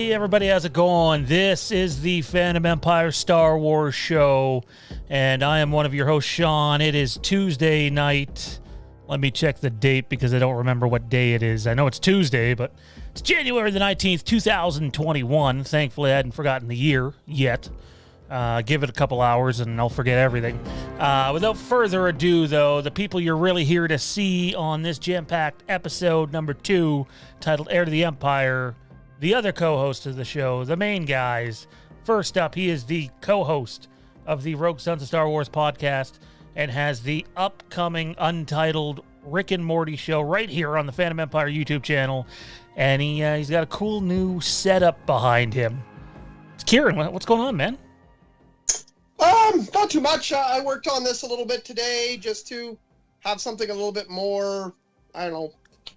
Hey everybody, how's it going? This is the Fandom Empire Star Wars show, and I am one of your hosts, Sean. It is Tuesday night. Let me check the date because I don't remember what day it is. I know it's Tuesday, but it's January the 19th, 2021. Thankfully, I hadn't forgotten the year yet. Give it a couple hours and I'll forget everything. Without further ado, though, the people you're really here to see on this jam-packed episode number 2, titled Heir to the Empire, the other co-host of the show, the main guys. First up, he is the co-host of the Rogue Sons of Star Wars podcast and has the upcoming untitled Rick and Morty show right here on the Fandom Empire YouTube channel. And he's got a cool new setup behind him. It's Kieran. What's going on, man? Not too much. I worked on this a little bit today just to have something a little bit more, I don't know,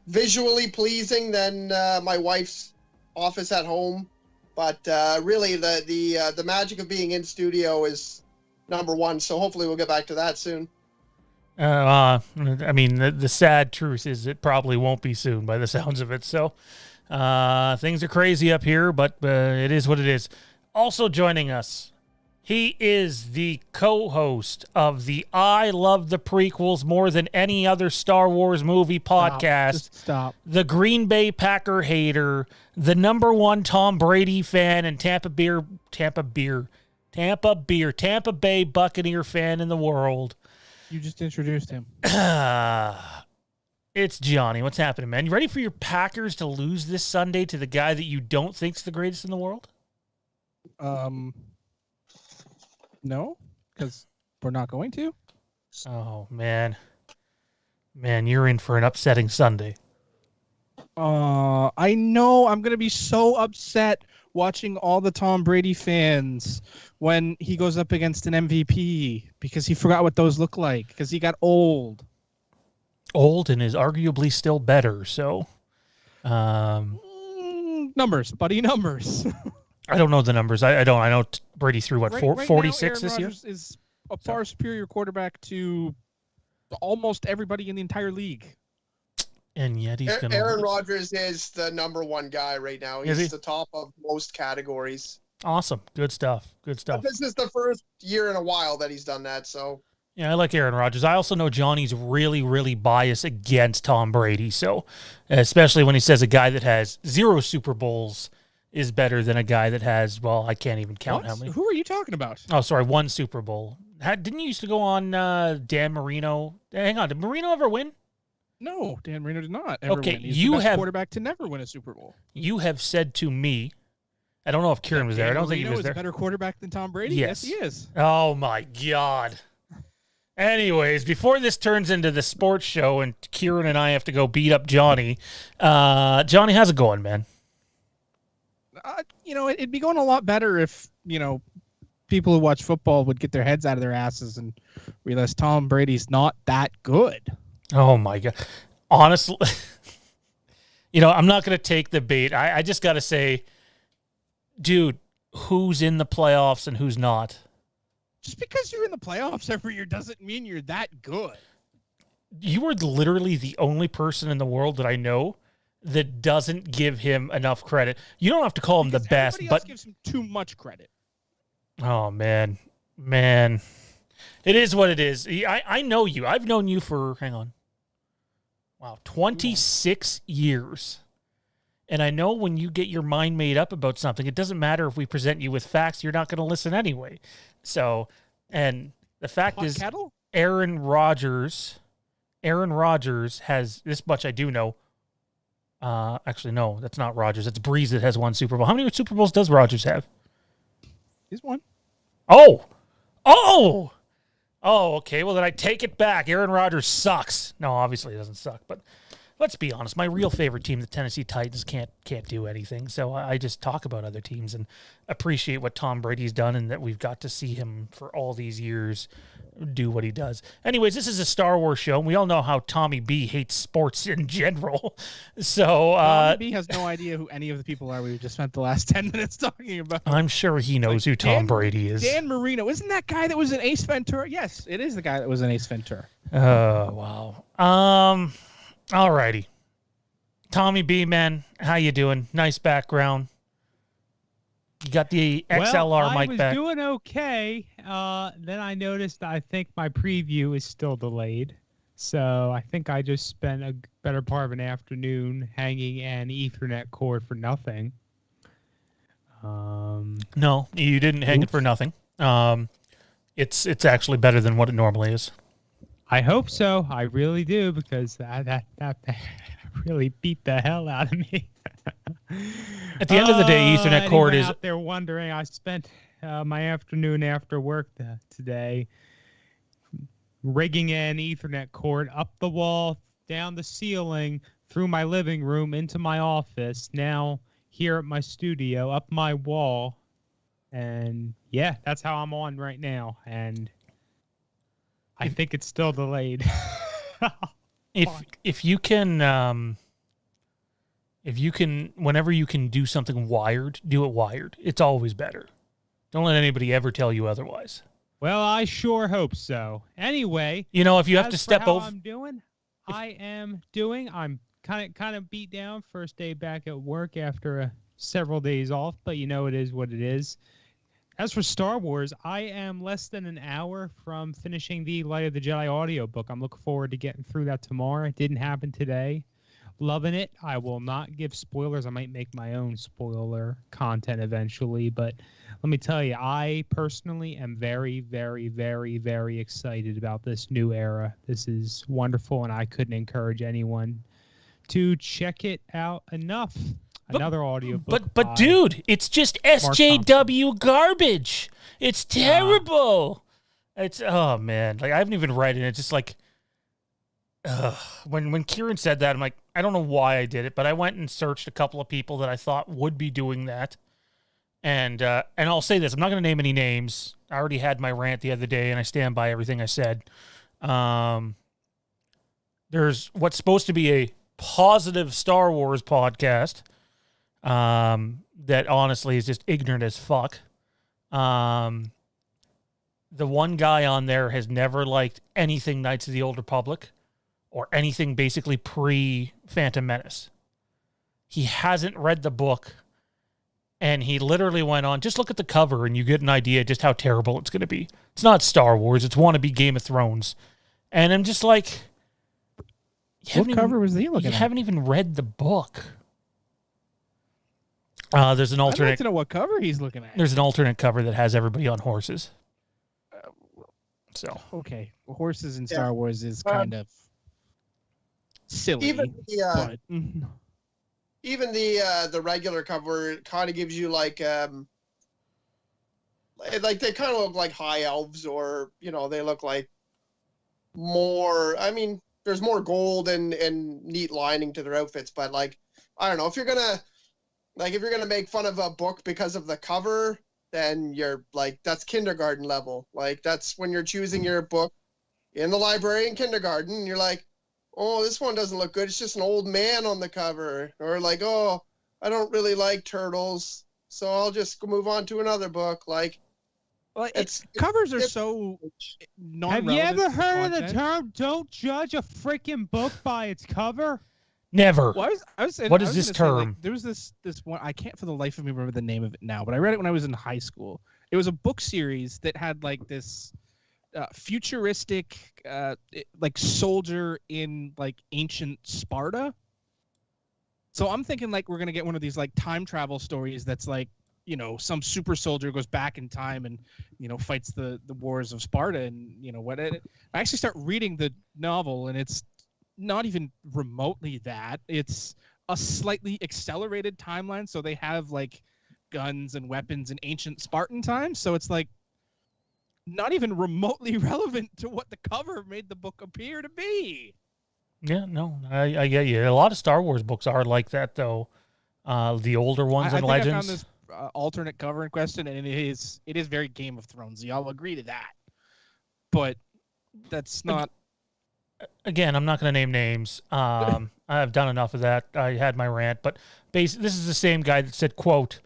visually pleasing than my wife's office at home. But really, the magic of being in studio is number one. So hopefully we'll get back to that soon. I mean, the sad truth is it probably won't be soon by the sounds of it. So things are crazy up here, but it is what it is. Also joining us, he is the co-host of the I Love the Prequels More Than Any Other Star Wars Movie podcast. Stop. The Green Bay Packer hater, the #1 Tom Brady fan, and Tampa Bay Buccaneer fan in the world. You just introduced him. It's Johnny. What's happening, man? You ready for your Packers to lose this Sunday to the guy that you don't think's the greatest in the world? No, because we're not going to. Oh, man. Man, you're in for an upsetting Sunday. I know I'm going to be so upset watching all the Tom Brady fans when he goes up against an MVP because he forgot what those look like because he got old. Old and is arguably still better, so... Numbers, buddy, numbers. I don't know the numbers. I don't. I know Brady threw, what, 46 this year? Is a far superior quarterback to almost everybody in the entire league. And yet he's going to Aaron Rodgers is the #1 guy right now. He's the top of most categories. Awesome. Good stuff. Good stuff. But this is the first year in a while that he's done that, so... Yeah, I like Aaron Rodgers. I also know Johnny's really, really biased against Tom Brady. So, especially when he says a guy that has 0 Super Bowls is better than a guy that has, well, I can't even count how many. Who are you talking about? Oh, sorry, 1 Super Bowl. Didn't you used to go on Dan Marino? Hang on, did Marino ever win? No, Dan Marino did not ever okay, win. He's the best quarterback to never win a Super Bowl. You have said to me, I don't know if Kieran was there. I don't think he was there. Is a better quarterback than Tom Brady? Yes, he is. Oh, my God. Anyways, before this turns into the sports show and Kieran and I have to go beat up Johnny, Johnny, how's it going, man? It'd be going a lot better if, people who watch football would get their heads out of their asses and realize Tom Brady's not that good. Oh, my God. Honestly, I'm not going to take the bait. I just got to say, dude, who's in the playoffs and who's not? Just because you're in the playoffs every year doesn't mean you're that good. You are literally the only person in the world that I know that doesn't give him enough credit. You don't have to call him the best, everybody but else gives him too much credit. Oh, man. It is what it is. I know you. I've known you for, 26 years. And I know when you get your mind made up about something, it doesn't matter if we present you with facts, you're not going to listen anyway. So, and the fact is, kettle? Aaron Rodgers has, this much I do know. Actually, no, that's not Rodgers. It's Breeze that has 1 Super Bowl. How many Super Bowls does Rodgers have? He's won. Oh, okay. Well, then I take it back. Aaron Rodgers sucks. No, obviously he doesn't suck, but let's be honest. My real favorite team, the Tennessee Titans, can't do anything. So I just talk about other teams and appreciate what Tom Brady's done and that we've got to see him for all these years do what he does. Anyways, this is a Star Wars show, and we all know how Tommy B hates sports in general. So Tommy B has no idea who any of the people are we just spent the last 10 minutes talking about. I'm sure he knows who Tom Brady is. Dan Marino. Isn't that guy that was in Ace Ventura? Yes, it is the guy that was in Ace Ventura. Oh, wow. All righty. Tommy B, man, how you doing? Nice background. You got the XLR mic back. I was doing okay. Then I noticed I think my preview is still delayed. So I think I just spent a better part of an afternoon hanging an Ethernet cord for nothing. No, you didn't hang it for nothing. It's actually better than what it normally is. I hope so. I really do, because that really beat the hell out of me. At the end of the day, Ethernet cord is out there wondering. I spent my afternoon after work today rigging an Ethernet cord up the wall, down the ceiling, through my living room, into my office, now here at my studio, up my wall. And yeah, that's how I'm on right now. And I think it's still delayed. If you can whenever you can do something wired, do it wired. It's always better. Don't let anybody ever tell you otherwise. Well, I sure hope so. Anyway, if you have to step over, I'm kind of beat down first day back at work after several days off, but it is what it is. As for Star Wars, I am less than an hour from finishing the Light of the Jedi audiobook. I'm looking forward to getting through that tomorrow. It didn't happen today. Loving it. I will not give spoilers. I might make my own spoiler content eventually, but let me tell you, I personally am very, very, very, very excited about this new era. This is wonderful, and I couldn't encourage anyone to check it out enough. Another audiobook. But dude, it's just SJW garbage. It's terrible. Oh man, like I haven't even read it. It's just like when Kieran said that, I'm like, I don't know why I did it, but I went and searched a couple of people that I thought would be doing that. And I'll say this, I'm not going to name any names. I already had my rant the other day, and I stand by everything I said. There's what's supposed to be a positive Star Wars podcast that honestly is just ignorant as fuck. The one guy on there has never liked anything Knights of the Old Republic or anything basically pre-Phantom Menace. He hasn't read the book, and he literally went on, just look at the cover and you get an idea just how terrible it's going to be. It's not Star Wars. It's wannabe Game of Thrones. And I'm just like... What cover was he looking at? You haven't even read the book. There's an alternate... I'd like to know what cover he's looking at. There's an alternate cover that has everybody on horses. So okay, well, horses in Star Wars is kind of silly. Even the regular cover kind of gives you like they kind of look like high elves, or they look like more. I mean, there's more gold and neat lining to their outfits, but like I don't know, if you're gonna make fun of a book because of the cover, then you're like, that's kindergarten level. Like that's when you're choosing your book in the library in kindergarten, and you're like, oh, this one doesn't look good. It's just an old man on the cover. Or like, oh, I don't really like turtles, so I'll just move on to another book. Like, covers are so non-relevant. Have you ever heard of the term "don't judge a freaking book by its cover"? Never. Well, what is this term? There was this one, I can't for the life of me remember the name of it now, but I read it when I was in high school. It was a book series that had like this futuristic like soldier in like ancient Sparta. So I'm thinking like we're gonna get one of these like time travel stories that's like, some super soldier goes back in time and fights the wars of Sparta, and what. I actually start reading the novel, and it's not even remotely that. It's a slightly accelerated timeline, so they have like guns and weapons in ancient Spartan times, so it's like not even remotely relevant to what the cover made the book appear to be. Yeah, no, I get you. A lot of Star Wars books are like that, though. The older ones and Legends. I found this alternate cover in question, and it is very Game of Thrones. Y'all agree to that, but that's not. Again, I'm not going to name names. I've done enough of that. I had my rant, but this is the same guy that said, quote,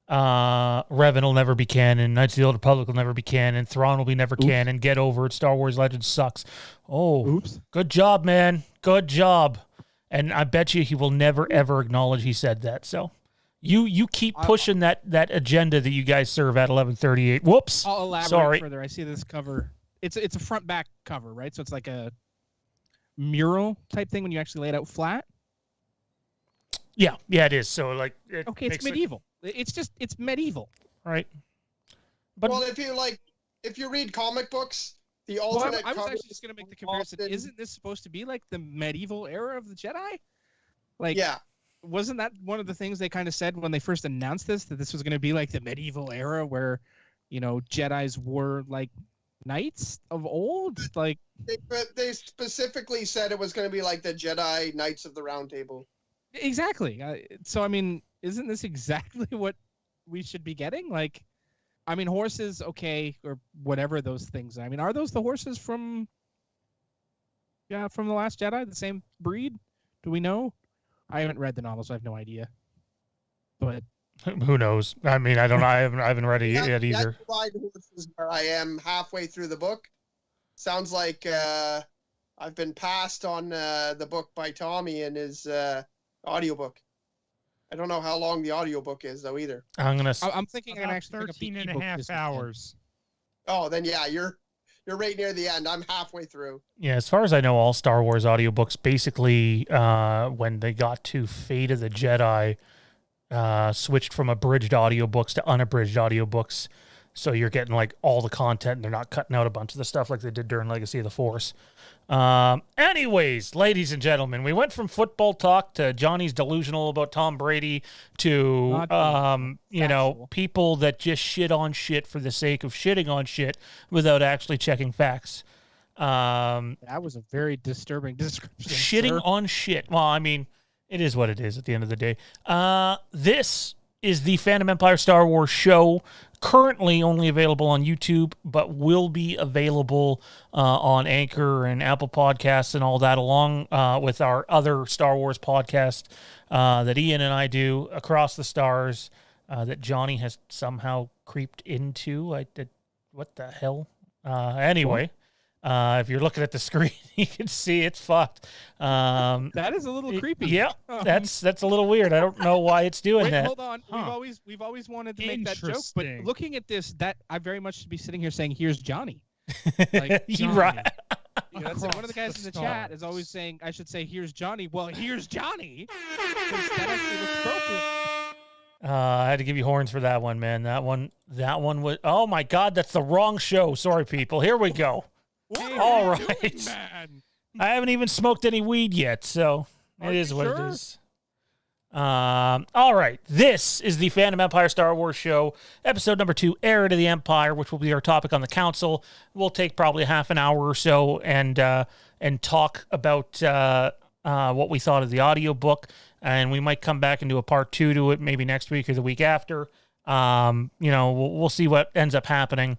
Revan will never be canon, Knights of the Old Republic will never be canon, Thrawn will be never canon, get over it, Star Wars Legends sucks. Oh, good job, man. Good job. And I bet you he will never, ever acknowledge he said that. So, You keep pushing that agenda that you guys serve at 1138. Whoops. I'll elaborate further. I see this cover. It's a front back cover, right? So it's like a mural type thing when you actually lay it out flat. Yeah, it is. So like, it's medieval. It's medieval, right? But well, if you read comic books, the alternate. I was actually just going to make the comparison. Isn't this supposed to be like the medieval era of the Jedi? Like, yeah. Wasn't that one of the things they kind of said when they first announced this, that this was going to be like the medieval era where, Jedis were like knights of old? Like they specifically said it was going to be like the Jedi Knights of the Round Table. Exactly. So, I mean, isn't this exactly what we should be getting? Like, I mean, horses, okay, or whatever those things. I mean, are those the horses from The Last Jedi, the same breed? Do we know? I haven't read the novel, so I have no idea. But who knows? I mean, I haven't read it yet either. Horses where I am halfway through the book. Sounds like I've been passed on the book by Tommy and his audiobook. I don't know how long the audiobook is though either. I'm thinking I'm actually 13 and a half hours. Oh, then yeah, you're right near the end. I'm halfway through. Yeah, as far as I know, all Star Wars audiobooks basically, when they got to Fate of the Jedi, switched from abridged audiobooks to unabridged audiobooks. So you're getting like all the content and they're not cutting out a bunch of the stuff like they did during Legacy of the Force. Anyways, ladies and gentlemen, we went from football talk to Johnny's delusional about Tom Brady to, people that just shit on shit for the sake of shitting on shit without actually checking facts. That was a very disturbing description. Shitting on shit. Well, I mean, it is what it is at the end of the day. This is the Fandom Empire Star Wars show, currently only available on YouTube, but will be available on Anchor and Apple Podcasts and all that, along with our other Star Wars podcast that Ian and I do, Across the Stars, that Johnny has somehow creeped into. What the hell? Anyway. If you're looking at the screen, you can see it's fucked. That is a little creepy. Yeah, that's a little weird. I don't know why it's doing that. Hold on. Huh. We've always wanted to make that joke, but looking at this, that I very much should be sitting here saying, "Here's Johnny." Like, Johnny. Right. That's one of the guys in the chat is always saying I should say, "Here's Johnny." Well, here's Johnny. That actually looks appropriate. I had to give you horns for that one, man. That one was. Oh my God, that's the wrong show. Sorry, people. Here we go. All right. Man? I haven't even smoked any weed yet, so it is what it is. All right. This is the Fandom Empire Star Wars show, episode number 2, Heir to the Empire, which will be our topic on the council. We'll take probably half an hour or so and talk about what we thought of the audiobook, and we might come back and do a part 2 to it, maybe next week or the week after. We'll see what ends up happening.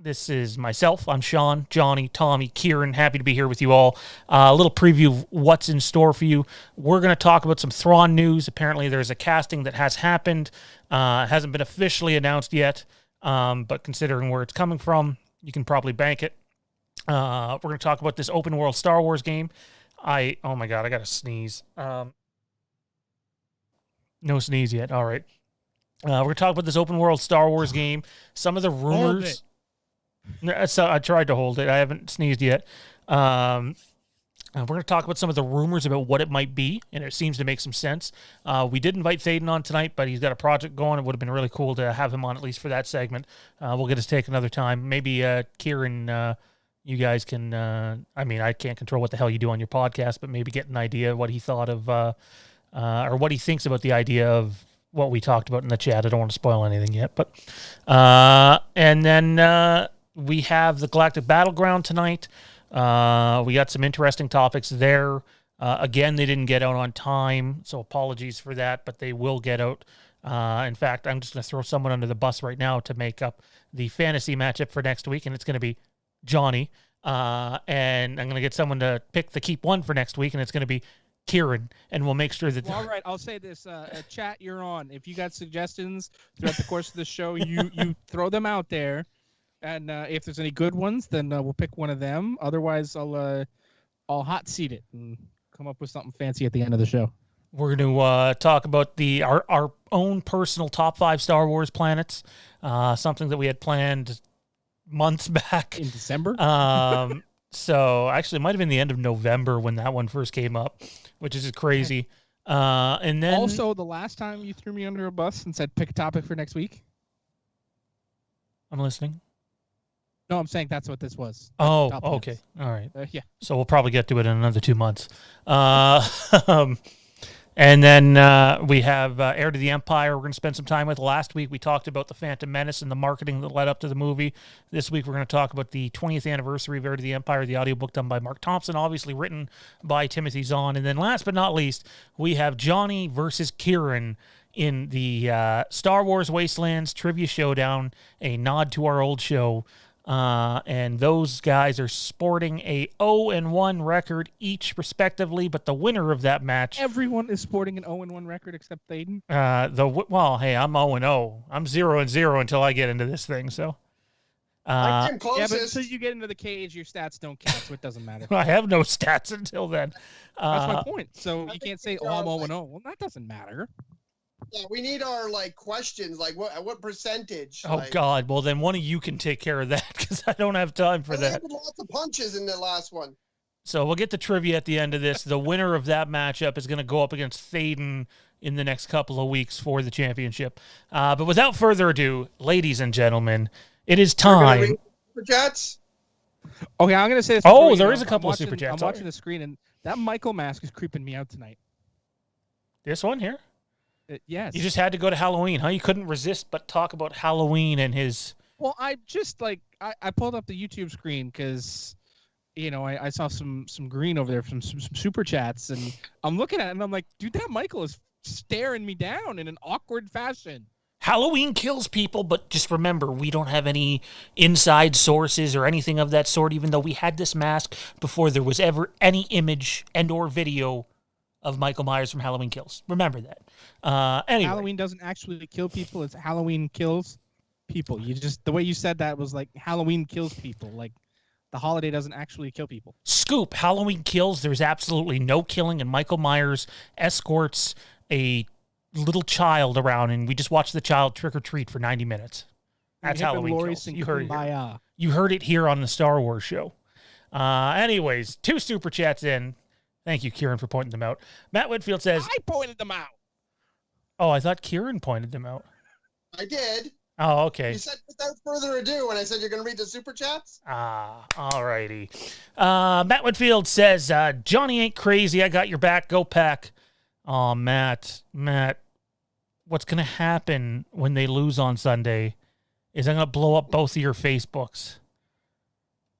This is myself. I'm Sean, Johnny, Tommy, Kieran. Happy to be here with you all. A little preview of what's in store for you. We're going to talk about some Thrawn news. Apparently, there's a casting that has happened. Hasn't been officially announced yet, but considering where it's coming from, you can probably bank it. We're going to talk about this open world Star Wars game. Oh my God, I got to sneeze. No sneeze yet. All right. We're going to talk about this open world Star Wars game. Some of the rumors. So I tried to hold it. I haven't sneezed yet. We're going to talk about some of the rumors about what it might be, and it seems to make some sense. We did invite Thaden on tonight, but he's got a project going. It would have been really cool to have him on at least for that segment. We'll get his take another time. Maybe Kieran, you guys can, I can't control what the hell you do on your podcast, but maybe get an idea of what he thought of, or what he thinks about the idea of what we talked about in the chat. I don't want to spoil anything yet, but, and then, we have the Galactic Battleground tonight. We got some interesting topics there. Again, they didn't get out on time, so apologies for that, but they will get out. In fact, I'm just going to throw someone under the bus right now to make up the fantasy matchup for next week, and it's going to be Johnny. And I'm going to get someone to pick the keep one for next week, and it's going to be Kieran, and we'll make sure that... Well, all right, I'll say this. Chat, you're on. If you got suggestions throughout the course of the show, you throw them out there. And if there's any good ones, then we'll pick one of them. Otherwise, I'll hot seat it and come up with something fancy at the end of the show. We're going to talk about our own personal top 5 Star Wars planets, something that we had planned months back. In December? So actually, it might have been the end of November when that one first came up, which is just crazy. And then Also, the last time you threw me under a bus and said pick a topic for next week. I'm listening. No, I'm saying that's what this was. Oh, Top okay. planets. All right. Yeah. So we'll probably get to it in another 2 months. And then we have Heir to the Empire we're going to spend some time with. Last week we talked about the Phantom Menace and the marketing that led up to the movie. This week we're going to talk about the 20th anniversary of Heir to the Empire, the audiobook done by Mark Thompson, obviously written by Timothy Zahn. And then last but not least, we have Johnny versus Kieran in the Star Wars Wastelands Trivia Showdown, a nod to our old show. And those guys are sporting a 0-1 record each, respectively. But the winner of that match, Everyone is sporting an 0-1 record except Thaden. well, hey, I'm 0-0. I'm 0-0 until I get into this thing. So, I came Yeah, but closest. until you get into the cage, your stats don't count, so it doesn't matter. I have no stats until then. That's my point. So I you think can't say, these "Oh, I'm are, 0-0." Well, that doesn't matter. Yeah, we need our questions. What percentage? Oh God! Well, then one of you can take care of that because I don't have time for I that. landed lots of punches in the last one. So we'll get to trivia at the end of this. The winner of that matchup is going to go up against Thaden in the next couple of weeks for the championship. But without further ado, ladies and gentlemen, it is We're gonna time. read Super chats. Okay, I'm gonna say this. Oh, before you there know, is a couple I'm of super watching- chats. I'm watching the screen, and that Michael mask is creeping me out tonight. This one here. Yes. You just had to go to Halloween, huh? You couldn't resist but talk about Halloween and his. Well, I just I pulled up the YouTube screen because, I saw some green over there from some super chats, and I'm looking at it and I'm like, dude, that Michael is staring me down in an awkward fashion. Halloween kills people, but just remember, we don't have any inside sources or anything of that sort, even though we had this mask before there was ever any image and or video of Michael Myers from Halloween Kills. Remember that. Anyway. Halloween doesn't actually kill people. It's Halloween kills people. The way you said that was like Halloween kills people. Like the holiday doesn't actually kill people. Scoop, Halloween Kills, there's absolutely no killing, and Michael Myers escorts a little child around, and we just watch the child trick-or-treat for 90 minutes. That's Halloween Kills. You heard it here. You heard it here on the Star Wars show. Anyways, 2 super chats in. Thank you, Kieran, for pointing them out. Matt Whitfield says... I pointed them out. Oh, I thought Kieran pointed them out. I did. Oh, okay. You said without further ado, and I said you're going to read the super chats. All righty. Matt Whitfield says, Johnny ain't crazy. I got your back. Go Pack. Oh, Matt, what's going to happen when they lose on Sunday is I'm going to blow up both of your Facebooks.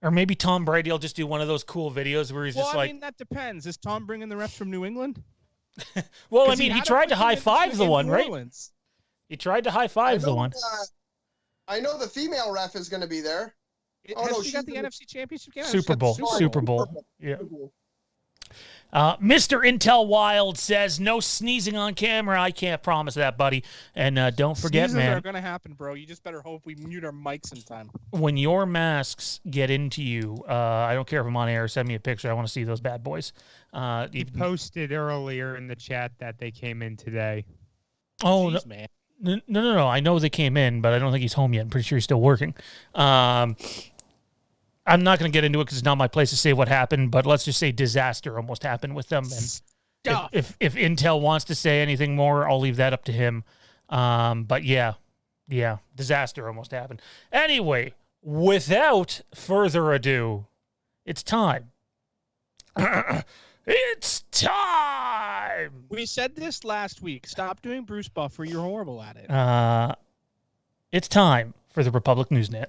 Or maybe Tom Brady will just do one of those cool videos where he's just like... I mean, that depends. Is Tom bringing the refs from New England? Well, I mean, he tried to high-five the one, right? He tried to high-five the one. I know the female ref is going to be there. Has she got the NFC Championship game? Super Bowl. Super Bowl. Yeah. Super Bowl. Mr. Intel Wild says, no sneezing on camera. I can't promise that, buddy. And don't forget, Sneezes man. are going to happen, bro. You just better hope we mute our mics in time. When your masks get into you, I don't care if I'm on air. Send me a picture. I want to see those bad boys. He posted earlier in the chat that they came in today. Oh, Jeez, man. No. I know they came in, but I don't think he's home yet. I'm pretty sure he's still working. I'm not going to get into it because it's not my place to say what happened, but let's just say disaster almost happened with them. And if Intel wants to say anything more, I'll leave that up to him. But yeah, disaster almost happened. Anyway, without further ado, it's time. It's time! We said this last week. Stop doing Bruce Buffer. You're horrible at it. It's time for the Republic Newsnet.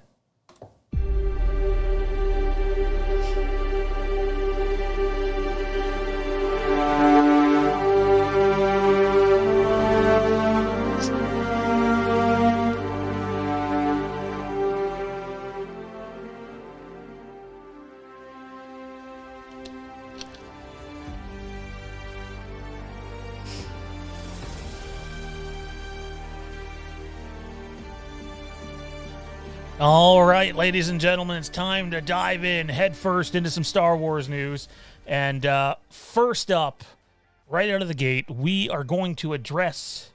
All right, ladies and gentlemen, it's time to dive in head first into some Star Wars news. And first up, right out of the gate, we are going to address...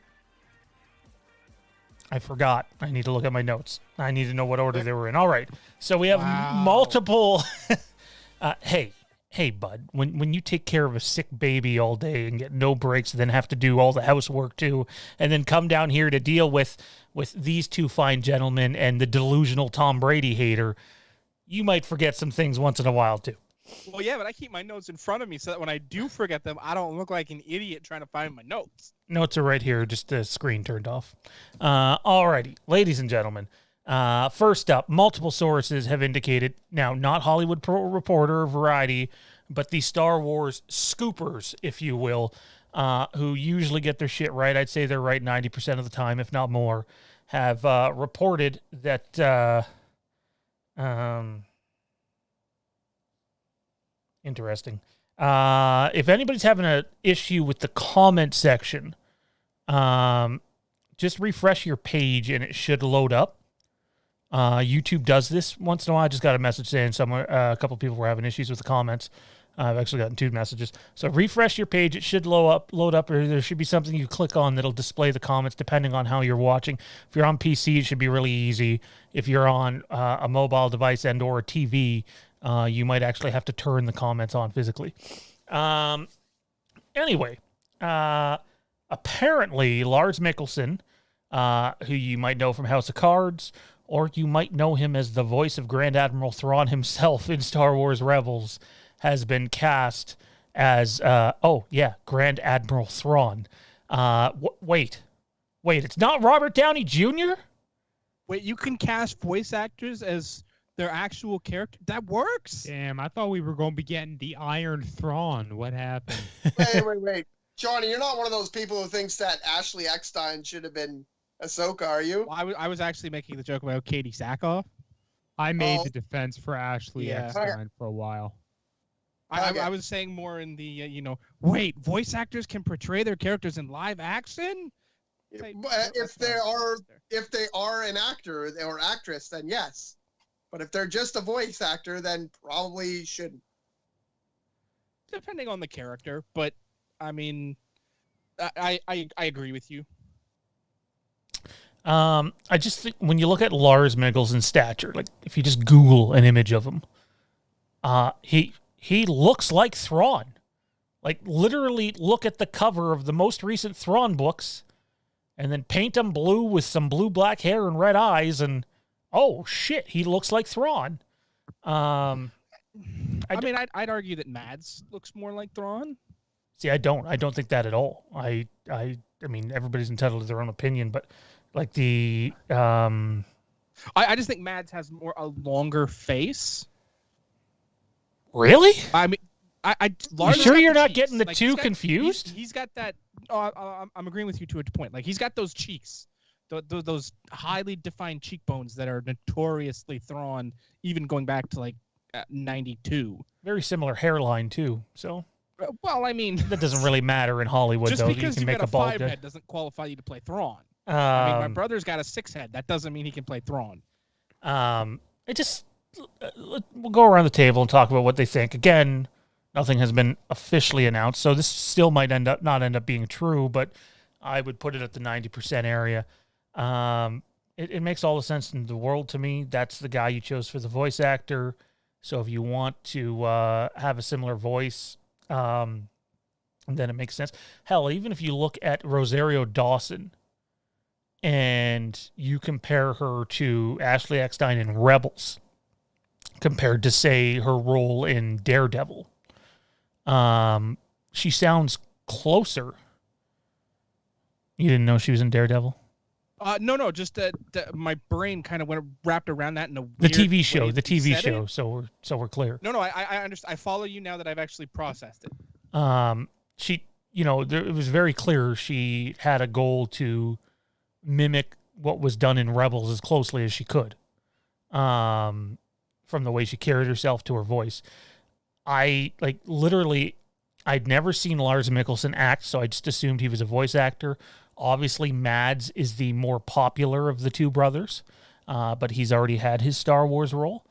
I forgot. I need to look at my notes. I need to know what order they were in. All right. So we have multiple... Hey, bud, when you take care of a sick baby all day and get no breaks and then have to do all the housework too, and then come down here to deal with these two fine gentlemen and the delusional Tom Brady hater, you might forget some things once in a while too. Well, yeah, but I keep my notes in front of me so that when I do forget them, I don't look like an idiot trying to find my notes. Notes are right here, just the screen turned off. Alrighty, ladies and gentlemen. First up, multiple sources have indicated, now not Hollywood Reporter or Variety, but the Star Wars scoopers, if you will, who usually get their shit right. I'd say they're right 90% of the time, if not more, have reported that... Interesting. If anybody's having an issue with the comment section, just refresh your page and it should load up. YouTube does this once in a while. I just got a message saying a couple people were having issues with the comments. I've actually gotten 2 messages. So refresh your page. It should load up, or there should be something you click on that'll display the comments depending on how you're watching. If you're on PC, it should be really easy. If you're on a mobile device and or a TV, you might actually have to turn the comments on physically. Anyway, apparently Lars Mikkelsen, who you might know from House of Cards, or you might know him as the voice of Grand Admiral Thrawn himself in Star Wars Rebels, has been cast as, Grand Admiral Thrawn. Wait, it's not Robert Downey Jr.? Wait, you can cast voice actors as their actual character? That works? Damn, I thought we were going to be getting the Iron Thrawn. What happened? Wait. Johnny, you're not one of those people who thinks that Ashley Eckstein should have been Ahsoka, are you? Well, I was actually making the joke about Katie Sackhoff. I made the defense for Ashley Yeah. Eckstein for a while. I was saying more in the, wait, voice actors can portray their characters in live action? If they are an actor or actress, then yes. But if they're just a voice actor, then probably shouldn't. Depending on the character, but I mean, I agree with you. I just think when you look at Lars Mikkelsen's stature, like if you just Google an image of him, he looks like Thrawn. Like literally look at the cover of the most recent Thrawn books and then paint him blue with some blue-black hair and red eyes and oh shit, he looks like Thrawn. I'd argue that Mads looks more like Thrawn. See, I don't think that at all. I mean, everybody's entitled to their own opinion, but like the I just think Mads has a longer face. Really? I mean, you sure you're not cheeks. getting the two confused? He's got that. I'm agreeing with you to a point. Like he's got those cheeks, those highly defined cheekbones that are notoriously Thrawn, even going back to like 92. Very similar hairline too. So. Well, I mean, that doesn't really matter in Hollywood, just though. Because you can make got a bald 5 guy. head doesn't qualify you to play Thrawn. I mean, my brother's got a 6 head. That doesn't mean he can play Thrawn. We'll go around the table and talk about what they think. Again, nothing has been officially announced, so this still might not end up being true, but I would put it at the 90% area. It makes all the sense in the world to me. That's the guy you chose for the voice actor. So if you want to have a similar voice, then it makes sense. Hell, even if you look at Rosario Dawson and you compare her to Ashley Eckstein in Rebels compared to, say, her role in Daredevil, she sounds closer. You didn't know she was in Daredevil? No, just that my brain kind of wrapped around that in a weird the TV way show. The that you TV said show. it. So we're clear. No, I understand. I follow you now that I've actually processed it. She, it was very clear she had a goal to mimic what was done in Rebels as closely as she could. From the way she carried herself to her voice. I'd never seen Lars Mikkelsen act, so I just assumed he was a voice actor. Obviously, Mads is the more popular of the two brothers, but he's already had his Star Wars role.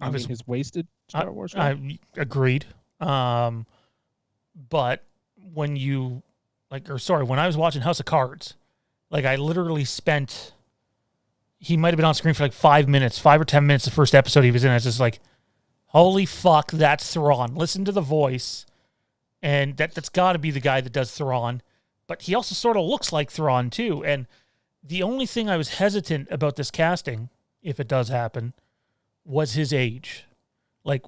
His wasted Star Wars role? I agreed. but when you when I was watching House of Cards, like I literally spent, he might have been on screen for like 5 minutes, 5 or 10 minutes, the first episode he was in. I was just like, holy fuck, that's Thrawn. Listen to the voice. And that's got to be the guy that does Thrawn. But he also sort of looks like Thrawn too. And the only thing I was hesitant about this casting, if it does happen, was his age. Like,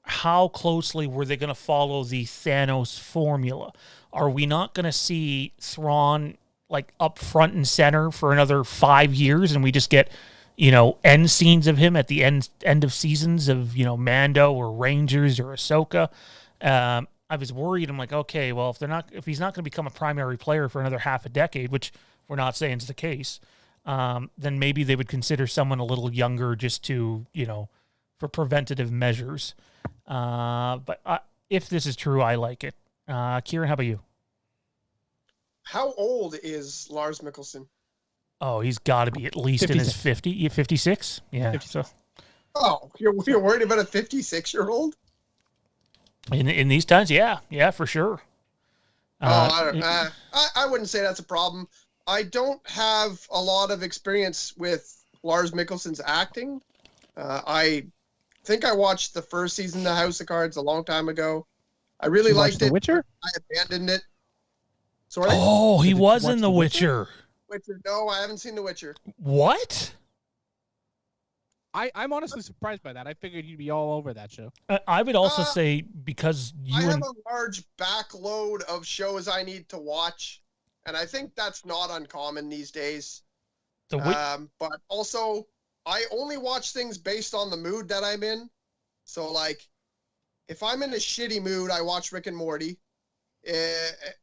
how closely were they going to follow the Thanos formula? Are we not going to see Thrawn like up front and center for another 5 years, and we just get, end scenes of him at the end of seasons of, Mando or Rangers or Ahsoka? I was worried. I'm like, okay, well, if he's not going to become a primary player for another half a decade, which we're not saying is the case, then maybe they would consider someone a little younger just to, for preventative measures. But if this is true, I like it. Kieran, how about you? How old is Lars Mikkelsen? Oh, he's got to be at least 56. In his 50, 56? Yeah. 56. So. Oh, you're worried about a 56-year-old? In these times, yeah, for sure. I wouldn't say that's a problem. I don't have a lot of experience with Lars Mikkelsen's acting. I think I watched the first season of House of Cards a long time ago. I really liked it. The Witcher? I abandoned it. Sorry? Oh, he was in The Witcher. Witcher? No, I haven't seen The Witcher. What? I'm honestly surprised by that. I figured you'd be all over that show. I would also say because I have a large backload of shows I need to watch, and I think that's not uncommon these days. But also, I only watch things based on the mood that I'm in. So, like, if I'm in a shitty mood, I watch Rick and Morty,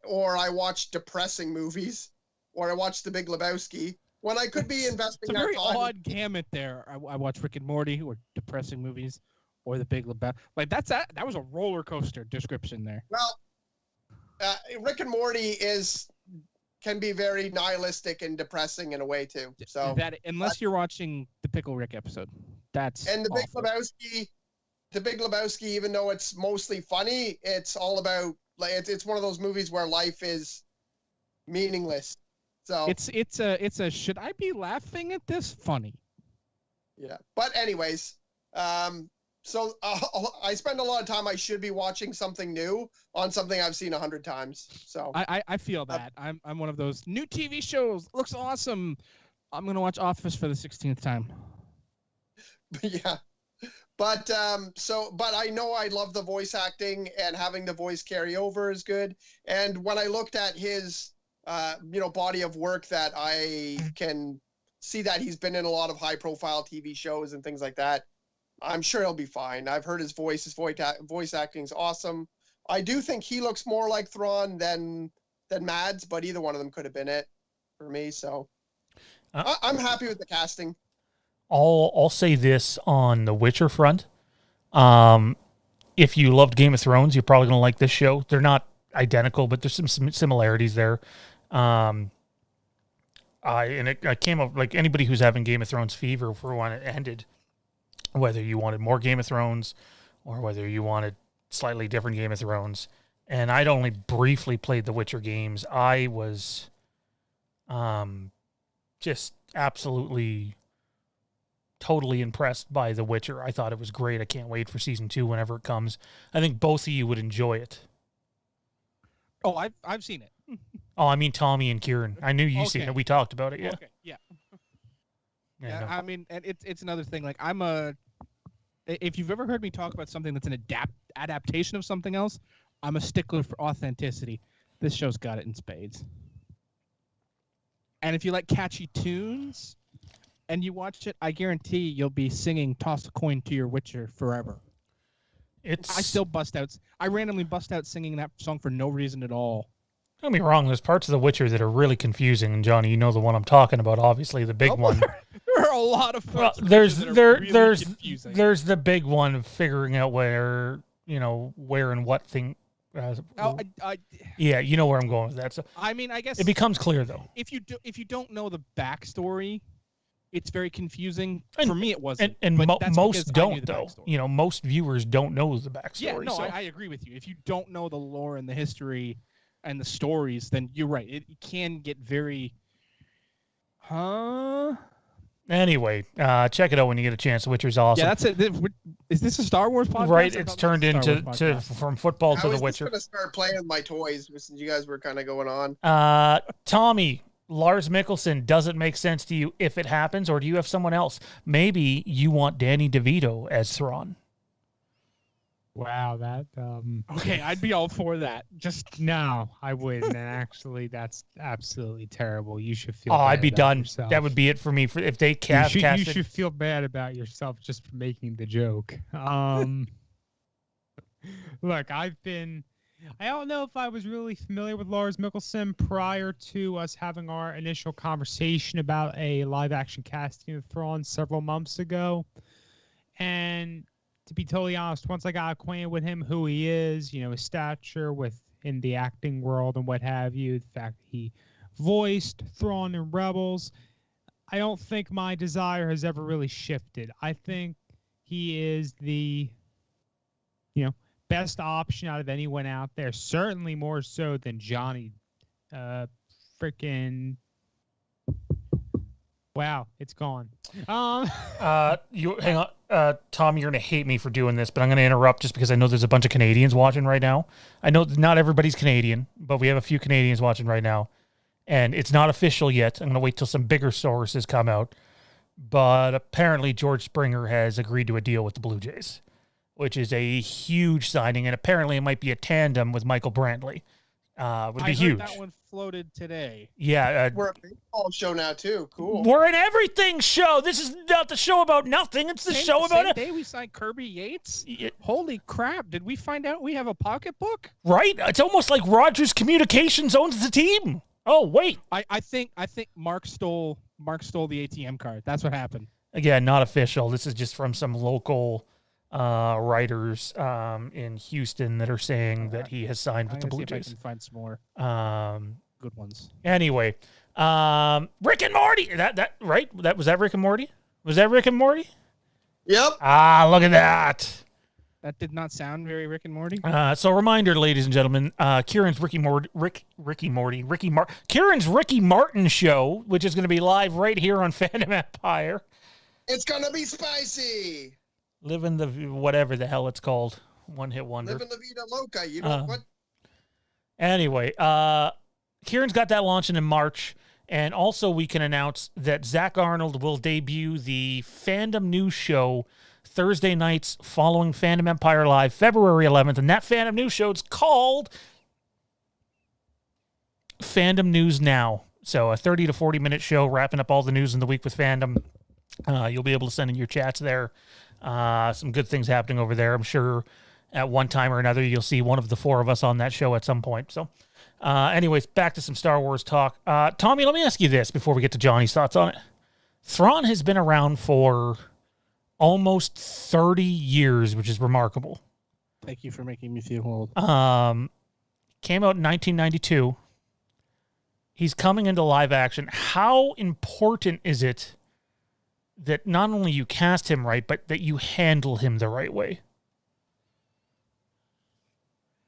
or I watch depressing movies, or I watch The Big Lebowski. When I could be investing it's a very time. odd gamut there. I watch Rick and Morty or depressing movies, or The Big Lebowski. Like that was a roller coaster description there. Well, Rick and Morty can be very nihilistic and depressing in a way too. So that unless you're watching the Pickle Rick episode, that's and awful. The Big Lebowski, even though it's mostly funny, it's all about like it's one of those movies where life is meaningless. So it's a should I be laughing at this funny? Yeah, but anyways, so I spend a lot of time. I should be watching something new on something I've seen 100 times. So I feel that I'm one of those new TV shows. Looks awesome. I'm gonna watch Office for the 16th time. Yeah, but I know I love the voice acting, and having the voice carry over is good. And when I looked at his body of work, that I can see that he's been in a lot of high profile TV shows and things like that. I'm sure he'll be fine. I've heard his voice acting is awesome. I do think he looks more like Thrawn than Mads, but either one of them could have been it for me. So I'm happy with the casting. I'll say this on the Witcher front. If you loved Game of Thrones, you're probably going to like this show. They're not identical, but there's some similarities there. It came up like anybody who's having Game of Thrones fever for when it ended, whether you wanted more Game of Thrones or whether you wanted slightly different Game of Thrones. And I'd only briefly played the Witcher games. I was just absolutely totally impressed by The Witcher. I thought it was great. I can't wait for season 2 whenever it comes. I think both of you would enjoy it. Oh, I've seen it. Oh, I mean Tommy and Kieran. I knew you seen it. We talked about it. Yeah. Okay. Yeah. Yeah. I mean, and it's another thing. Like if you've ever heard me talk about something that's an adaptation of something else, I'm a stickler for authenticity. This show's got it in spades. And if you like catchy tunes and you watch it, I guarantee you'll be singing "Toss a Coin to Your Witcher" forever. I randomly bust out singing that song for no reason at all. Don't get me wrong, there's parts of The Witcher that are really confusing, and Johnny, you know the one I'm talking about, obviously, the big one. There are a lot of parts there's really confusing. There's the big one of figuring out where and what thing. Yeah, you know where I'm going with that. So I mean, I guess it becomes clear though. If you don't know the backstory, it's very confusing. And- For me, it wasn't. And but that's most because I knew don't, the though. backstory. You know, most viewers don't know the backstory. Yeah, no, so. I agree with you. If you don't know the lore and the history and the stories, then you're right. It can get very, Anyway, check it out when you get a chance. The Witcher's awesome. Yeah, that's it. Is this a Star Wars podcast? Right, I it's thought turned this was a into Star Wars podcast. from football I to was The just Witcher. gonna start playing with my toys since you guys were kind of going on. Tommy, Lars Mikkelsen doesn't make sense to you if it happens, or do you have someone else? Maybe you want Danny DeVito as Thrawn. Wow, that Okay, I'd be all for that. Just no, I wouldn't. And actually, that's absolutely terrible. You should feel. Oh, bad I'd be about done. yourself. That would be it for me. For if they You casted. should feel bad about yourself just for making the joke. Look, I don't know if I was really familiar with Lars Mikkelsen prior to us having our initial conversation about a live-action casting of Thrawn several months ago. And to be totally honest, once I got acquainted with him, who he is, you know, his stature in the acting world and what have you, the fact that he voiced Thrawn in Rebels, I don't think my desire has ever really shifted. I think he is the, best option out of anyone out there. Certainly more so than Johnny. Freaking. Wow, it's gone. You hang on, Tom. You're gonna hate me for doing this, but I'm gonna interrupt just because I know there's a bunch of Canadians watching right now. I know not everybody's Canadian, but we have a few Canadians watching right now, and it's not official yet. I'm gonna wait till some bigger sources come out, but apparently George Springer has agreed to a deal with the Blue Jays, which is a huge signing, and apparently it might be a tandem with Michael Brantley. Would be huge. That one floated today. Yeah, We're a baseball show now too. Cool. we're an everything show. This is not the show about nothing. It's the show about it. Day we signed Kirby Yates. Yeah, Holy crap! Did we find out we have a pocketbook? right? It's almost like Rogers Communications owns the team. Oh wait, I think Mark stole the ATM card. That's what happened. again, not official. This is just from some local writers in Houston that are saying that he has signed with the Blue See if I Jays. can find some more good ones. Anyway, Rick and Morty. That right? Was that Rick and Morty? Was that Rick and Morty? Yep. Ah, look at that. That did not sound very Rick and Morty. So reminder, ladies and gentlemen, Kieran's Kieran's Ricky Martin show, which is going to be live right here on Fandom Empire. It's gonna be spicy. Living the whatever the hell it's called, one hit wonder. Living the Vida Loca. You know what? Anyway, Kieran's got that launching in March, and also we can announce that Zach Arnold will debut the Fandom News show Thursday nights following Fandom Empire Live, February 11th, and that Fandom News show is called Fandom News Now. So a 30 to 40 minute show wrapping up all the news in the week with Fandom. You'll be able to send in your chats there. Some good things happening over there. I'm sure at one time or another you'll see one of the four of us on that show at some point. So anyways, back to some Star Wars talk. Tommy, let me ask you this before we get to Johnny's thoughts on it. Thrawn has been around for almost 30 years, which is remarkable. Thank you for making me feel old. Came out in 1992. He's coming into live action. How important is it that not only you cast him right, but that you handle him the right way?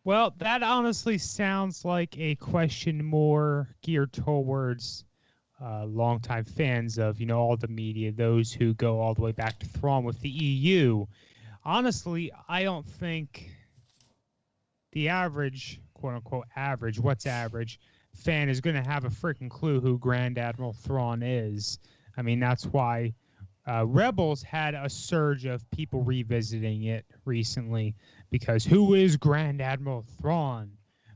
Well, that honestly sounds like a question more geared towards longtime fans of, all the media, those who go all the way back to Thrawn with the EU. Honestly, I don't think the average, quote-unquote average, what's average, fan is going to have a freaking clue who Grand Admiral Thrawn is. I mean, that's why Rebels had a surge of people revisiting it recently, because who is Grand Admiral Thrawn?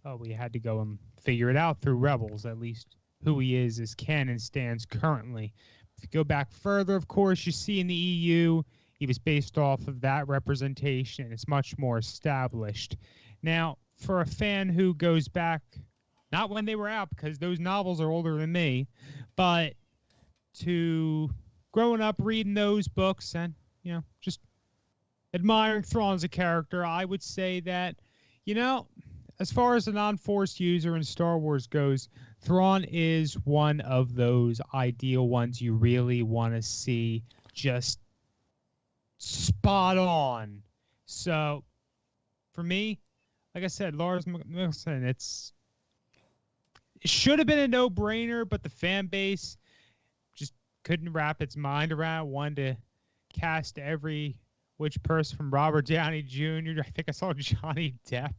Oh, we had to go and figure it out through Rebels, at least who he is as canon stands currently. If you go back further, of course, you see in the EU, he was based off of that representation, and it's much more established. Now, for a fan who goes back, not when they were out, because those novels are older than me, but to growing up reading those books and, just admiring Thrawn as a character, I would say that, as far as a non-Force user in Star Wars goes, Thrawn is one of those ideal ones you really want to see just spot on. So, for me, like I said, Lars Mikkelsen, it should have been a no-brainer, but the fan base just couldn't wrap its mind around it. Wanted to cast which person from Robert Downey Jr. I think I saw Johnny Depp.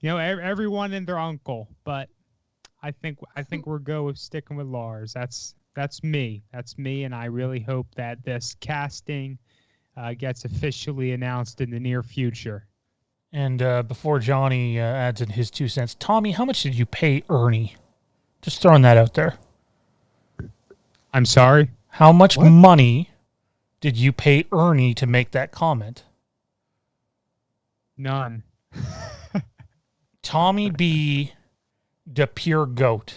Everyone and their uncle, but I think we're sticking with Lars. That's me, and I really hope that this casting gets officially announced in the near future. And before Johnny adds in his 2 cents, Tommy, how much did you pay Ernie? Just throwing that out there. I'm sorry? How much money did you pay Ernie to make that comment? None. Tommy B, the pure goat.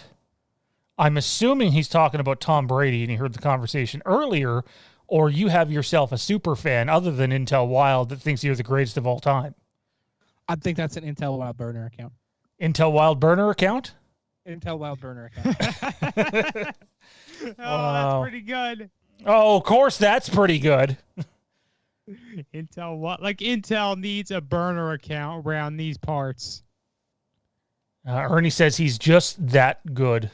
I'm assuming he's talking about Tom Brady and he heard the conversation earlier, or you have yourself a super fan other than Intel Wild that thinks you're the greatest of all time. I think that's an Intel Wild burner account. Intel Wild burner account? Intel Wild burner account. That's pretty good. Oh, of course, that's pretty good. Intel what? Like Intel needs a burner account around these parts. Ernie says he's just that good.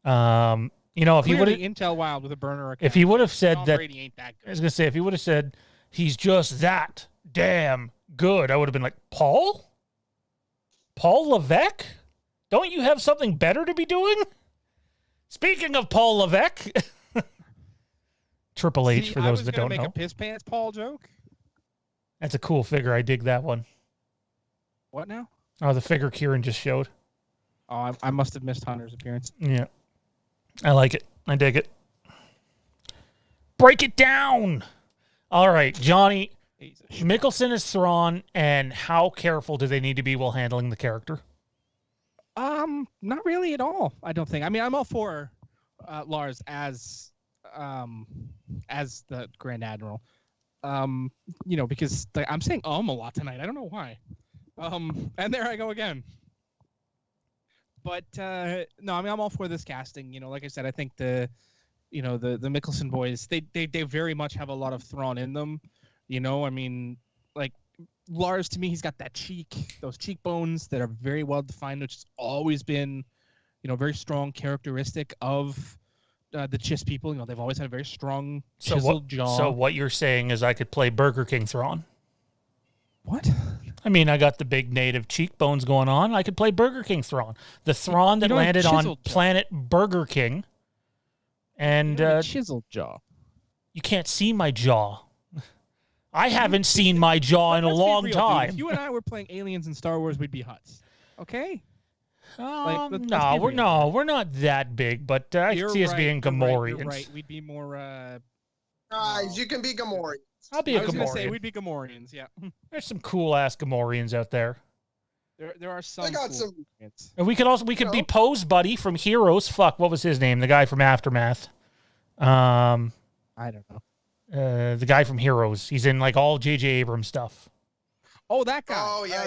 If he would have Intel Wild with a burner account. If he would have said Tom that, Brady ain't that good. I was gonna say if he would have said he's just that damn good, I would have been like, Paul Levesque, don't you have something better to be doing? Speaking of Paul Levesque, Triple H for those that don't know. Make a piss pants Paul joke. That's a cool figure. I dig that one. What now? Oh, the figure Kieran just showed. Oh, I must have missed Hunter's appearance. Yeah. I like it. I dig it. Break it down. All right, Johnny. Mikkelsen is Thrawn, and how careful do they need to be while handling the character? Not really at all, I don't think. I mean, I'm all for Lars as the Grand Admiral. Because I'm saying a lot tonight. I don't know why. And there I go again. But no, I mean, I'm all for this casting. Like I said, I think the Mikkelsen boys, they very much have a lot of Thrawn in them. I mean, like Lars, to me, he's got those cheekbones that are very well defined, which has always been, very strong characteristic of the Chiss people. They've always had a very strong chiseled jaw. So what you're saying is I could play Burger King Thrawn? What? I mean, I got the big native cheekbones going on. I could play Burger King Thrawn. The Thrawn that landed on planet Burger King. And chiseled jaw. You can't see my jaw. I haven't seen my jaw in a long time. If you and I were playing aliens in Star Wars, we'd be Hutts. Okay? We're not that big, but I can see us being Gamorreans. You're right. We'd be more... Guys, you can be Gamorreans. I'll be a Gamorrean. I was going to say, we'd be Gamorreans, yeah. There's some cool-ass Gamorreans out there. There are some. I got some. And we could be Poe's buddy from Heroes. Fuck, what was his name? The guy from Aftermath. I don't know. The guy from Heroes. He's in like all J.J. Abrams stuff. Oh, that guy. Oh, yeah.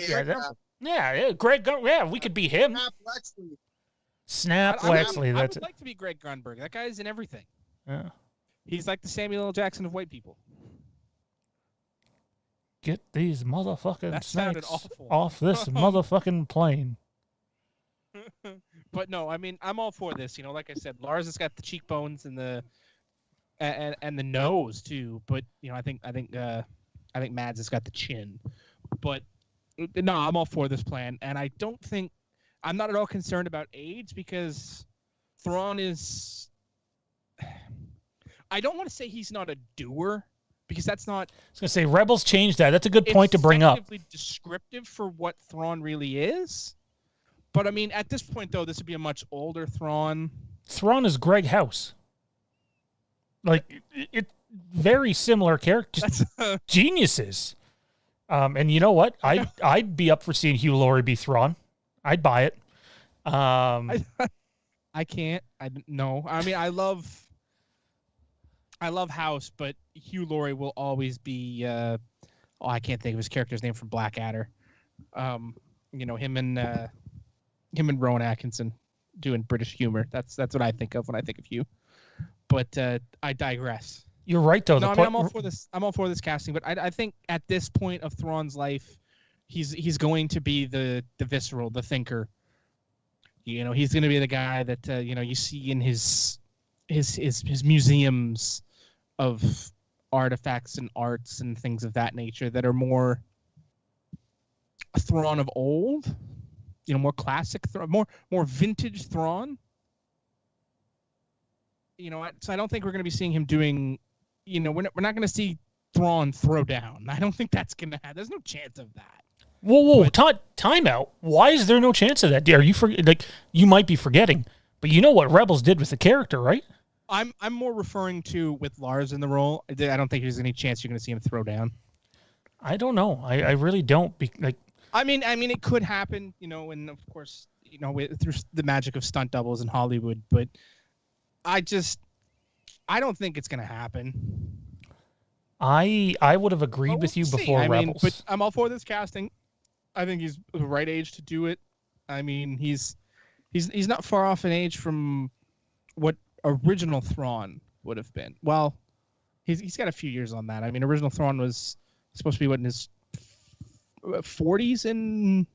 Greg. Yeah, we could be him. Snap Wexley. I would like to be Greg Grunberg. That guy's in everything. Yeah. He's like the Samuel L. Jackson of white people. Get these motherfucking snakes awful. off this motherfucking plane. But no, I mean, I'm all for this. Like I said, Lars has got the cheekbones and the nose too. But I think Mads has got the chin. But no, I'm all for this plan, and I'm not at all concerned about age because Thrawn is. I don't want to say he's not a doer. Because that's not... I was going to say, Rebels changed that. That's a good point to bring up. It's effectively descriptive for what Thrawn really is. But, I mean, at this point, though, this would be a much older Thrawn. Thrawn is Greg House. Like, it very similar characters. Geniuses. And you know what? I'd be up for seeing Hugh Laurie be Thrawn. I'd buy it. I can't. No. I mean, I love House, but Hugh Laurie will always be I can't think of his character's name from Blackadder. Him and Rowan Atkinson doing British humor. That's what I think of when I think of Hugh. But I digress. You're right, though. No, I'm all for this. I'm all for this casting, but I think at this point of Thrawn's life, he's going to be the visceral, the thinker. He's going to be the guy that you see in his museums of artifacts and arts and things of that nature that are more a Thrawn of old, more classic Thrawn, more vintage Thrawn. So I don't think we're going to be seeing him doing. We're not going to see Thrawn throw down. I don't think that's going to happen. There's no chance of that. Whoa! Time out. Why is there no chance of that? Are you you might be forgetting, but you know what Rebels did with the character, right? I'm more referring to with Lars in the role. I don't think there's any chance you're going to see him throw down. I don't know. I really don't. I mean, it could happen, and of course, through the magic of stunt doubles in Hollywood. But I don't think it's going to happen. I would have agreed with you before Rebels. But I'm all for this casting. I think he's the right age to do it. I mean, he's not far off in age from what original Thrawn would have been. Well, he's got a few years on that. I mean, original Thrawn was supposed to be in his 40s in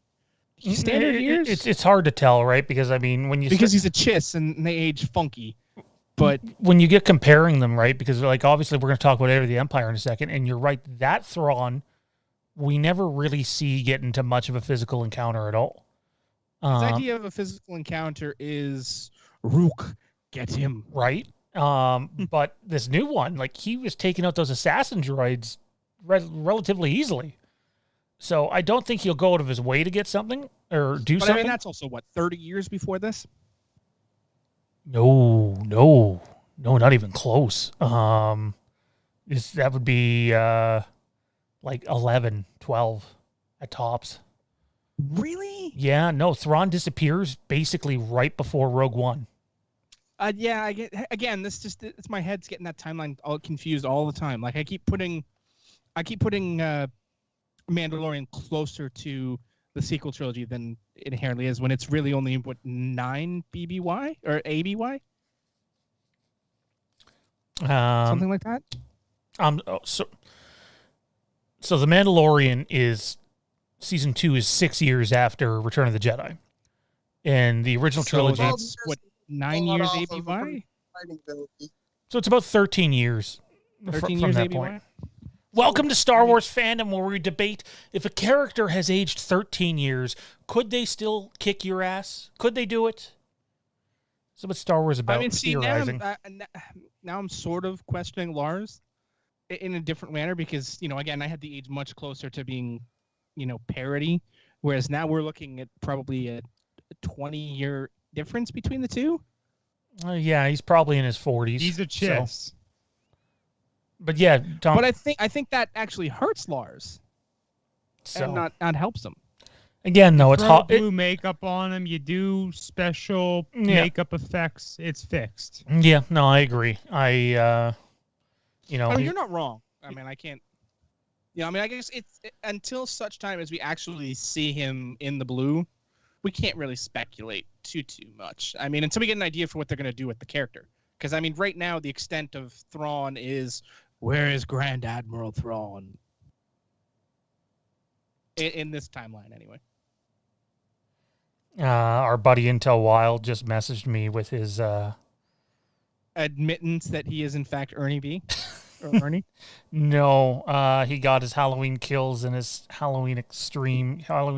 standard years. It's hard to tell, right? Because because he's a chiss and they age funky. But when you get comparing them, right? Because obviously we're going to talk about Heir of the Empire in a second, and you're right. That Thrawn, we never really see get into much of a physical encounter at all. His idea of a physical encounter is Rook, get him right. But this new one, he was taking out those assassin droids relatively easily. So I don't think he'll go out of his way to get something or do something. I mean, that's also 30 years before this. No, not even close. That would be 11, 12 at tops. Really? Yeah, no, Thrawn disappears basically right before Rogue One. Yeah, I get again. It's my head's getting that timeline all confused all the time. I keep putting Mandalorian closer to the sequel trilogy than it inherently is, when it's really only 9 BBY or ABY, something like that. So the Mandalorian is season 2 is 6 years after Return of the Jedi, and the original trilogy. That's 9 years ABY. So it's about 13 years. 13 from years that ABY. point. Welcome to Star Wars Fandom, where we debate if a character has aged 13 years, could they still kick your ass? Could they do it? So what Star Wars about? Now I'm sort of questioning Lars in a different manner because, again, I had the age much closer to being, parity, whereas now we're looking at probably a 20-year difference between the two. Yeah, he's probably in his 40s. He's a chiss. So. But yeah, Tom. But I think that actually hurts Lars, and not helps him. Again, though, it's hot. Blue makeup on him. You do special makeup effects. It's fixed. Yeah, no, I agree. You're not wrong. I mean, I can't. I guess it's until such time as we actually see him in the blue, we can't really speculate too much. I mean, until we get an idea for what they're going to do with the character. Because, right now, the extent of Thrawn is, where is Grand Admiral Thrawn? In this timeline, anyway. Our buddy Intel Wild just messaged me with his... admittance that he is, in fact, Ernie B. Or Ernie? No, he got his Halloween Kills and his Halloween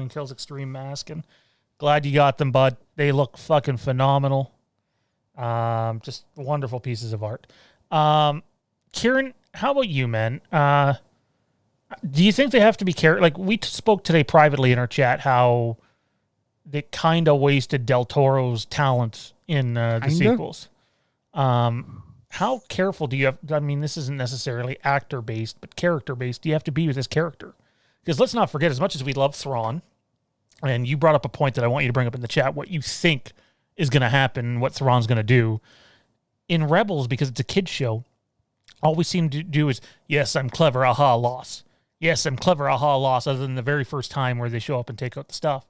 Kills Extreme mask. And glad you got them, bud. They look fucking phenomenal. Just wonderful pieces of art. Kieran, how about you, man? Do you think they have to be careful? We spoke today privately in our chat how they kind of wasted Del Toro's talent in the sequels. How careful do you have? I mean, this isn't necessarily actor-based, but character-based. Do you have to be with this character? Because let's not forget, as much as we love Thrawn, and you brought up a point that I want you to bring up in the chat, what you think is going to happen, what Thrawn's going to do. In Rebels, because it's a kid's show, all we seem to do is, yes, I'm clever, aha, loss. yes, some clever aha loss other than the very first time where they show up and take out the stuff.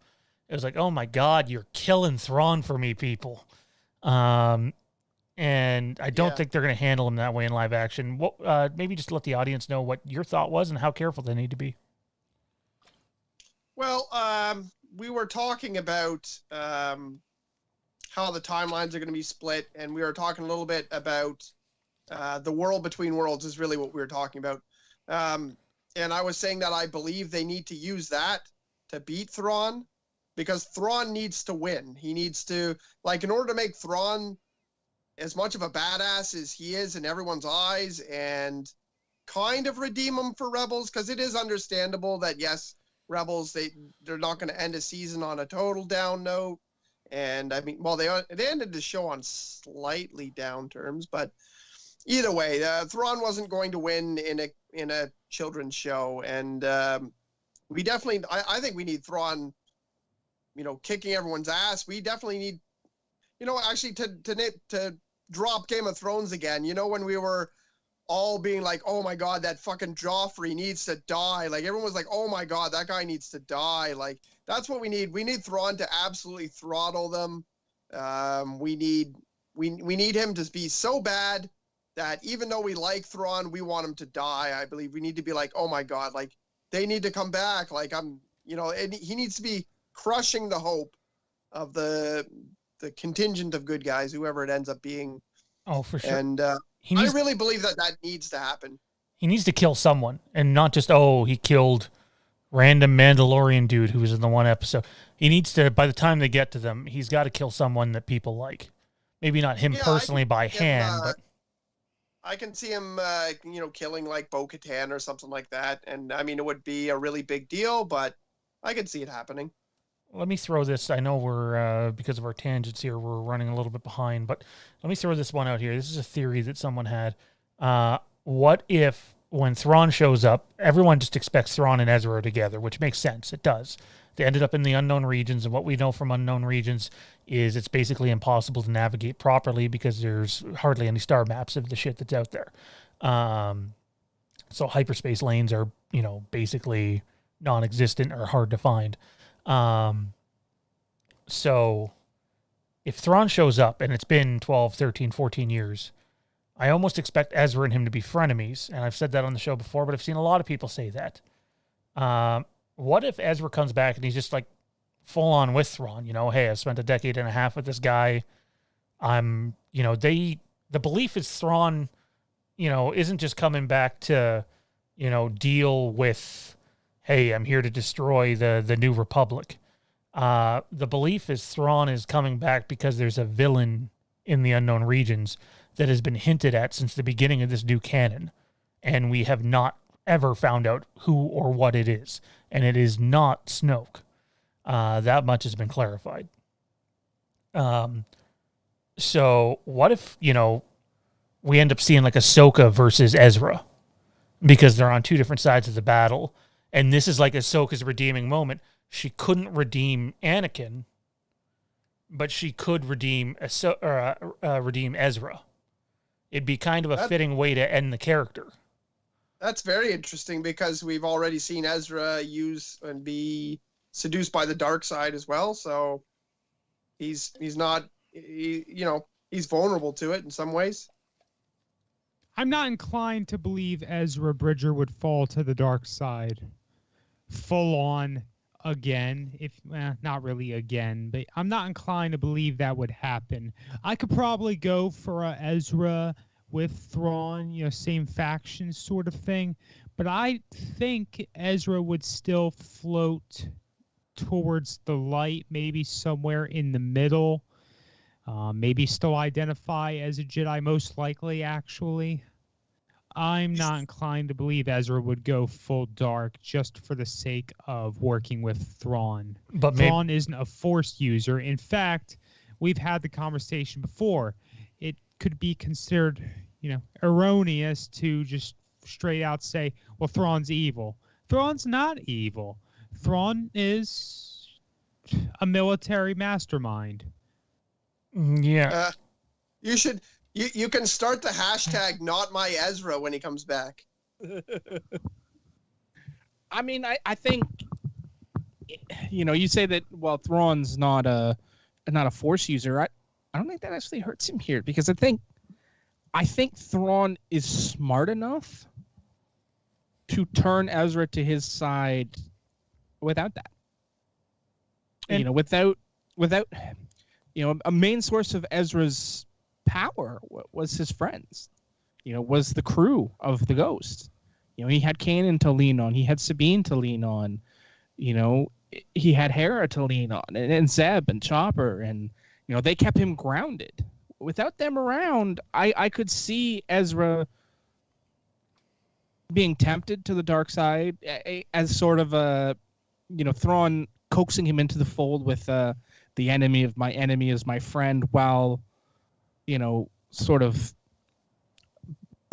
It was like, oh my God, you're killing Thrawn for me, people. And I don't think they're going to handle him that way in live action. What, maybe just let the audience know what your thought was and how careful they need to be. Well, we were talking about how the timelines are going to be split, and we were talking a little bit about the world between worlds is really what we were talking about. And I was saying that I believe they need to use that to beat Thrawn, because Thrawn needs to win. He needs to, like, in order to make Thrawn as much of a badass as he is in everyone's eyes and kind of redeem him for Rebels, because it is understandable that, yes, Rebels, they're not going to end a season on a total down note. And I mean, well, they ended the show on slightly down terms, but either way, Thrawn wasn't going to win in a children's show. And we definitely, I think we need Thrawn, kicking everyone's ass. We definitely need, actually to drop Game of Thrones again. When we were all being like, oh my God, that fucking Joffrey needs to die. Like, everyone was like, oh my God, that guy needs to die. Like, that's what we need. We need Thrawn to absolutely throttle them. We need him to be so bad that even though we like Thrawn, we want him to die. I believe we need to be like, oh my God, like, they need to come back. Like, and he needs to be crushing the hope of the contingent of good guys, whoever it ends up being. Oh, for sure. And I really believe that needs to happen. He needs to kill someone, and not just, he killed random Mandalorian dude who was in the one episode. He needs to, by the time they get to them, he's got to kill someone that people like. Maybe not him personally by hand, but I can see him, killing like Bo-Katan or something like that. And I mean, it would be a really big deal, but I could see it happening. Let me throw this. I know we're, because of our tangents here, we're running a little bit behind, but let me throw this one out here. This is a theory that someone had. What if when Thrawn shows up, everyone just expects Thrawn and Ezra together, which makes sense. It does. They ended up in the unknown regions, and what we know from unknown regions is it's basically impossible to navigate properly because there's hardly any star maps of the shit that's out there. So hyperspace lanes are, basically non-existent or hard to find. So if Thrawn shows up and it's been 12, 13, 14 years, I almost expect Ezra and him to be frenemies. And I've said that on the show before, but I've seen a lot of people say that. What if Ezra comes back and he's just like full on with Thrawn? Hey, I've spent a decade and a half with this guy. The belief is Thrawn, isn't just coming back to, deal with, hey, I'm here to destroy the New Republic. The belief is Thrawn is coming back because there's a villain in the unknown regions that has been hinted at since the beginning of this new canon, and we have not ever found out who or what it is, and it is not Snoke. That much has been clarified. So what if, we end up seeing like Ahsoka versus Ezra because they're on two different sides of the battle, and this is like Ahsoka's redeeming moment. She couldn't redeem Anakin, but she could redeem Ezra. It'd be kind of a fitting way to end the character. That's very interesting because we've already seen Ezra use and be seduced by the dark side as well. So he's vulnerable to it in some ways. I'm not inclined to believe Ezra Bridger would fall to the dark side full on again. Not really again, but I'm not inclined to believe that would happen. I could probably go for a Ezra with Thrawn, same faction sort of thing, but I think Ezra would still float towards the light, maybe somewhere in the middle. Maybe still identify as a Jedi, most likely, actually. I'm not inclined to believe Ezra would go full dark just for the sake of working with Thrawn. But Thrawn isn't a Force user. In fact, we've had the conversation before. It could be considered, erroneous to just straight out say, well, Thrawn's evil. Thrawn's not evil. Thrawn is a military mastermind. Yeah. You can start the hashtag not my Ezra when he comes back. I mean, I think, you say that, well, Thrawn's not a Force user. I don't think that actually hurts him here, because I think Thrawn is smart enough to turn Ezra to his side without that. And, without a main source of Ezra's power was his friends. Was the crew of the Ghost. He had Kanan to lean on. He had Sabine to lean on. He had Hera to lean on, and Zeb and Chopper, and they kept him grounded. Without them around, I could see Ezra being tempted to the dark side as sort of a, Thrawn coaxing him into the fold with the enemy of my enemy is my friend, while, sort of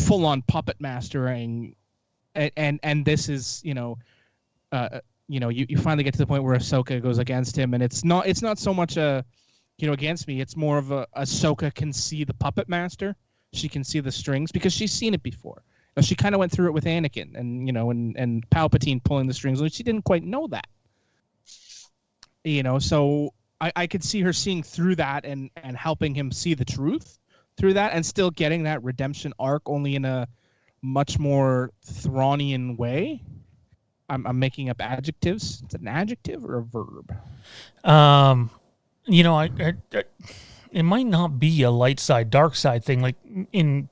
full-on puppet mastering, and this is, you finally get to the point where Ahsoka goes against him, and it's not so much against me. It's more of a Ahsoka can see the puppet master. She can see the strings because she's seen it before. She kind of went through it with Anakin, and and Palpatine pulling the strings. She didn't quite know that. So I could see her seeing through that and helping him see the truth through that, and still getting that redemption arc, only in a much more Thrawnian way. I'm making up adjectives. It's an adjective or a verb? It might not be a light side, dark side thing. Like in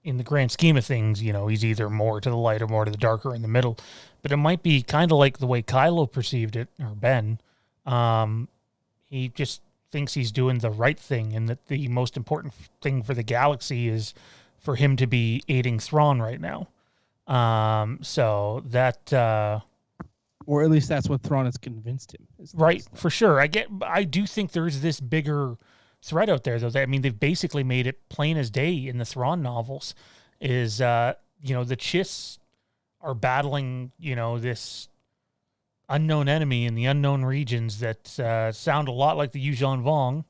the grand scheme of things, he's either more to the light or more to the dark or in the middle. But it might be kind of like the way Kylo perceived it, or Ben. He just thinks he's doing the right thing, and that the most important thing for the galaxy is for him to be aiding Thrawn right now. So that... or at least that's what Thrawn has convinced him. Right, for sure. I do think there's this bigger thread out there, though. They've basically made it plain as day in the Thrawn novels. Is the Chiss are battling, this unknown enemy in the unknown regions that sound a lot like the Yuuzhan Vong,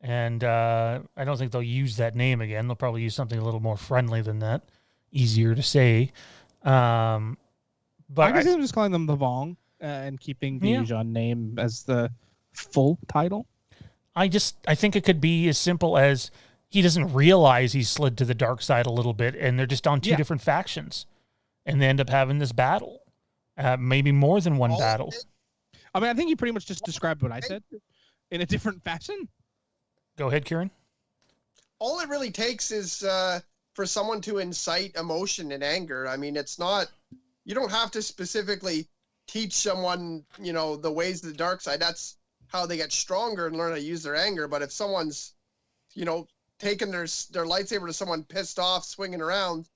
and I don't think they'll use that name again. They'll probably use something a little more friendly than that, easier to say. But I guess I'm just calling them the Vong and keeping the Yuuzhan name as the full title. I think it could be as simple as he doesn't realize he's slid to the dark side a little bit, and they're just on two different factions, and they end up having this battle, maybe more than one battle. I mean, I think you pretty much just described what I said in a different fashion. Go ahead, Kieran. All it really takes is for someone to incite emotion and anger. I mean, it's not, you don't have to specifically teach someone, the ways of the dark side. That's how they get stronger and learn how to use their anger. But if someone's, taking their lightsaber to someone pissed off, swinging around.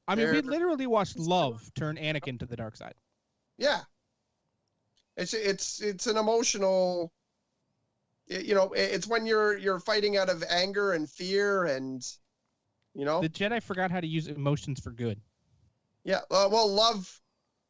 I mean, we literally watched Love turn Anakin to the dark side. Yeah. It's an emotional, it's when you're fighting out of anger and fear and, The Jedi forgot how to use emotions for good. Yeah. Well, love,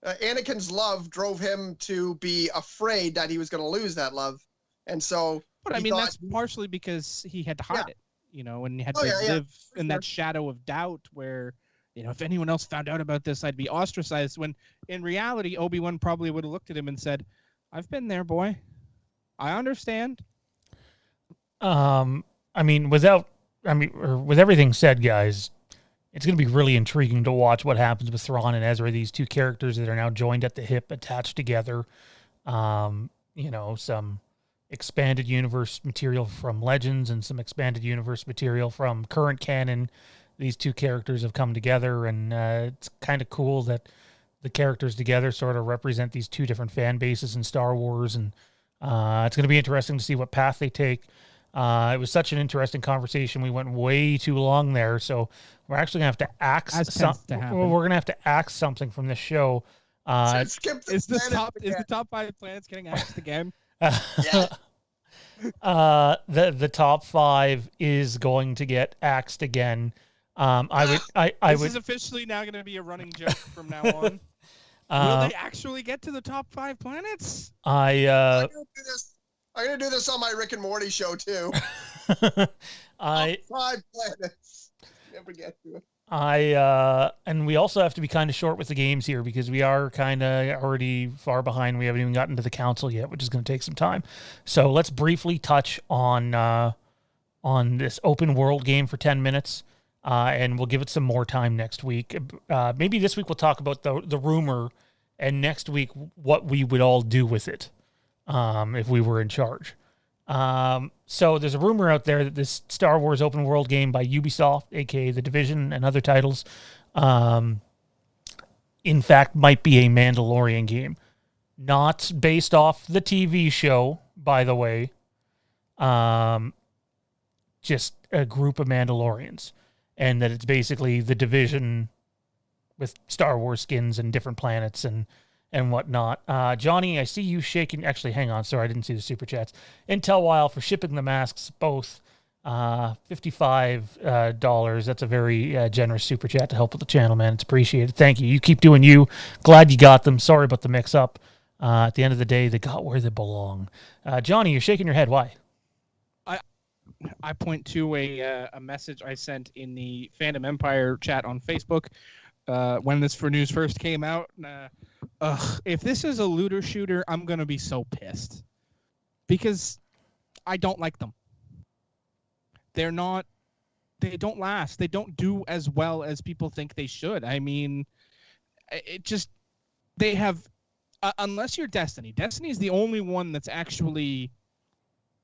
Anakin's love drove him to be afraid that he was going to lose that love. And so. But I mean, that's partially because he had to hide it, and he had to live in that shadow of doubt where, if anyone else found out about this, I'd be ostracized. When in reality, Obi-Wan probably would have looked at him and said, "I've been there, boy. I understand." With everything said, guys, it's going to be really intriguing to watch what happens with Thrawn and Ezra, these two characters that are now joined at the hip, attached together. Some expanded universe material from Legends and some expanded universe material from current canon. These two characters have come together, and it's kind of cool that the characters together sort of represent these two different fan bases in Star Wars, and it's going to be interesting to see what path they take. It was such an interesting conversation. We went way too long there, so we're actually going to have to axe we're going to have to axe something from this show. Is the top 5 planets getting axed again? Yeah. The top 5 is going to get axed again. This is officially now going to be a running joke from now on. Will they actually get to the top 5 planets? I'm gonna do this on my Rick and Morty show too. 5 planets. Never get to it. And we also have to be kind of short with the games here because we are kind of already far behind. We haven't even gotten to the council yet, which is going to take some time. So let's briefly touch on this open world game for 10 minutes, and we'll give it some more time next week. Maybe this week we'll talk about the rumor, and next week what we would all do with it if we were in charge. So there's a rumor out there that this Star Wars open world game by Ubisoft, aka The Division and other titles, in fact might be a Mandalorian game. Not based off the TV show, by the way. Just a group of Mandalorians. And that it's basically The Division with Star Wars skins and different planets and whatnot. Johnny, I see you shaking. Actually, hang on. Sorry, I didn't see the super chats. Intel While for shipping the masks, both $55. That's a very generous super chat to help with the channel, man. It's appreciated. Thank you. You keep doing you. Glad you got them. Sorry about the mix-up. At the end of the day, they got where they belong. Johnny, you're shaking your head. Why? I point to a message I sent in the Fandom Empire chat on Facebook when this for news first came out. If this is a looter shooter, I'm going to be so pissed because I don't like them. They don't last. They don't do as well as people think they should. I mean, they have, unless you're Destiny. Destiny is the only one that's actually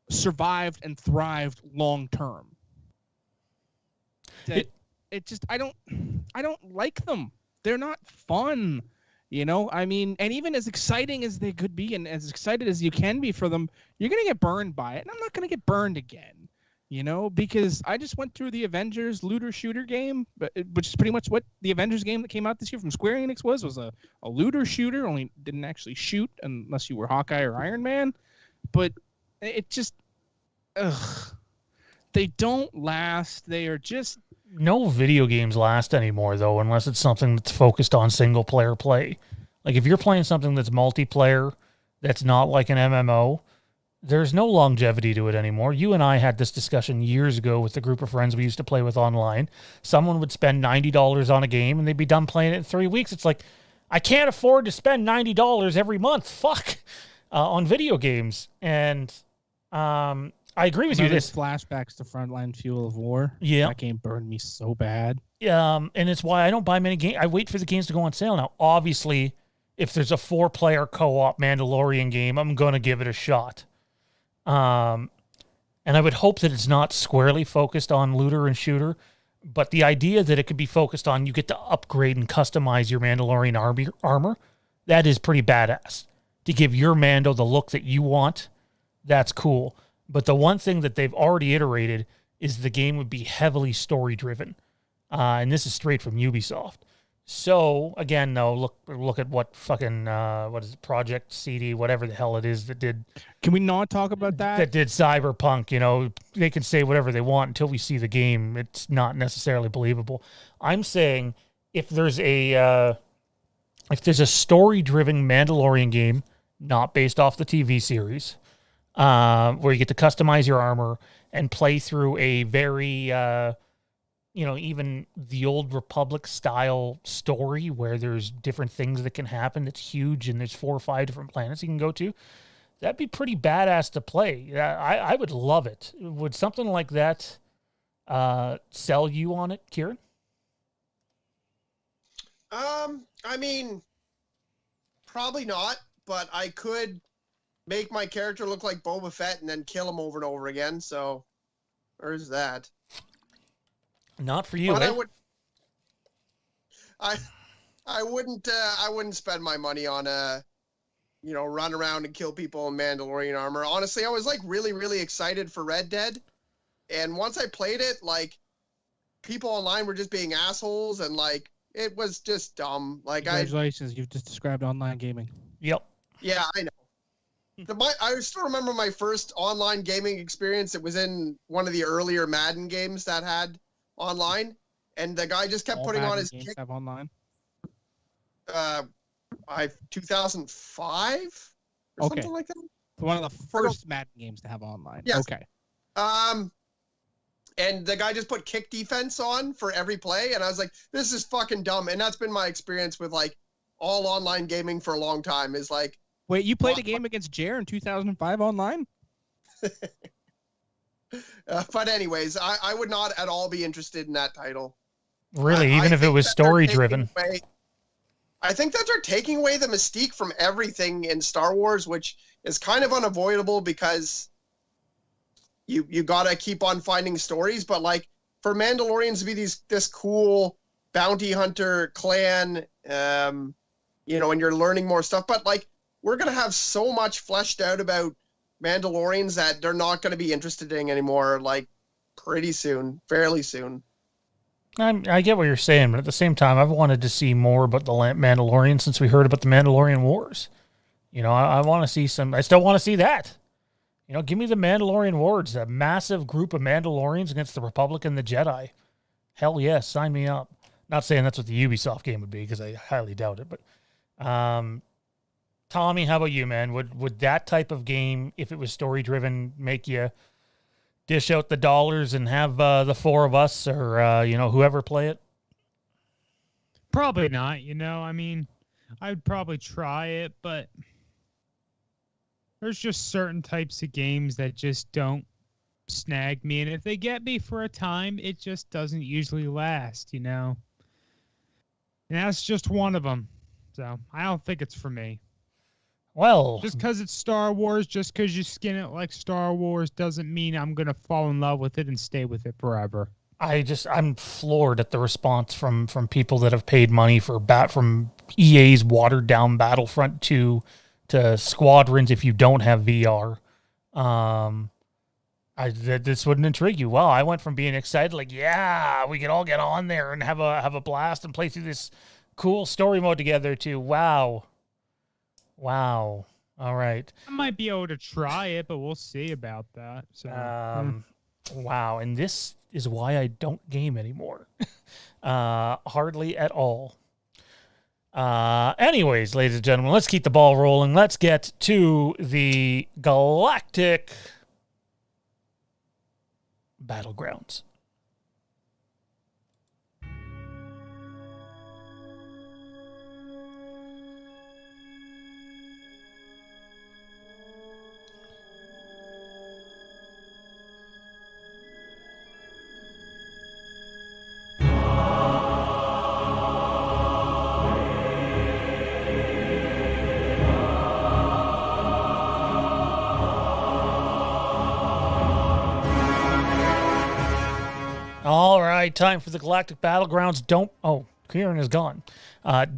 survived and thrived long term. I don't like them. They're not fun. I mean, and even as exciting as they could be and as excited as you can be for them, you're going to get burned by it. And I'm not going to get burned again, because I just went through the Avengers looter shooter game, which is pretty much what the Avengers game that came out this year from Square Enix was a looter shooter, only didn't actually shoot unless you were Hawkeye or Iron Man. But it just, they don't last. They are just... No video games last anymore, though, unless it's something that's focused on single-player play. Like, if you're playing something that's multiplayer, that's not like an MMO, there's no longevity to it anymore. You and I had this discussion years ago with the group of friends we used to play with online. Someone would spend $90 on a game, and they'd be done playing it in 3 weeks. It's like, I can't afford to spend $90 every month. Fuck! On video games. And... I agree with you. This flashbacks to Frontline Fuel of War. Yeah, that game burned me so bad. And it's why I don't buy many games. I wait for the games to go on sale now. Obviously, if there's a 4-player co-op Mandalorian game, I'm gonna give it a shot. And I would hope that it's not squarely focused on looter and shooter, but the idea that it could be focused on you get to upgrade and customize your Mandalorian armor, that is pretty badass. To give your Mando the look that you want, that's cool. But the one thing that they've already iterated is the game would be heavily story-driven. And this is straight from Ubisoft. So, again, though, look at what fucking, what is it, Project CD, whatever the hell it is that did... Can we not talk about that? That did Cyberpunk, They can say whatever they want until we see the game. It's not necessarily believable. I'm saying if there's a story-driven Mandalorian game, not based off the TV series... where you get to customize your armor and play through a very, even the Old Republic style story where there's different things that can happen that's huge and there's 4 or 5 different planets you can go to. That'd be pretty badass to play. I would love it. Would something like that sell you on it, Kieran? I mean, probably not, but I could make my character look like Boba Fett and then kill him over and over again. So, there's that. Not for you. But eh? I wouldn't spend my money on run around and kill people in Mandalorian armor. Honestly, I was like really, really excited for Red Dead, and once I played it, like people online were just being assholes, and like it was just dumb. Like Congratulations, you've just described online gaming. Yep. Yeah, I know. I still remember my first online gaming experience. It was in one of the earlier Madden games that had online, and the guy just kept putting Madden on his games kick. have online. 2005 or Okay. something like that. One of the first Madden games to have online. Yes. Okay. And the guy just put kick defense on for every play. And I was like, this is fucking dumb. And that's been my experience with like all online gaming for a long time is like. Wait, you played a game against Jer in 2005 online? But anyways, I would not at all be interested in that title. Really, even if it was story driven. I think that they're taking away the mystique from everything in Star Wars, which is kind of unavoidable because you gotta keep on finding stories. But like for Mandalorians to be this cool bounty hunter clan, and you're learning more stuff. But like we're gonna have so much fleshed out about Mandalorians that they're not gonna be interested in anymore. Like pretty soon, fairly soon. I get what you're saying, but at the same time, I've wanted to see more about the Mandalorian since we heard about the Mandalorian Wars. I want to see some. I still want to see that. Give me the Mandalorian Wars, a massive group of Mandalorians against the Republic and the Jedi. Hell yes, sign me up. Not saying that's what the Ubisoft game would be because I highly doubt it. But Tommy, how about you, man? Would that type of game, if it was story driven, make you dish out the dollars and have the four of us or whoever play it? Probably not. I mean, I'd probably try it, but there's just certain types of games that just don't snag me, and if they get me for a time, it just doesn't usually last, And that's just one of them. So I don't think it's for me. Well, just because it's Star Wars, just because you skin it like Star Wars doesn't mean I'm going to fall in love with it and stay with it forever. I'm floored at the response from people that have paid money from EA's watered down Battlefront 2 to Squadrons if you don't have VR. This wouldn't intrigue you. Well, I went from being excited, like, yeah, we can all get on there and have a blast and play through this cool story mode together to wow. All right. I might be able to try it, but we'll see about that. So, wow. And this is why I don't game anymore. Hardly at all. Anyways, ladies and gentlemen, let's keep the ball rolling. Let's get to the Galactic Battlegrounds. All right, time for the Galactic Battlegrounds. Kieran is gone.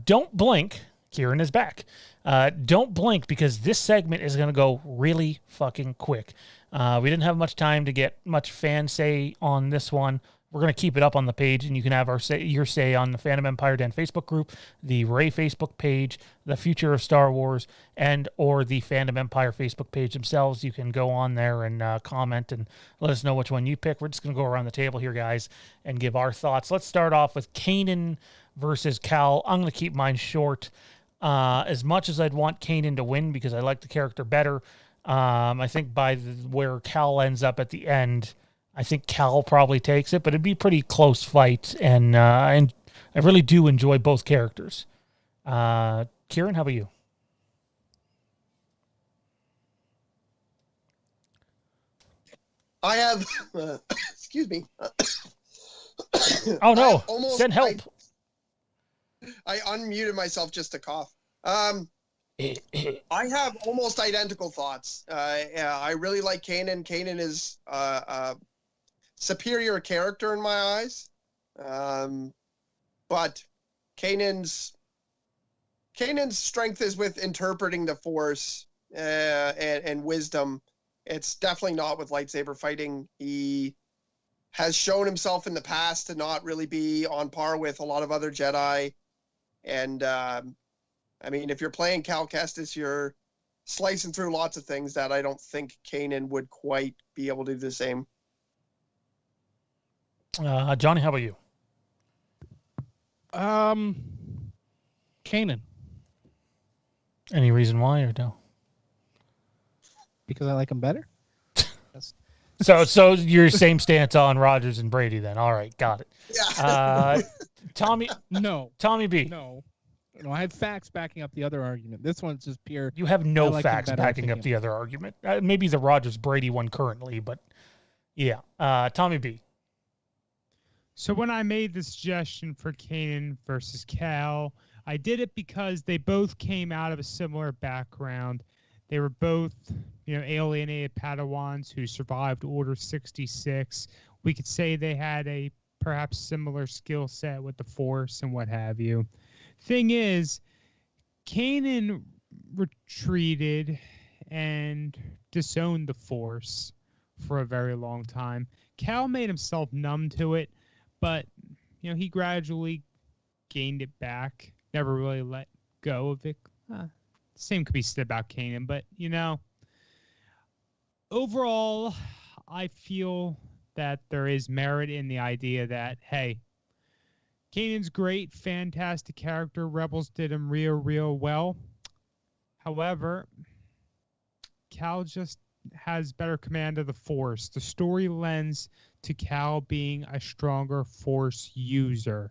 Don't blink. Kieran is back. Don't blink because this segment is going to go really fucking quick. We didn't have much time to get much fan say on this one. We're going to keep it up on the page, and you can have your say on the Fandom Empire Den Facebook group, the Ray Facebook page, the Future of Star Wars, and or the Fandom Empire Facebook page themselves. You can go on there and comment and let us know which one you pick. We're just going to go around the table here, guys, and give our thoughts. Let's start off with Kanan versus Cal. I'm going to keep mine short. As much as I'd want Kanan to win because I like the character better, I think where Cal ends up at the end, I think Cal probably takes it, but it'd be a pretty close fight, and I really do enjoy both characters. Kieran, how about you? I have, excuse me. Oh no! Send help. I unmuted myself just to cough. I have almost identical thoughts. I really like Kanan. Kanan is superior character in my eyes. But Kanan's strength is with interpreting the Force and wisdom. It's definitely not with lightsaber fighting. He has shown himself in the past to not really be on par with a lot of other Jedi. And I mean, if you're playing Cal Kestis, you're slicing through lots of things that I don't think Kanan would quite be able to do the same. Johnny, how about you? Kanan. Any reason why or no? Because I like him better. So your same stance on Rodgers and Brady then. All right, got it. Yeah. Tommy B. No, I have facts backing up the other argument. This one's just pure. You have I no like him facts better, backing up the other argument. Maybe the Rodgers Brady one currently, but yeah. Tommy B. So when I made the suggestion for Kanan versus Cal, I did it because they both came out of a similar background. They were both, alienated Padawans who survived Order 66. We could say they had a perhaps similar skill set with the Force and what have you. Thing is, Kanan retreated and disowned the Force for a very long time. Cal made himself numb to it, but he gradually gained it back. Never really let go of it. Same could be said about Kanan, but overall, I feel that there is merit in the idea that, hey, Kanan's great, fantastic character. Rebels did him real well. However, Cal just has better command of the Force. The story lends to Cal being a stronger Force user,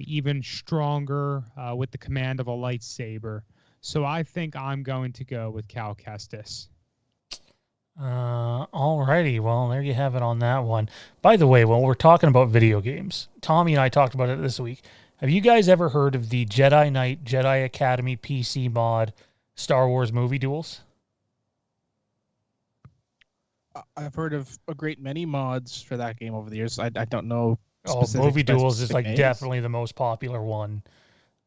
even stronger with the command of a lightsaber. So I think I'm going to go with Cal Kestis. Alrighty, well, there you have it on that one. By the way, when we're talking about video games, Tommy and I talked about it this week. Have you guys ever heard of the Jedi Knight Jedi Academy PC mod Star Wars movie duels? I've heard of a great many mods for that game over the years. I don't know. Movie duels is like names. definitely the most popular one.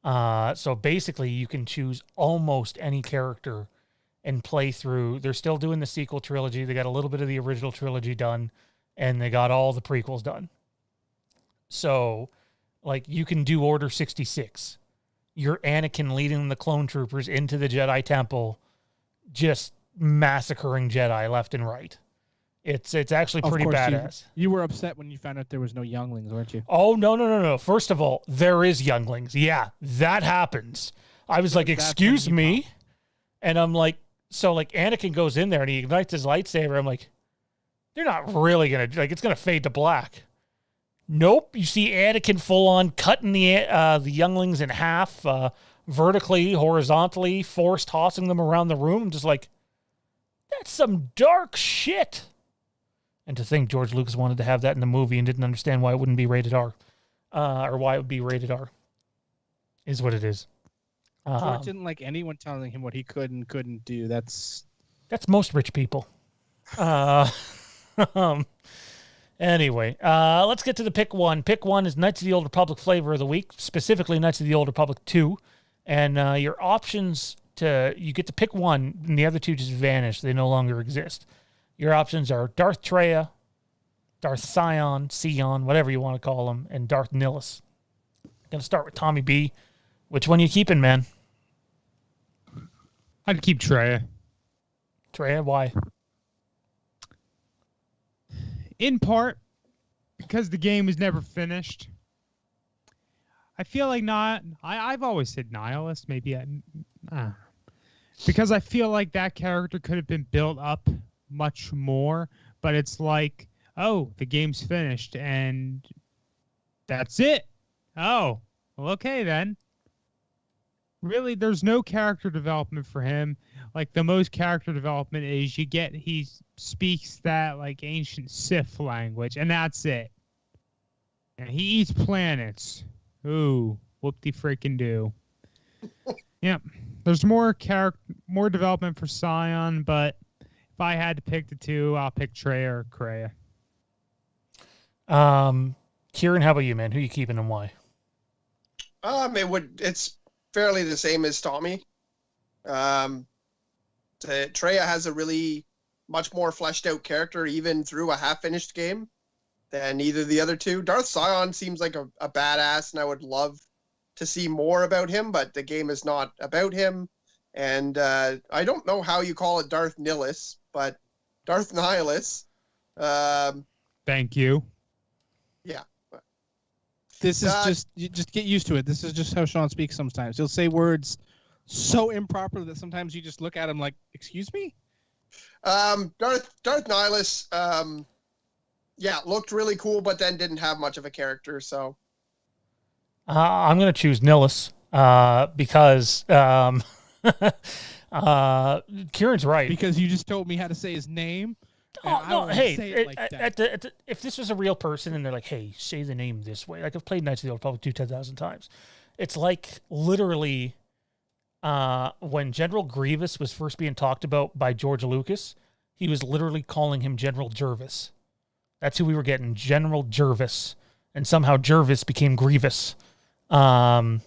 So basically you can choose almost any character and play through. They're still doing the sequel trilogy. They got a little bit of the original trilogy done, and they got all the prequels done. So, like, you can do Order 66. You're Anakin leading the clone troopers into the Jedi Temple, just massacring Jedi left and right. It's actually pretty badass. You were upset when you found out there was no younglings, weren't you? Oh, no. First of all, there is younglings. Yeah, that happens. I was like, excuse me? And I'm like, so like Anakin goes in there and he ignites his lightsaber. I'm like, they're not really going to, like, it's going to fade to black. Nope. You see Anakin full on cutting the younglings in half, vertically, horizontally, Force tossing them around the room. I'm just like, that's some dark shit. And to think George Lucas wanted to have that in the movie and didn't understand why it wouldn't be rated R, or why it would be rated R, is what it is. George didn't like anyone telling him what he could and couldn't do. That's most rich people. Anyway, let's get to the pick one. Pick one is Knights of the Old Republic flavor of the week, specifically Knights of the Old Republic 2. And your options you get to pick one, and the other two just vanish. They no longer exist. Your options are Darth Traya, Darth Sion, whatever you want to call him, and Darth Nihilus. Going to start with Tommy B. Which one are you keeping, man? I'd keep Traya. Traya, why? In part, because the game was never finished. I feel like I've always said Nihilist, maybe because I feel like that character could have been built up much more, but it's like, oh, the game's finished and that's it. Oh, well, okay then. Really, there's no character development for him. Like, the most character development is he speaks that, like, ancient Sith language, and that's it. And he eats planets. Ooh, whoop-de-freaking-do. Yeah, there's more development for Sion, but if I had to pick the two, I'll pick Traya or Kreia. Kieran, how about you, man? Who are you keeping and why? It's fairly the same as Tommy. Traya has a really much more fleshed out character, even through a half-finished game, than either of the other two. Darth Sion seems like a badass, and I would love to see more about him, but the game is not about him. And I don't know how you call it Darth Nihilus, but Darth Nihilus. Thank you. Yeah. This is you just get used to it. This is just how Sean speaks sometimes. He'll say words so improper that sometimes you just look at him like, excuse me? Darth Nihilus, looked really cool, but then didn't have much of a character. So I'm going to choose Nihilus because Kieran's right. Because you just told me how to say his name. Oh, no, hey, if this was a real person and they're like, hey, say the name this way. Like, I've played Knights of the Old Republic 10,000 times. It's like literally when General Grievous was first being talked about by George Lucas, he was literally calling him General Jervis. That's who we were getting, General Jervis. And somehow Jervis became Grievous. So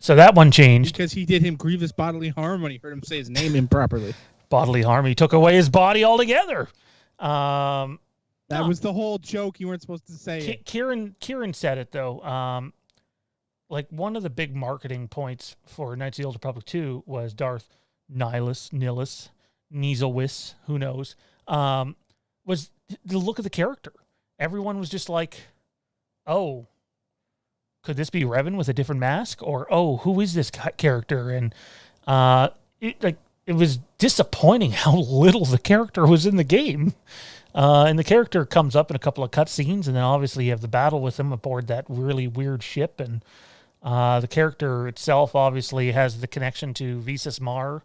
that one changed. Because he did him grievous bodily harm when he heard him say his name improperly. Bodily harm. He took away his body altogether. That was the whole joke. You weren't supposed to say it. Kieran said it, though. Like, one of the big marketing points for Knights of the Old Republic 2 was Darth Nihilus, Nihilus, who knows, was the look of the character. Everyone was just like, oh, could this be Revan with a different mask? Or, oh, who is this character? And it was disappointing how little the character was in the game. And the character comes up in a couple of cutscenes, and then obviously you have the battle with him aboard that really weird ship. And the character itself obviously has the connection to Visas Mar.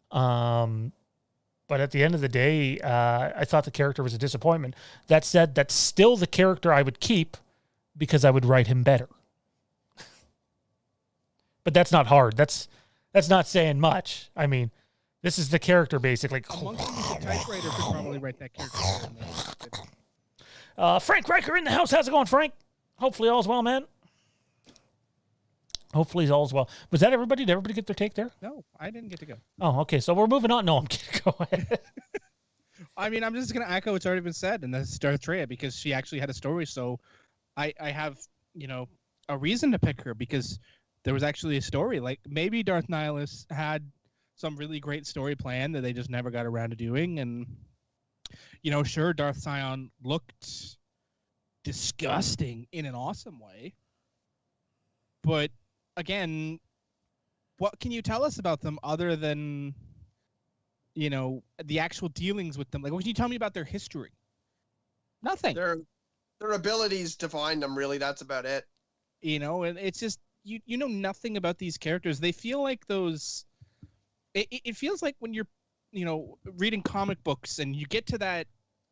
But at the end of the day, I thought the character was a disappointment. That said, that's still the character I would keep because I would write him better. But that's not hard. That's not saying much. I mean, this is the character, basically. Amongst them, the typewriter could probably write that character. Frank Riker in the house. How's it going, Frank? Hopefully all's well, man. Hopefully all's well. Was that everybody? Did everybody get their take there? No, I didn't get to go. Oh, okay. So we're moving on. No, I'm kidding. Go ahead. I mean, I'm just going to echo what's already been said, and that's Darth Traya, because she actually had a story. So I have, a reason to pick her, because there was actually a story. Like, maybe Darth Nihilus had some really great story plan that they just never got around to doing. And, sure, Darth Sion looked disgusting in an awesome way. But, again, what can you tell us about them other than, the actual dealings with them? Like, what can you tell me about their history? Nothing. Their abilities define them, really. That's about it. And it's just, you know nothing about these characters. They feel like those... It feels like when you're, reading comic books and you get to that,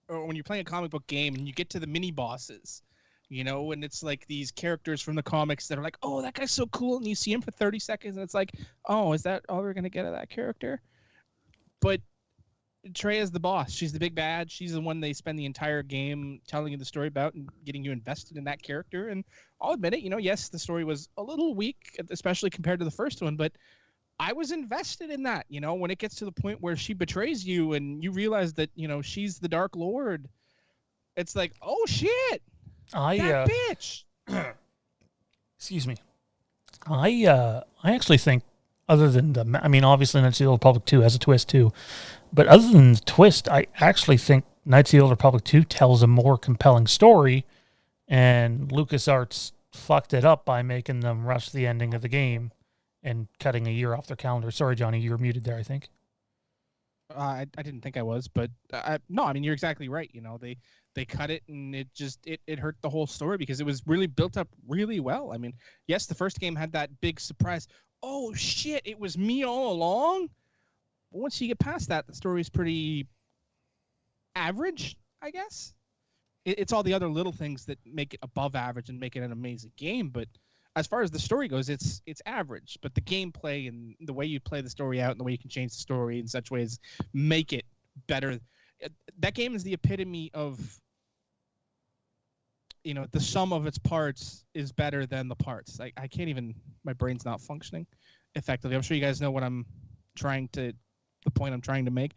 or when you're playing a comic book game and you get to the mini bosses, and it's like these characters from the comics that are like, oh, that guy's so cool, and you see him for 30 seconds, and it's like, oh, is that all we're going to get of that character? But Treya's the boss. She's the big bad. She's the one they spend the entire game telling you the story about and getting you invested in that character. And I'll admit it, yes, the story was a little weak, especially compared to the first one, but I was invested in that, when it gets to the point where she betrays you and you realize that, she's the Dark Lord. It's like, oh, shit. That bitch. Excuse me. I actually think, other than obviously Knights of the Old Republic 2 has a twist too, but other than the twist, I actually think Knights of the Old Republic 2 tells a more compelling story, and LucasArts fucked it up by making them rush the ending of the game and cutting a year off their calendar. Sorry, Johnny, you were muted there, I think. I didn't think I was, but no, you're exactly right. They cut it, and it just it hurt the whole story because it was really built up really well. Yes, the first game had that big surprise. Oh shit, it was me all along. But once you get past that, the story is pretty average, I guess. It's all the other little things that make it above average and make it an amazing game, but as far as the story goes, it's average, but the gameplay and the way you play the story out and the way you can change the story in such ways make it better. That game is the epitome of, the sum of its parts is better than the parts. I can't even, my brain's not functioning effectively. I'm sure you guys know what the point I'm trying to make.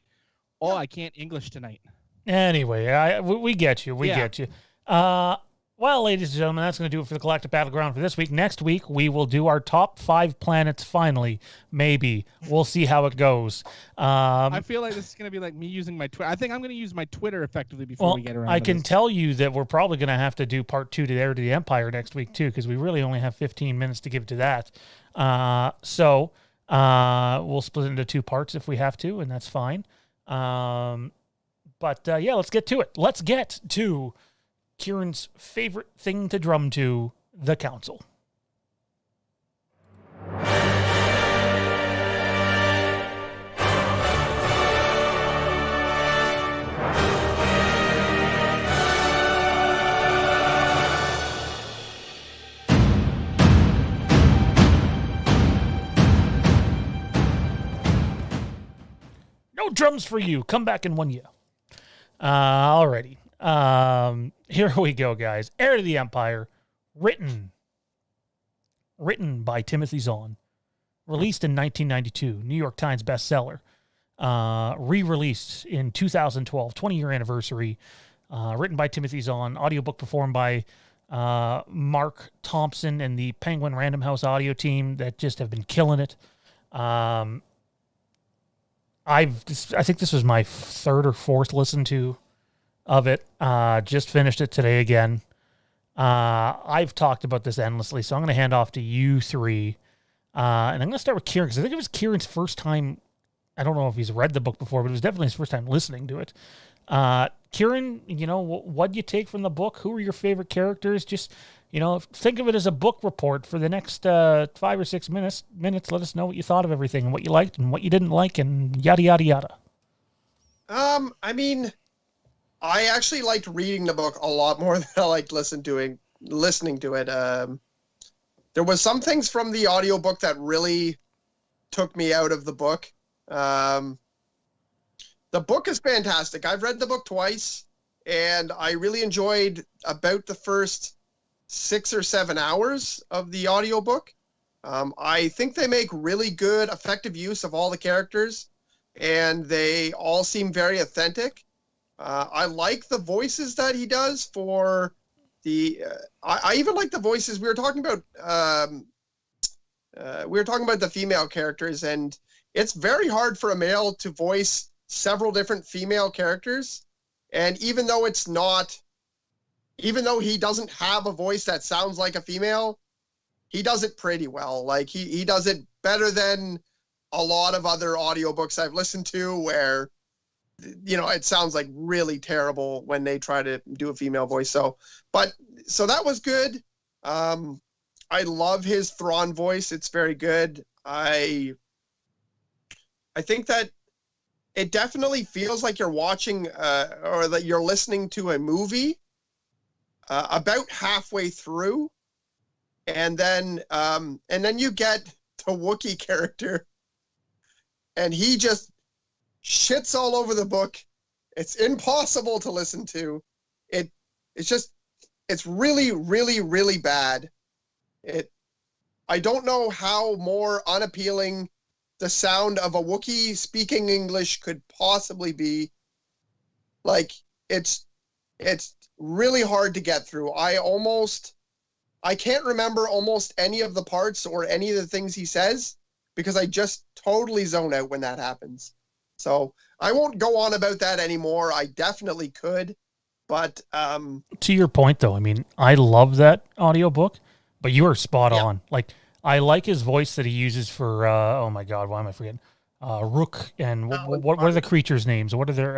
Oh, I can't English tonight. Anyway, we get you. We get you. Well, ladies and gentlemen, that's going to do it for the Galactic Battleground for this week. Next week, we will do our top 5 planets finally. Maybe. We'll see how it goes. I feel like this is going to be like me using my Twitter. I think I'm going to use my Twitter effectively before we get around to I can tell you that we're probably going to have to do part 2 to Heir to the Empire next week, too, because we really only have 15 minutes to give to that. So we'll split it into 2 parts if we have to, and that's fine. But yeah, let's get to it. Let's get to Kieran's favorite thing to drum to, the Council. No drums for you. Come back in 1 year. Alrighty. Here we go, guys. Heir to the Empire, written by Timothy Zahn, released in 1992, New York Times bestseller, re-released in 2012, 20-year anniversary, written by Timothy Zahn, audiobook performed by Mark Thompson and the Penguin Random House audio team that just have been killing it. I think this was my third or fourth listen to of it. Just finished it today again. I've talked about this endlessly, so I'm going to hand off to you three. And I'm going to start with Kieran, because I think it was Kieran's first time. I don't know if he's read the book before, but it was definitely his first time listening to it. Kieran, what'd you take from the book? Who were your favorite characters? Just, think of it as a book report for the next 5 or 6 minutes. Let us know what you thought of everything and what you liked and what you didn't like and yada, yada, yada. I actually liked reading the book a lot more than I liked listening to it. There was some things from the audiobook that really took me out of the book. The book is fantastic. I've read the book twice, and I really enjoyed about the first 6 or 7 hours of the audiobook. I think they make really good, effective use of all the characters, and they all seem very authentic. I like the voices that he does for the. I even like the voices we were talking about. We were talking about the female characters, and it's very hard for a male to voice several different female characters. And even though he doesn't have a voice that sounds like a female, he does it pretty well. Like he does it better than a lot of other audiobooks I've listened to where, it sounds like really terrible when they try to do a female voice. So that was good. I love his Thrawn voice. It's very good. I think that it definitely feels like you're watching or that you're listening to a movie about halfway through. And then you get the Wookiee character and he just shits all over the book. It's impossible to listen to. It's really, really, really bad. I don't know how more unappealing the sound of a Wookiee speaking English could possibly be. Like, it's really hard to get through. I can't remember almost any of the parts or any of the things he says because I just totally zone out when that happens. So I won't go on about that anymore. I definitely could, but to your point though, I love that audiobook, but you are spot on. Like, I like his voice that he uses for oh my god, why am I forgetting? Rook and what are the creatures' names? What are their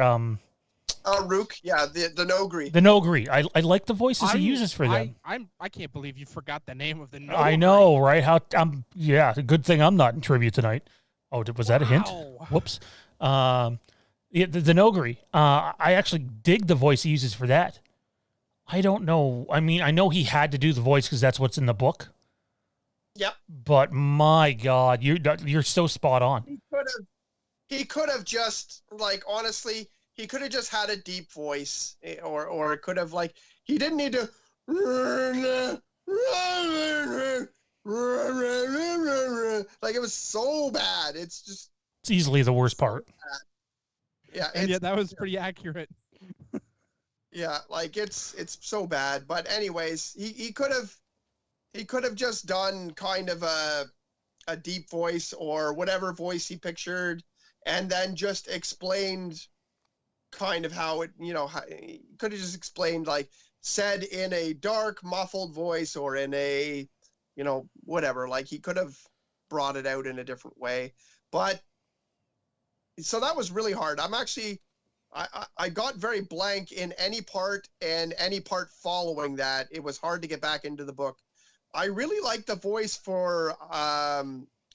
Rook, yeah, the Nogri. The Nogri. I like the voices he uses for them. I can't believe you forgot the name of the Nogri. I know, right? Good thing I'm not in trivia tonight. Oh, was that a hint? Whoops. The Nogri. I actually dig the voice he uses for that. I don't know. I know he had to do the voice because that's what's in the book. Yep. But my God, you're so spot on. He could have just, like, honestly, he could have just had a deep voice, or it could have, like, he didn't need to. Like, it was so bad. It's easily the worst part. Yeah, that was pretty accurate. Yeah, like it's so bad. But anyways, he could have just done kind of a deep voice or whatever voice he pictured, and then just explained kind of how it, he could have just explained, like, said in a dark, muffled voice or in a, whatever. Like, he could have brought it out in a different way. But so that was really hard. I'm actually I got very blank in any part, and any part following that, it was hard to get back into the book. I really like the voice for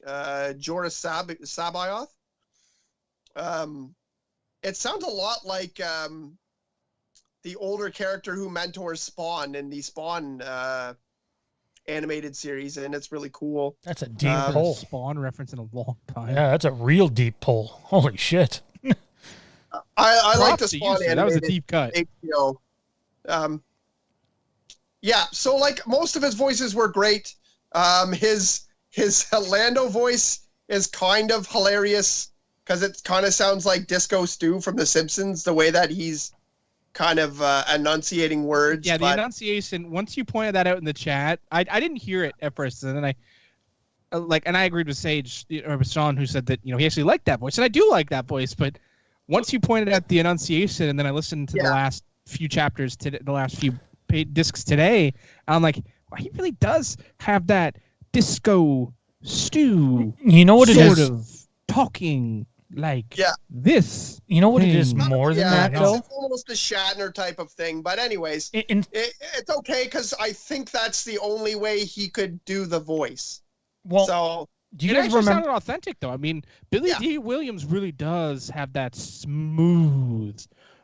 Joris Sabayoth. It sounds a lot like the older character who mentors Spawn in the Spawn animated series, and it's really cool. That's a deep pull. Spawn reference in a long time. Yeah, that's a real deep pull. Holy shit. I like the Props to you, Spawn sir. animated That was a deep cut. HBO. Yeah, so like most of his voices were great. His Lando voice is kind of hilarious because it kind of sounds like Disco Stew from The Simpsons, the way that he's kind of enunciating words. Yeah, the enunciation, once you pointed that out in the chat, I didn't hear it at first, and then I agreed with Sage, or with Sean, who said that, he actually liked that voice, and I do like that voice, but once you pointed out the enunciation, and then I listened to the last few chapters, the last few discs today, I'm like, wow, he really does have that Disco Stew. You know what it is? Sort of talking like this. You know what it is more than that, though? It's almost a Shatner type of thing. But anyways, it's okay because I think that's the only way he could do the voice. Well, so do you it guys actually remember? sounded authentic, though. I mean, Billy D. Williams really does have that smooth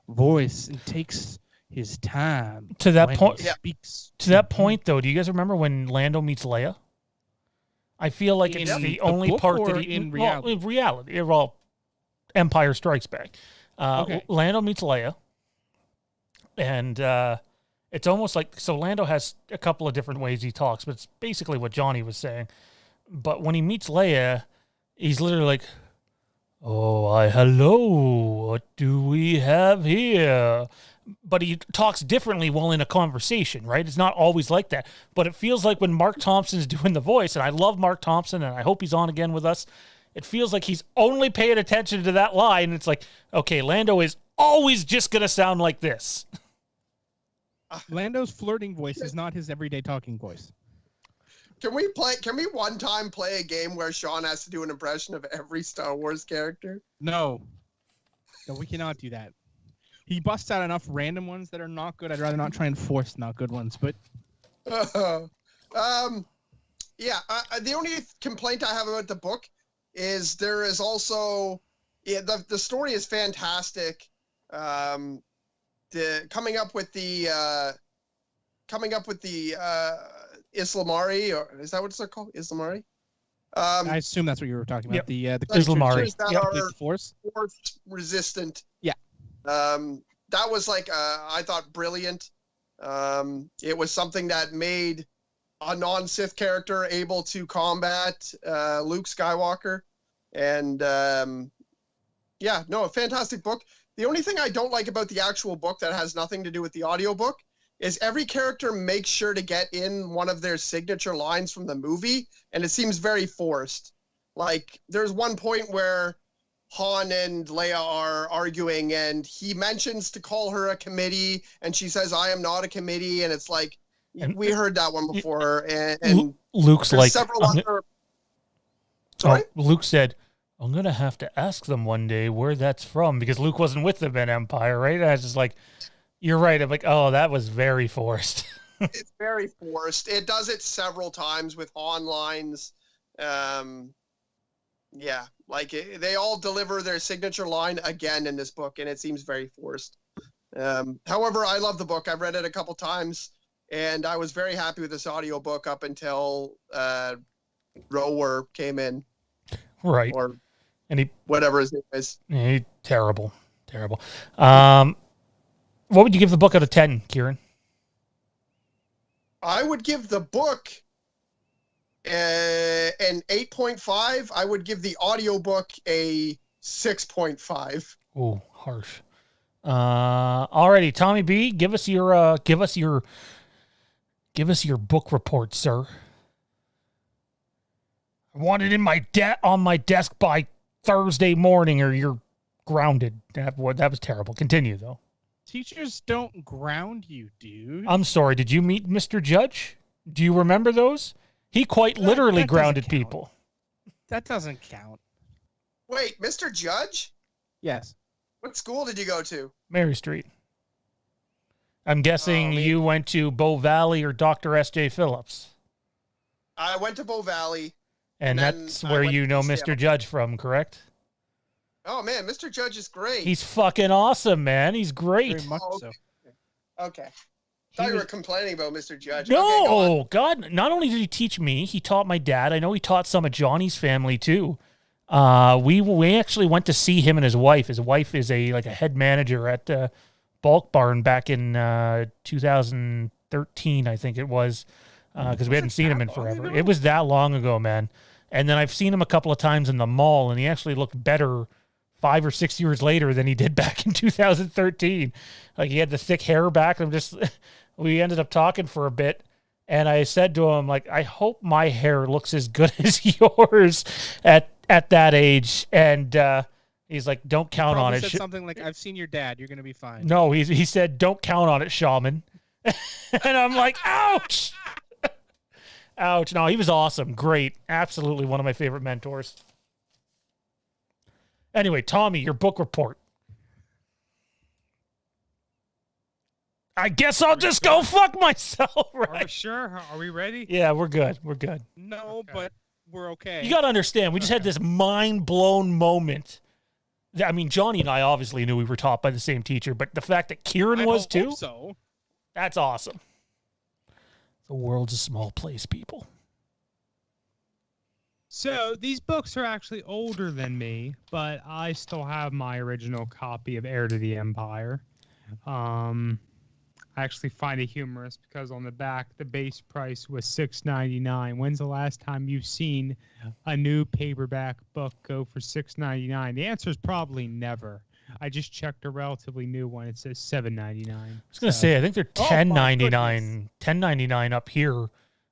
voice and takes his time To that when point, he speaks. to that point, though, do you guys remember when Lando meets Leia? I feel like it's In the the only book part or that he in well, in reality. Well, Empire Strikes Back. Okay. Lando meets Leia, and it's almost like, so Lando has a couple of different ways he talks, but it's basically what Johnny was saying. But when he meets Leia, he's literally like, "Oh, hello, what do we have here?" But he talks differently while in a conversation, right? It's not always like that. But it feels like when Mark Thompson's doing the voice, and I love Mark Thompson, and I hope he's on again with us, it feels like he's only paying attention to that line. And it's like, okay, Lando is always just going to sound like this. Lando's flirting voice is not his everyday talking voice. Can we one time play a game where Sean has to do an impression of every Star Wars character? No, we cannot do that. He busts out enough random ones that are not good. I'd rather not try and force not good ones. But the only complaint I have about the book is there is also the story is fantastic. Coming up with the Islamari, or is that what they're called? Islamari? I assume that's what you were talking about. Yep. The Islamari. That Yep. are Force resistant. Yeah. That was I thought brilliant. It was something that made a non-Sith character able to combat Luke Skywalker, and a fantastic book. The only thing I don't like about the actual book that has nothing to do with the audiobook is every character makes sure to get in one of their signature lines from the movie, and it seems very forced. Like, there's one point where Han and Leia are arguing, and he mentions to call her a committee, and she says, "I am not a committee," and it's like, we heard that one before, and Luke's like, several other... Sorry? Luke said, "I'm going to have to ask them one day where that's from," because Luke wasn't with them in Empire, right? And I was just like, you're right. I'm like, oh, that was very forced. It's very forced. It does it several times with Han lines. They all deliver their signature line again in this book, and it seems very forced. However, I love the book. I've read it a couple times, and I was very happy with this audiobook up until Rower came in. Right. Or and whatever his name is. Terrible. What would you give the book out of 10, Kieran? I would give the book an 8.5. I would give the audiobook a 6.5. Ooh, harsh. Alrighty, Tommy B, give us your book report, sir. I want it in on my desk by Thursday morning, or you're grounded. That was terrible. Continue though. Teachers don't ground you, dude. I'm sorry. Did you meet Mr. Judge? Do you remember those? He quite literally that grounded doesn't count. people. That doesn't count. Wait, Mr. Judge? Yes. What school did you go to? Mary Street. I'm guessing man. you went to Bow Valley or Dr. S.J. Phillips. I went to Bow Valley. And then that's I where went you to know UCLA. Mr. Judge from, correct? Oh man, Mr. Judge is great. He's fucking awesome, man. He's great. Very much Oh, so. Okay. Thought you were complaining about Mr. Judge. No, Okay, go on. God, not only did he teach me, he taught my dad. I know he taught some of Johnny's family too. We actually went to see him and his wife. His wife is a head manager at Bulk Barn back in 2013, I think it was, because we hadn't seen him in forever. It was that long ago, man. And then I've seen him a couple of times in the mall, and he actually looked better 5 or 6 years later than he did back in 2013. Like, he had the thick hair back. We ended up talking for a bit, and I said to him, like, I hope my hair looks as good as yours at that age. And he's like, don't count on Probably it. said something like, "I've seen your dad. You're gonna be fine." No, he said, don't count on it, Shaman. And I'm like, ouch. Ouch. No, he was awesome. Great. Absolutely one of my favorite mentors. Anyway, Tommy, your book report. I guess I'll just go fuck myself, Are we right? sure? Are we ready? Yeah, we're good. We're good. No, Okay. but we're okay. You got to understand, we just had this mind-blown moment. I mean, Johnny and I obviously knew we were taught by the same teacher, but the fact that Kieran I was hope too, So that's awesome. The world's a small place, people. So these books are actually older than me, but I still have my original copy of Heir to the Empire. I actually find it humorous because on the back the base price was $6.99. When's the last time you've seen a new paperback book go for $6.99? The answer is probably never. I just checked a relatively new one. It says $7.99. I was gonna say, I think they're Oh, my $10.99 up here,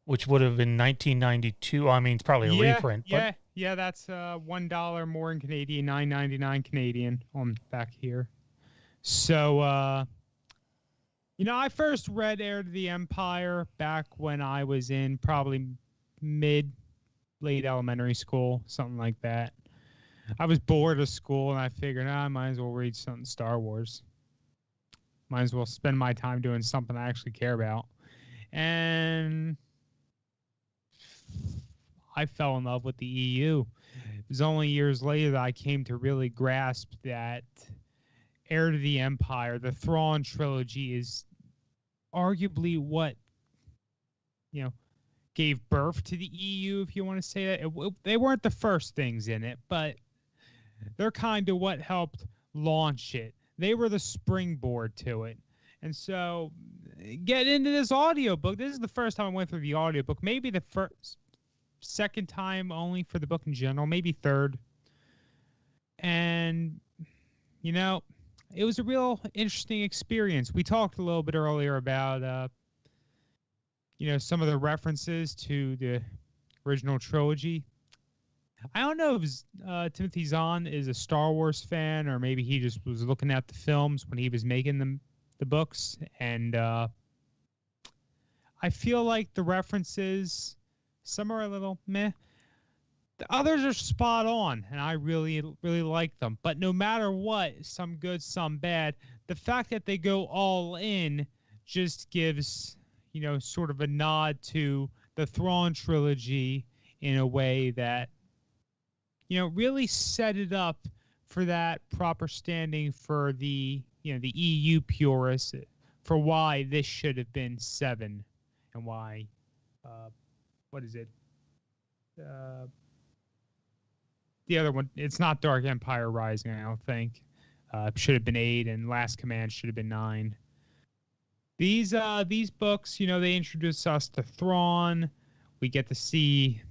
which would have been 1992. I mean, it's probably a reprint. Yeah, that's $1 more in Canadian, $9.99 Canadian on back here. So, I first read Heir to the Empire back when I was in probably late elementary school, something like that. I was bored of school, and I figured, I might as well read something Star Wars. Might as well spend my time doing something I actually care about. And I fell in love with the EU. It was only years later that I came to really grasp that Heir to the Empire, the Thrawn trilogy, is arguably what, gave birth to the EU, if you want to say that. They weren't the first things in it, but they're kind of what helped launch it. They were the springboard to it. And so get into this audiobook. This is the first time I went through the audiobook. Maybe the second time only for the book in general, maybe third. And, it was a real interesting experience. We talked a little bit earlier about, some of the references to the original trilogy. I don't know if Timothy Zahn is a Star Wars fan, or maybe he just was looking at the films when he was making the books. And I feel like the references, some are a little meh. The others are spot on, and I really, really like them. But no matter what, some good, some bad, the fact that they go all in just gives, sort of a nod to the Thrawn trilogy in a way that, really set it up for that proper standing for the, the EU purists, for why this should have been 7 and why, what is it? The other one, it's not Dark Empire Rising, I don't think. Should have been 8, and Last Command should have been 9. These books, they introduce us to Thrawn. We get to see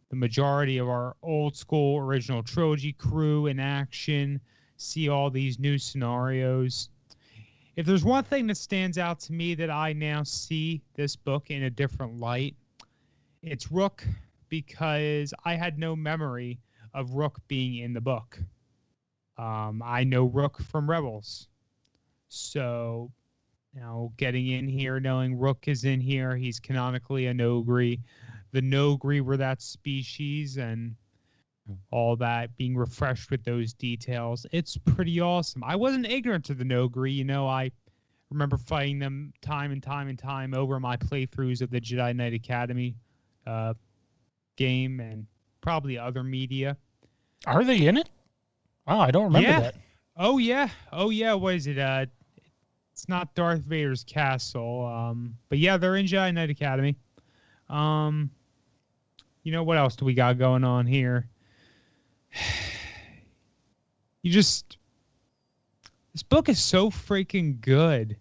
the majority of our old school original trilogy crew in action, see all these new scenarios. If there's one thing that stands out to me that I now see this book in a different light, it's Rook, because I had no memory of Rook being in the book. I know Rook from Rebels. So, getting in here, knowing Rook is in here, he's canonically a Nogri. The Nogri were that species, and all that, being refreshed with those details. It's pretty awesome. I wasn't ignorant to the Noghri. You know, I remember fighting them time and time over my playthroughs of the Jedi Knight Academy game and probably other media. Are they in it? Oh, I don't remember that. Oh yeah. What is it? It's not Darth Vader's castle. But yeah, they're in Jedi Knight Academy. You know, what else do we got going on here? This book is so freaking good.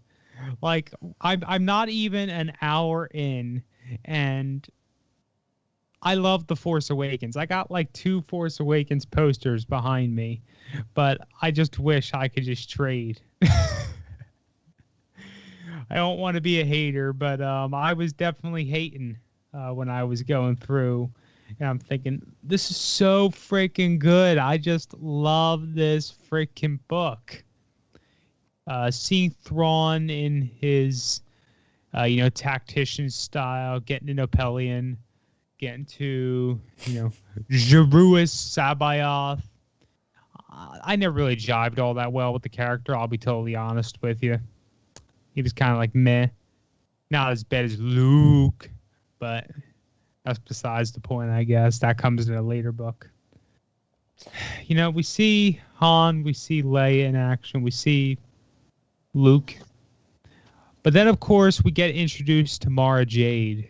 Like, I'm not even an hour in, and I love The Force Awakens. I got like 2 Force Awakens posters behind me, but I just wish I could just trade. I don't want to be a hater, but I was definitely hating when I was going through. And I'm thinking, this is so freaking good. I just love this freaking book. Seeing Thrawn in his, tactician style, getting to know Pelion, getting to, Jeruis Sabayoth. I never really jived all that well with the character, I'll be totally honest with you. He was kind of like meh. Not as bad as Luke, but that's besides the point, I guess. That comes in a later book. You know, we see Han, we see Leia in action, we see Luke. But then, of course, we get introduced to Mara Jade.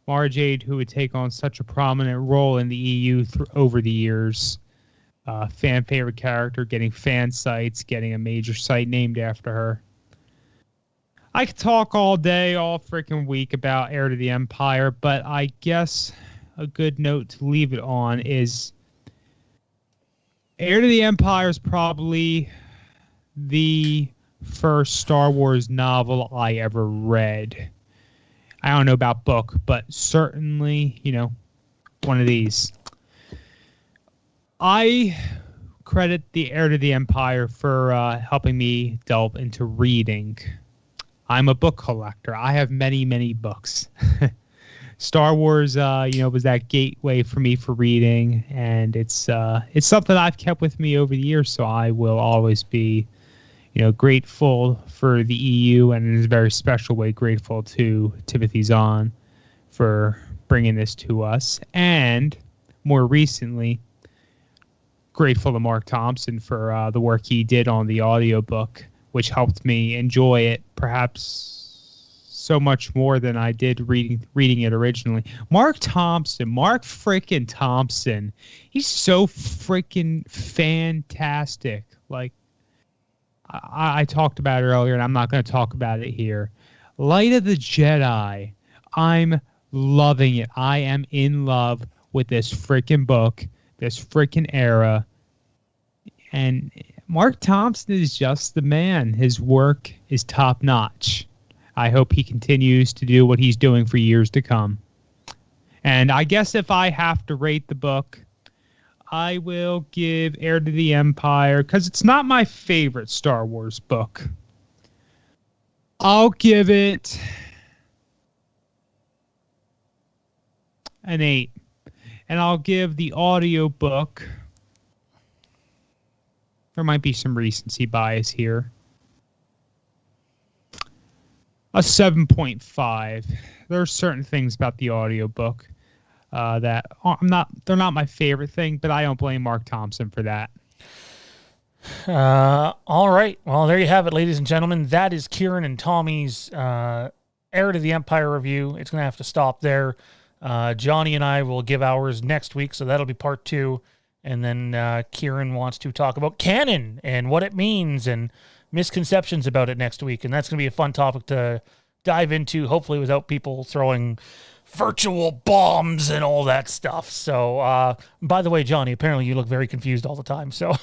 Mara Jade, who would take on such a prominent role in the EU over the years. Fan favorite character, getting fan sites, getting a major site named after her. I could talk all day, all freaking week about Heir to the Empire, but I guess a good note to leave it on is Heir to the Empire is probably the first Star Wars novel I ever read. I don't know about book, but certainly, one of these. I credit the Heir to the Empire for helping me delve into reading. I'm a book collector. I have many, many books. Star Wars, was that gateway for me for reading, and it's something I've kept with me over the years. So I will always be, grateful for the EU, and in a very special way, grateful to Timothy Zahn for bringing this to us, and more recently, grateful to Mark Thompson for the work he did on the audiobook, which helped me enjoy it perhaps so much more than I did reading it originally. Mark freaking Thompson. He's so freaking fantastic. Like, I talked about it earlier, and I'm not going to talk about it here. Light of the Jedi. I'm loving it. I am in love with this freaking book, this freaking era. And Mark Thompson is just the man. His work is top notch. I hope he continues to do what he's doing for years to come. And I guess if I have to rate the book, I will give Heir to the Empire, because it's not my favorite Star Wars book. I'll give it an 8. And I'll give the audiobook, there might be some recency bias here, a 7.5. There are certain things about the audiobook that they're not my favorite thing, but I don't blame Mark Thompson for that. All right. Well, there you have it, ladies and gentlemen. That is Kieran and Tommy's Heir to the Empire review. It's going to have to stop there. Johnny and I will give ours next week, so that'll be part 2. And then Kieran wants to talk about canon and what it means and misconceptions about it next week. And that's going to be a fun topic to dive into, hopefully without people throwing virtual bombs and all that stuff. So, by the way, Johnny, apparently you look very confused all the time. So,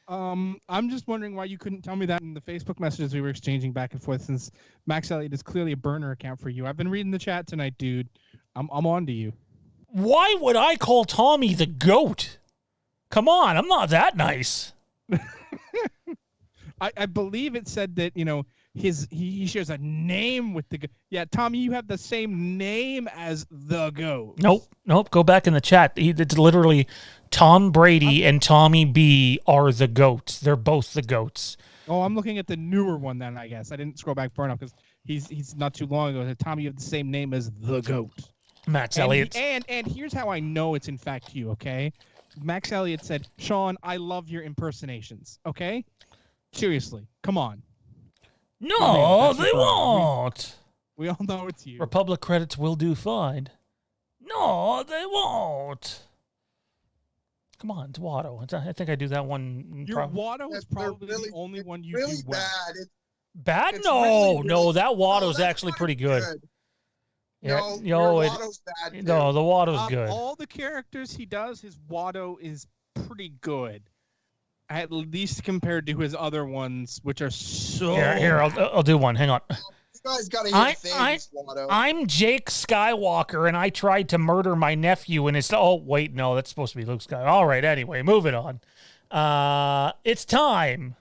I'm just wondering why you couldn't tell me that in the Facebook messages we were exchanging back and forth, since Max Elliott is clearly a burner account for you. I've been reading the chat tonight, dude. I'm on to you. Why would I call Tommy the GOAT? Come on, I'm not that nice. I believe it said that, he shares a name with the yeah, Tommy, you have the same name as the GOAT. Nope. Go back in the chat. It's literally Tom Brady and Tommy B are the GOATs. They're both the GOATs. Oh, I'm looking at the newer one then, I guess. I didn't scroll back far enough because he's not too long ago. Tommy, you have the same name as the GOAT. Max Elliott. And here's how I know it's in fact you, okay? Max Elliott said, Sean, I love your impersonations, okay? Seriously, come on. No, they won't. We all know it's you. Republic credits will do fine. No, they won't. Come on, it's Watto. I think I do that one. Your Watto is probably the only one you really do well. bad. Bad? No, that Watto's actually pretty good. Yeah, Watto's bad. Too. No, the Watto's good. All the characters he does, his Watto is pretty good. At least compared to his other ones, which are so... Here, I'll do one. Hang on. You guys gotta hit things, Watto. I'm Jake Skywalker, and I tried to murder my nephew, and it's... Oh, wait, no, that's supposed to be Luke Skywalker. All right, anyway, moving on. It's time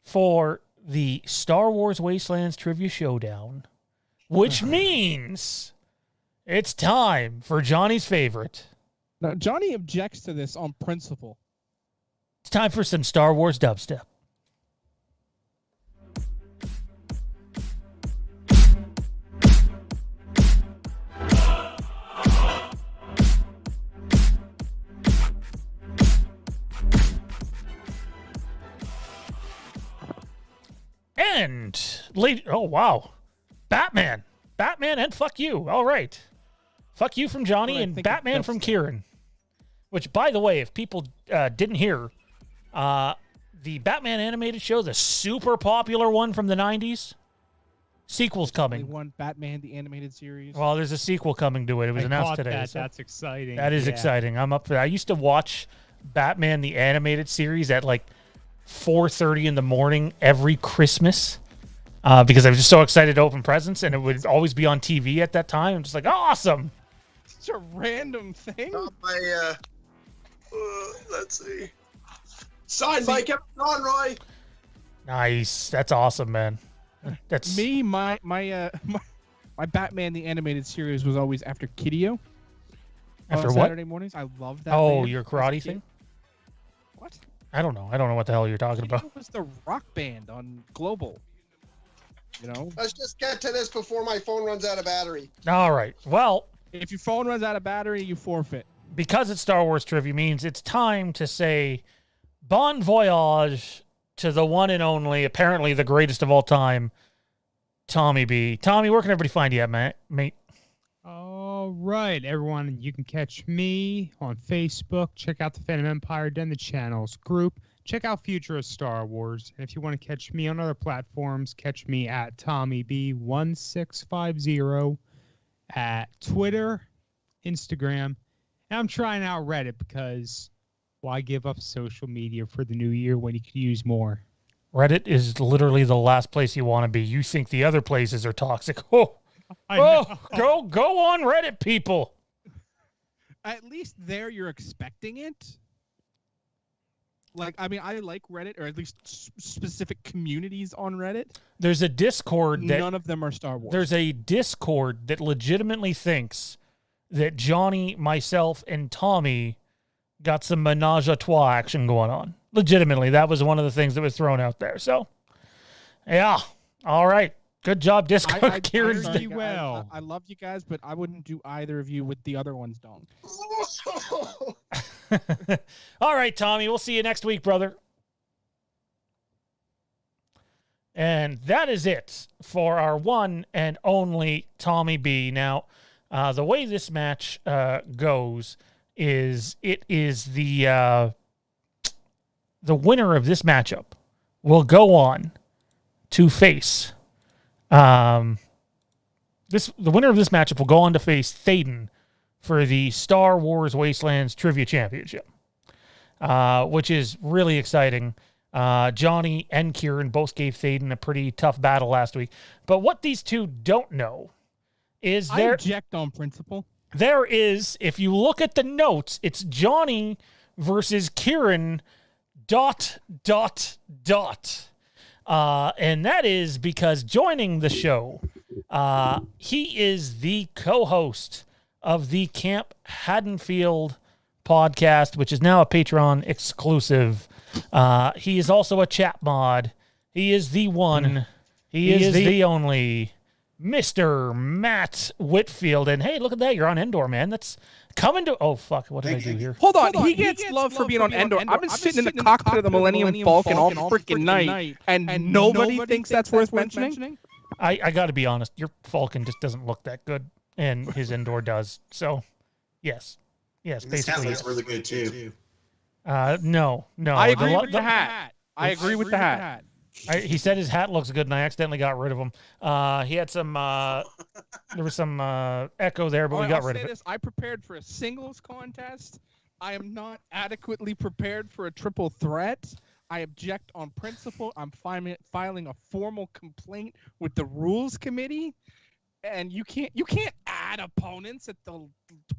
for the Star Wars Wastelands Trivia Showdown, which means it's time for Johnny's favorite. Now, Johnny objects to this on principle. It's time for some Star Wars dubstep. And oh wow, Batman and fuck you. All right, fuck you from Johnny and Batman from Kieran. Which, by the way, if people didn't hear, the Batman animated show, the super popular one from the 90s, sequel's coming. They won Batman the animated series. Well, there's a sequel coming to it. It was announced today. That. So That's exciting. that is exciting. I'm up for that. I used to watch Batman the animated series at like 4:30 in the morning every Christmas because I was just so excited to open presents, and it would always be on TV at that time. I'm just like, awesome. It's a random thing. Let's see. Signed by Kevin Conroy. Nice. That's awesome, man. That's me. My Batman the animated series was always after Kiddio. After on what? Saturday mornings. I love that. Oh, band. your karate thing? What? I don't know. I don't know what the hell you're talking about. It was the rock band on Global. You know. Let's just get to this before my phone runs out of battery. All right. Well, if your phone runs out of battery, you forfeit. Because it's Star Wars trivia means it's time to say bon voyage to the one and only, apparently the greatest of all time, Tommy B. Tommy, where can everybody find you at, mate? All right, everyone. You can catch me on Facebook. Check out the Fandom Empire, then the channels group. Check out Future of Star Wars. And if you want to catch me on other platforms, catch me at TommyB1650 at Twitter, Instagram. And I'm trying out Reddit because why give up social media for the new year when you could use more? Reddit is literally the last place you want to be. You think the other places are toxic. Go on Reddit, people. At least there you're expecting it. Like, I mean, I like Reddit, or at least specific communities on Reddit. There's a Discord that... None of them are Star Wars. There's a Discord that legitimately thinks that Johnny, myself, and Tommy got some menage a trois action going on. Legitimately, that was one of the things that was thrown out there. So, yeah. All right. Good job, Discord. Kieran's doing well. I love you guys, but I wouldn't do either of you with the other ones, don't. All right, Tommy. We'll see you next week, brother. And that is it for our one and only Tommy B. Now, the way this match goes is it is the winner of this matchup will go on to face the winner of this matchup will go on to face Thaden for the Star Wars Wastelands Trivia Championship, which is really exciting. Johnny and Kieran both gave Thaden a pretty tough battle last week. But what these two don't know is I object on principle. There is, if you look at the notes, it's Johnny versus Kieran ... And that is because joining the show, he is the co-host of the Camp Haddonfield podcast, which is now a Patreon exclusive. He is also a chat mod. He is the one. He is the only Mr. Matt Whitfield. And hey, look at that. You're on Endor, man. That's coming to... Oh, fuck. What did I do here? Hold on. He gets love for being on Endor. I've been sitting in the cockpit of the Millennium Falcon all freaking night, and nobody thinks that's worth mentioning? I got to be honest. Your Falcon just doesn't look that good, and his Endor does. So, yes. Yes, basically. This hat looks really good, too. No. I agree with the hat. I agree with the hat. He said his hat looks good, and I accidentally got rid of him. He had some... there was some echo there, but we got rid of it. I prepared for a singles contest. I am not adequately prepared for a triple threat. I object on principle. I'm filing a formal complaint with the rules committee. And you can't add opponents at the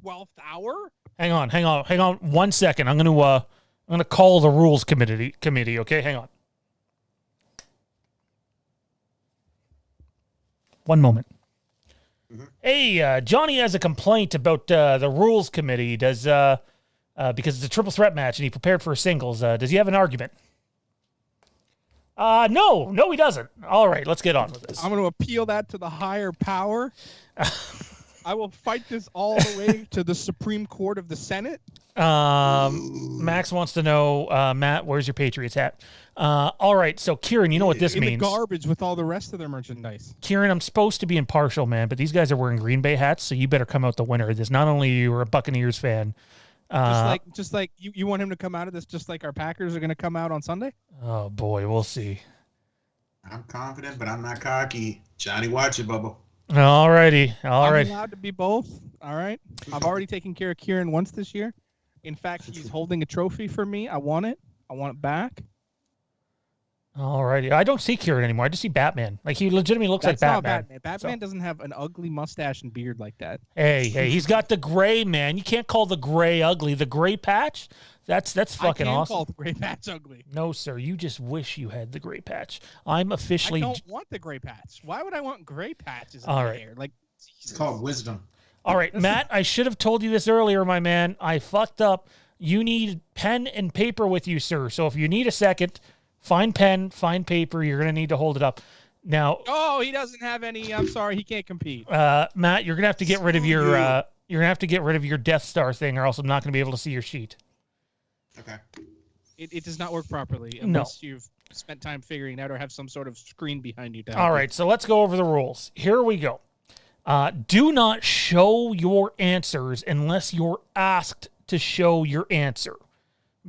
12th hour. Hang on 1 second. I'm gonna call the rules committee. Okay, hang on. One moment. Mm-hmm. Hey, Johnny has a complaint about the rules committee. Does because it's a triple threat match and he prepared for singles. Does he have an argument? No, he doesn't. All right, let's get on with this. I'm going to appeal that to the higher power. I will fight this all the way to the Supreme Court of the Senate. Max wants to know, Matt, where's your Patriots hat? All right, so Kieran, you know what this means. In the garbage with all the rest of their merchandise. Kieran, I'm supposed to be impartial, man, but these guys are wearing Green Bay hats, so you better come out the winner of this. Not only you are a Buccaneers fan. Just like you want him to come out of this just like our Packers are going to come out on Sunday? Oh, boy, we'll see. I'm confident, but I'm not cocky. Johnny, watch it, Bubba. All righty. I'm allowed to be both. All right. I've already taken care of Kieran once this year. In fact, he's holding a trophy for me. I want it. I want it back. All righty. I don't see Kieran anymore. I just see Batman. Like, he legitimately looks like Batman. Batman doesn't have an ugly mustache and beard like that. Hey, he's got the gray, man. You can't call the gray ugly. The gray patch? That's fucking awesome. I can't call the gray patch ugly. No, sir. You just wish you had the gray patch. I'm officially... I don't want the gray patch. Why would I want gray patches in my hair? Like, it's called wisdom. All right, Matt, I should have told you this earlier, my man. I fucked up. You need pen and paper with you, sir. So if you need a second, find pen, find paper. You're going to need to hold it up. Now... Oh, he doesn't have any. I'm sorry. He can't compete. Matt, you're going to have to get rid of your... you're going to have to get rid of your Death Star thing, or else I'm not going to be able to see your sheet. Okay. It does not work properly unless you've spent time figuring it out or have some sort of screen behind you. All right, so let's go over the rules. Here we go. Do not show your answers unless you're asked to show your answer,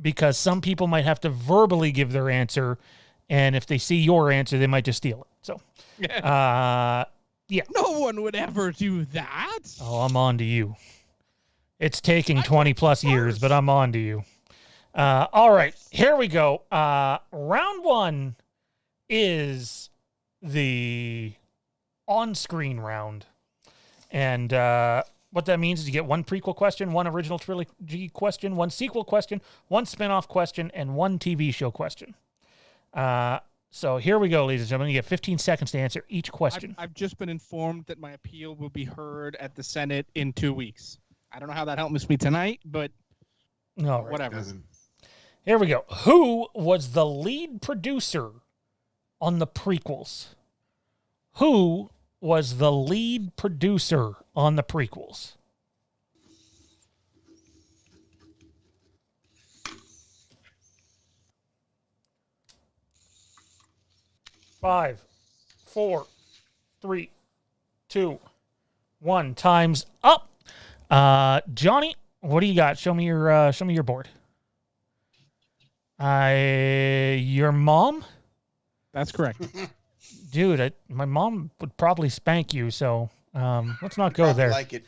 because some people might have to verbally give their answer, and if they see your answer, they might just steal it. So, yeah. No one would ever do that. Oh, I'm on to you. It's taking 20-plus years, but I'm on to you. All right, here we go. Round one is the on-screen round. And what that means is you get one prequel question, one original trilogy question, one sequel question, one spin-off question, and one TV show question. So here we go, ladies and gentlemen. You get 15 seconds to answer each question. I've just been informed that my appeal will be heard at the Senate in 2 weeks. I don't know how that helps me tonight, but whatever. Here we go. Who was the lead producer on the prequels? Who was the lead producer on the prequels? Five, 4, 3, 2, 1. Time's up. Johnny, what do you got? Show me your board. Your mom? That's correct. Dude, my mom would probably spank you, so let's not go there. Like it.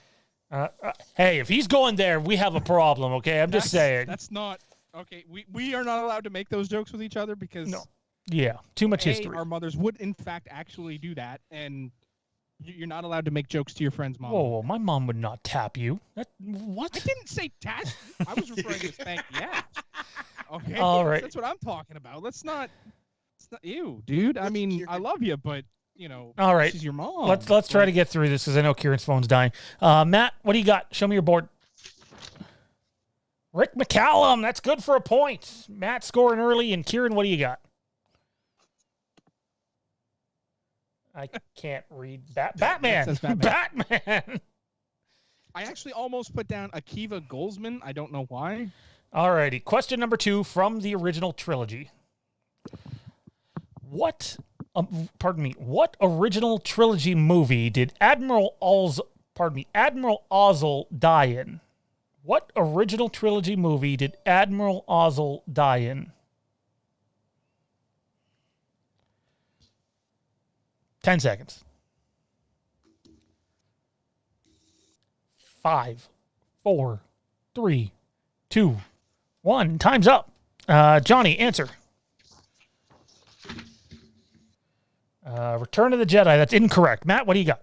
Hey, if he's going there, we have a problem, okay? I'm just saying. That's not... Okay, we are not allowed to make those jokes with each other because... No. Yeah, too much history. Our mothers would, in fact, actually do that, and you're not allowed to make jokes to your friend's mom. Whoa, my mom would not tap you. What? I didn't say tap. I was referring to spank the ass. Okay, all right. That's what I'm talking about. Let's not That's not you, dude. I mean, I love you, but All right. she's your mom. Let's try to get through this because I know Kieran's phone's dying. Matt, what do you got? Show me your board. Rick McCallum, that's good for a point. Matt scoring early, and Kieran, what do you got? I can't read. Batman. Says Batman. Batman. I actually almost put down Akiva Goldsman. I don't know why. All righty. Question number 2 from the original trilogy. What original trilogy movie did Admiral Ozzel die in? What original trilogy movie did Admiral Ozzel die in? 10 seconds. 5, 4, 3, 2, 1. Time's up. Johnny, answer. Return of the Jedi. That's incorrect. Matt, what do you got?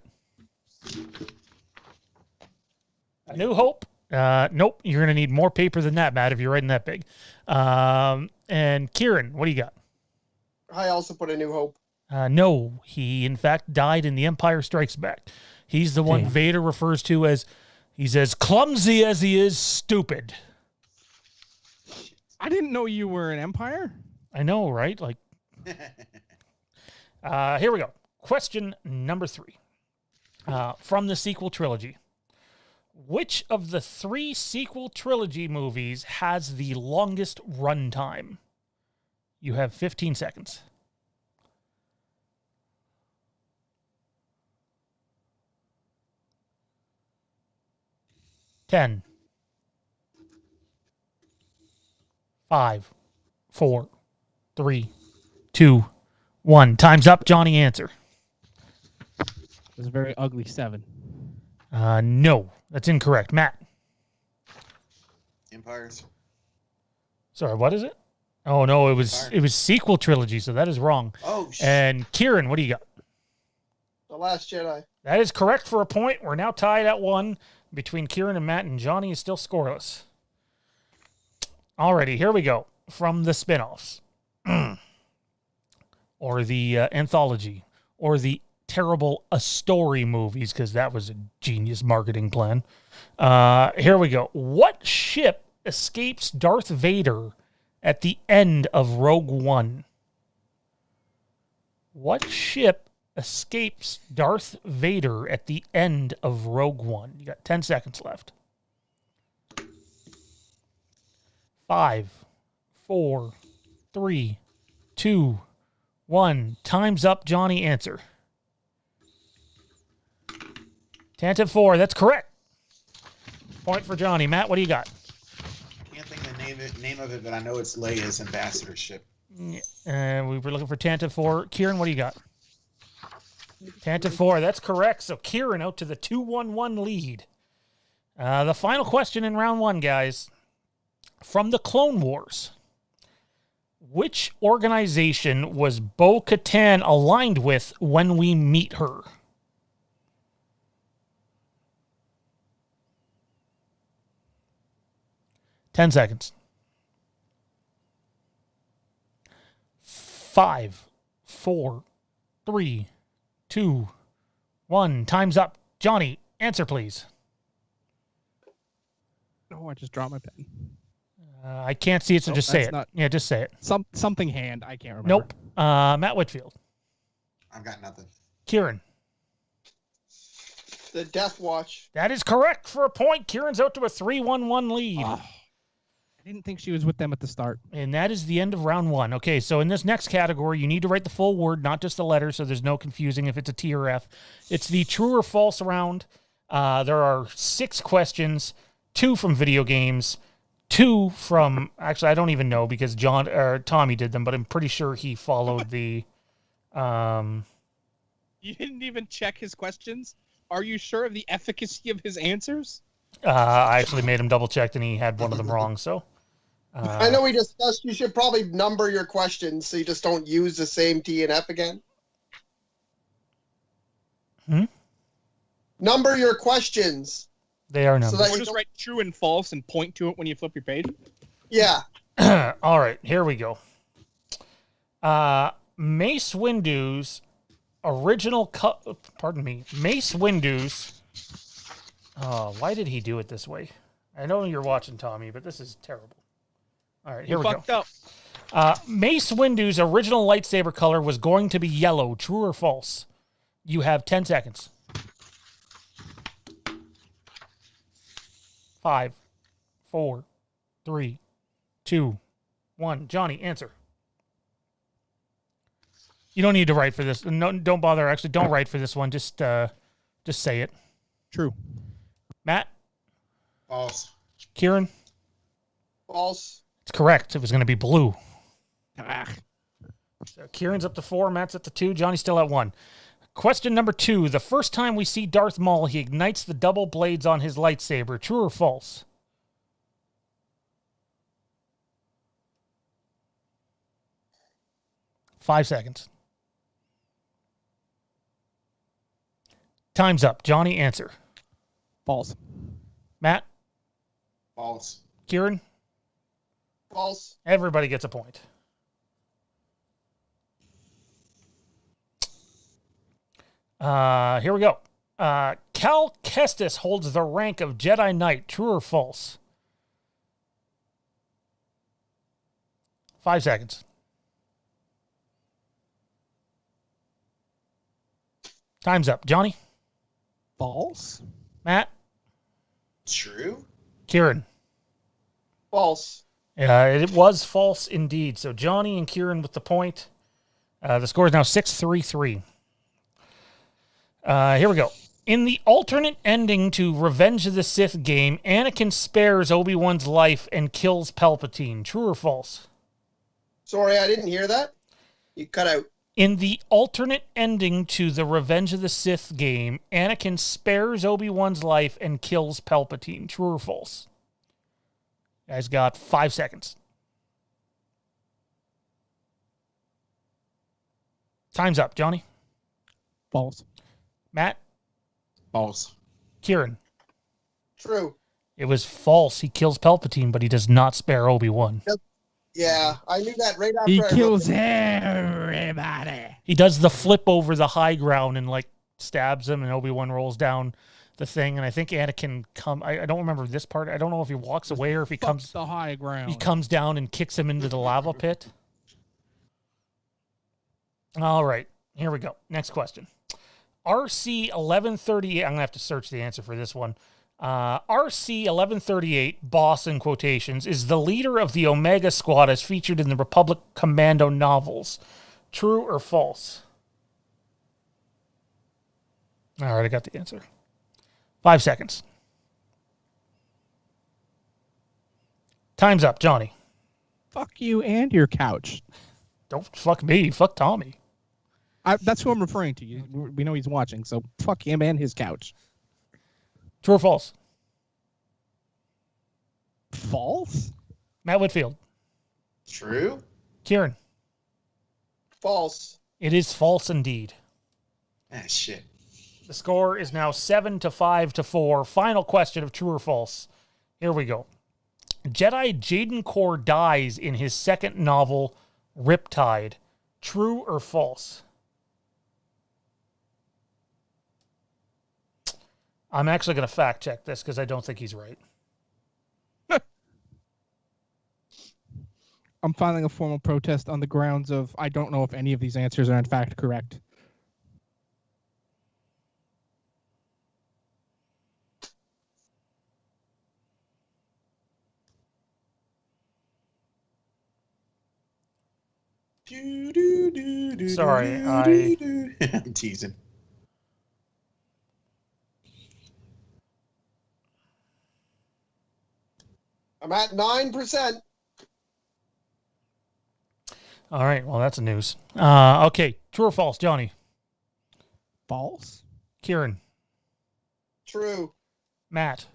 A New Hope. Nope. You're going to need more paper than that, Matt, if you're writing that big. And Kieran, what do you got? I also put A New Hope. No, he in fact died in The Empire Strikes Back. He's the one Vader refers to as, he's as clumsy as he is stupid. I didn't know you were an Empire. I know, right? Like, here we go. Question number 3 from the sequel trilogy. Which of the 3 sequel trilogy movies has the longest runtime? You have 15 seconds. 10, 5, 4, 3, 2, 1. Time's up. Johnny, answer. It was a very ugly 7. No, that's incorrect. Matt. Empires. Sorry, what is it? Oh no, it was sequel trilogy, so that is wrong. Oh shit. And Kieran, what do you got? The Last Jedi. That is correct for a point. We're now tied at 1 between Kieran and Matt, and Johnny is still scoreless. Alrighty, here we go. From the spinoffs, or the anthology, or the terrible A Story movies, because that was a genius marketing plan. Here we go. What ship escapes Darth Vader at the end of Rogue One? What ship escapes Darth Vader at the end of Rogue One? You got 10 seconds left. 5, 4, 3, 2, 1. Time's up. Johnny, answer. Tantive 4. That's correct. Point for Johnny. Matt, what do you got? Can't think of the name of it, but I know it's Leia's ambassadorship. We were looking for Tantive 4. Kieran, what do you got? Tantive 4. That's correct. So Kieran out to the 2-1-1 lead. The final question in round 1, guys. From the Clone Wars, which organization was Bo-Katan aligned with when we meet her? Ten seconds. 5, 4, 3, 2, 1. Time's up. Johnny, answer, please. Oh, I just dropped my pen. I can't see it, so just say it. Yeah, just say it. Something hand. I can't remember. Nope. Matt Whitfield. I've got nothing. Kieran. The Death Watch. That is correct for a point. Kieran's out to a 3-1-1 lead. Oh, I didn't think she was with them at the start. And that is the end of round 1. Okay, so in this next category, you need to write the full word, not just the letter, so there's no confusing if it's a T or F. It's the true or false round. There are 6 questions, 2 from video games, 2 from, actually, I don't even know because Tommy did them, but I'm pretty sure he followed the. You didn't even check his questions? Are you sure of the efficacy of his answers? I actually made him double check, and he had one of them wrong. So I know we discussed you should probably number your questions so you just don't use the same T and F again. Number your questions. They are numbers. So Or just write true and false and point to it when you flip your page? Yeah. All right, here we go. Mace Windu's original Mace Windu's. Oh, why did he do it this way? I know you're watching, Tommy, but this is terrible. All right, here we go. Fucked up. Mace Windu's original lightsaber color was going to be yellow. True or false? You have 10 seconds. 5, 4, 3, 2, 1. Johnny, answer. You don't need to write for this. No, don't bother. Actually, don't write for this one. Just say it. True. Matt? False. Kieran? False. It's correct. It was going to be blue. Ah. So Kieran's up to 4. Matt's up to 2. Johnny's still at 1. Question number 2. The first time we see Darth Maul, he ignites the double blades on his lightsaber. True or false? Five seconds. Time's up. Johnny, answer. False. Matt? False. Kieran? False. Everybody gets a point. Here we go. Cal Kestis holds the rank of Jedi Knight. True or false? 5 seconds. Time's up. Johnny? False. Matt? True. Kieran? False. It was false indeed. So Johnny and Kieran with the point. The score is now 6-3-3. Here we go. In the alternate ending to Revenge of the Sith game, Anakin spares Obi-Wan's life and kills Palpatine. True or false? Sorry, I didn't hear that. You cut out. In the alternate ending to the Revenge of the Sith game, Anakin spares Obi-Wan's life and kills Palpatine. True or false? You guys got 5 seconds. Time's up. Johnny? False. Matt? False. Kieran? True. It was false. He kills Palpatine, but he does not spare Obi-Wan. Yeah, I knew that right after He I wrote kills it. everybody. He does the flip over the high ground and like stabs him, and Obi-Wan rolls down the thing. And I think Anakin I don't remember this part. I don't know if he walks away or if he Fuck the high ground. he comes down and kicks him into the lava pit. All right, here we go. Next question. RC 1138. I'm gonna have to search the answer for this one. RC 1138, boss in quotations, is the leader of the Omega Squad as featured in the Republic Commando novels. True or false? All right, I got the answer. 5 seconds. Time's up, Johnny. Fuck you and your couch. Don't fuck me. Fuck Tommy. That's who I'm referring to. We know he's watching, so fuck him and his couch. True or false? False? Matt Whitfield. True. Kieran. False. It is false indeed. Ah, shit. The score is now 7-5-4. Final question of true or false. Here we go. Jedi Jaden Korr dies in his second novel, Riptide. True or false? I'm actually going to fact check this because I don't think he's right. I'm filing a formal protest on the grounds of I don't know if any of these answers are in fact correct. Sorry, I'm teasing. I'm at 9%. All right, well, that's news. Okay, true or false, Johnny? False? Kieran? True. Matt?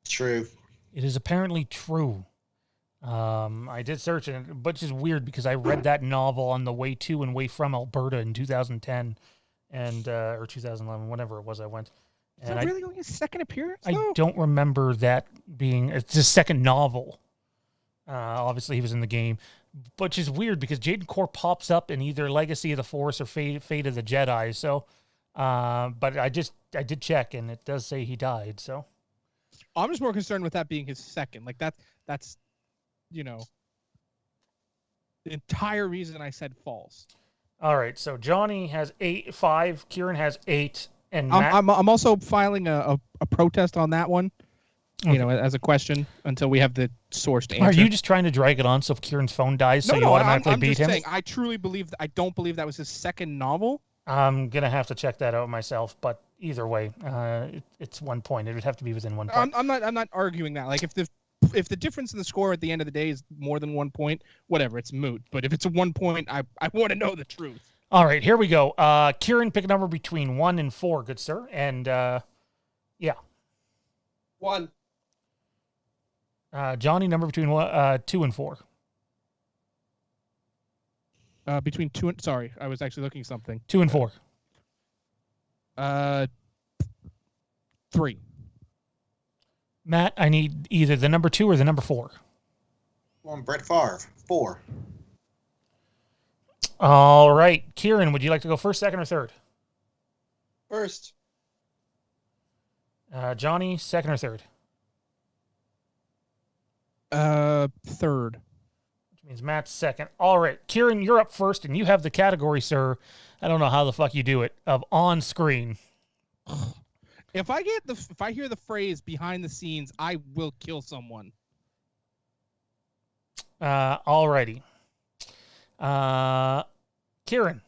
True. It is apparently true. I did search it, which is weird because I read that novel on the way to and way from Alberta in 2010 and or 2011, whenever it was I went. Is that really going his second appearance? I don't remember that being it's his second novel. Obviously, he was in the game, which is weird because Jaden Core pops up in either Legacy of the Force or Fate of the Jedi. So, but I did check, and it does say he died. So, I'm just more concerned with that being his second. Like that's, you know, the entire reason I said false. All right. So Johnny has 5. Kieran has 8, and Matt... I'm also filing a protest on that one. Okay. You know, as a question until we have the sourced answer. Are you just trying to drag it on so if Kieran's phone dies, so you automatically I'm beat just him? saying, I truly believe I don't believe that was his second novel. I'm gonna have to check that out myself, but either way, it's 1 point. It would have to be within 1 point. I'm not arguing that. Like if the difference in the score at the end of the day is more than 1 point, whatever, it's moot. But if it's a 1 point, I want to know the truth. All right, here we go. Kieran, pick a number between 1 and 4, good sir. And yeah. 1. Johnny, number between 2 and 4. Between 2 and sorry, I was actually looking at something. 2 and 4. 3. Matt, I need either the number 2 or the number 4. Well, Brett Favre, 4. All right, Kieran, would you like to go first, second, or third? First. Johnny, second or third? Third. Which means Matt's second. All right, Kieran, you're up first, and you have the category, sir. I don't know how the fuck you do it, of on screen. If I hear the phrase behind the scenes, I will kill someone. All righty. Kieran.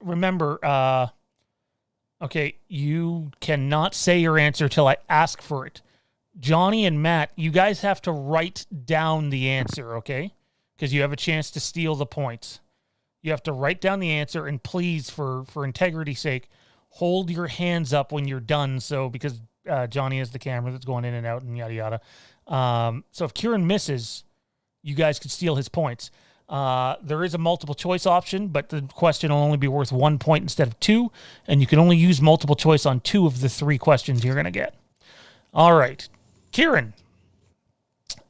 Remember, okay, you cannot say your answer till I ask for it. Johnny and Matt, you guys have to write down the answer, okay? Because you have a chance to steal the points. You have to write down the answer, and please, for integrity's sake, hold your hands up when you're done. So because Johnny has the camera that's going in and out and yada yada. So if Kieran misses, you guys could steal his points. There is a multiple choice option, but the question will only be worth 1 point instead of 2, and you can only use multiple choice on 2 of the 3 questions you're going to get. All right. Kieran,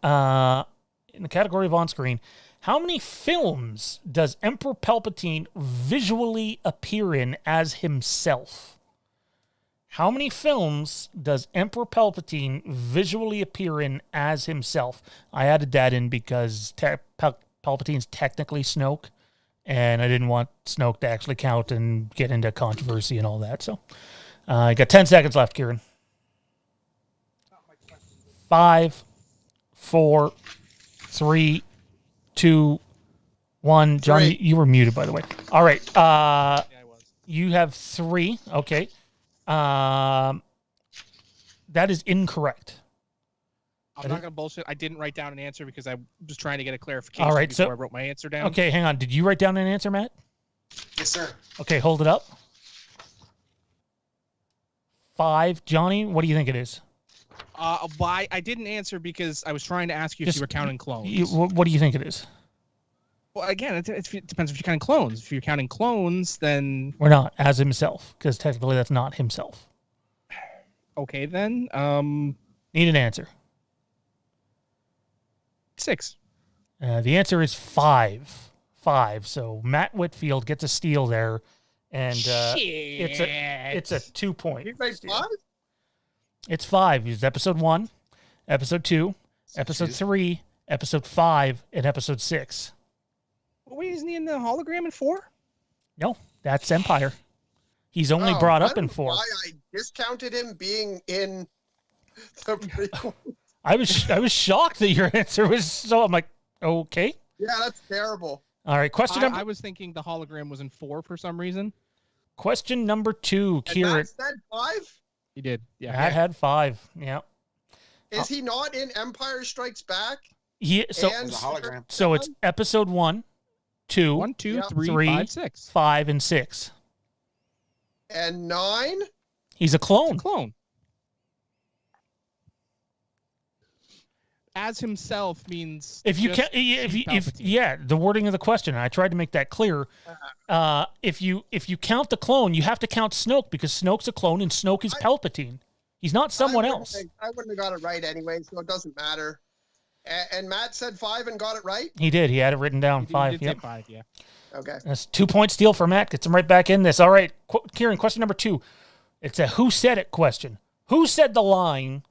in the category of on-screen, how many films does Emperor Palpatine visually appear in as himself? How many films does Emperor Palpatine visually appear in as himself? I added that in because Palpatine's technically Snoke, and I didn't want Snoke to actually count and get into controversy and all that. So I got 10 seconds left, Kieran. 5, 4, 3, 2, 1. Johnny, you were muted, by the way. All right. Yeah, I was. You have 3. Okay. That is incorrect. I'm not going to bullshit. I didn't write down an answer because I was trying to get a clarification All right, before I wrote my answer down. Okay, hang on. Did you write down an answer, Matt? Yes, sir. Okay, hold it up. 5. Johnny, what do you think it is? I didn't answer because I was trying to ask you if you were counting clones. What do you think it is? Well, again, it depends if you're counting clones. If you're counting clones, then... We're not, as himself, because technically that's not himself. Okay, then. Need an answer. 6. The answer is 5. 5. So Matt Whitfield gets a steal there, and it's a 2 point. You made 5? It's 5. It's episode 1, episode 2, episode 3, episode 5, and episode 6. Wait, isn't he in the hologram in 4? No, that's Empire. He's only brought up in 4. Why I discounted him being in the prequel. I was shocked that your answer was so. I'm like, okay. Yeah, that's terrible. All right, question number. I was thinking the hologram was in 4 for some reason. Question number 2, Kieran. And Matt said 5? He did. Yeah. Matt had 5. Yeah. Is he not in Empire Strikes Back? So And It's a hologram. so it's episode 1, 2, 1, 2, Yeah. 3, 3, 5, 6. 5, and 6. And 9? He's a clone. It's a clone. As himself means If you just can, if Palpatine. yeah, the wording of the question. I tried to make that clear. If you count the clone, you have to count Snoke because Snoke's a clone and Snoke is Palpatine. He's not someone else. I wouldn't have got it right anyway, so it doesn't matter. And Matt said 5 and got it right? He did. He had it written down. He did 5. say Yep. 5, yeah. Okay. That's 2-point steal for Matt. Gets him right back in this. All right, Kieran, question number 2. It's a who said it question. Who said the line,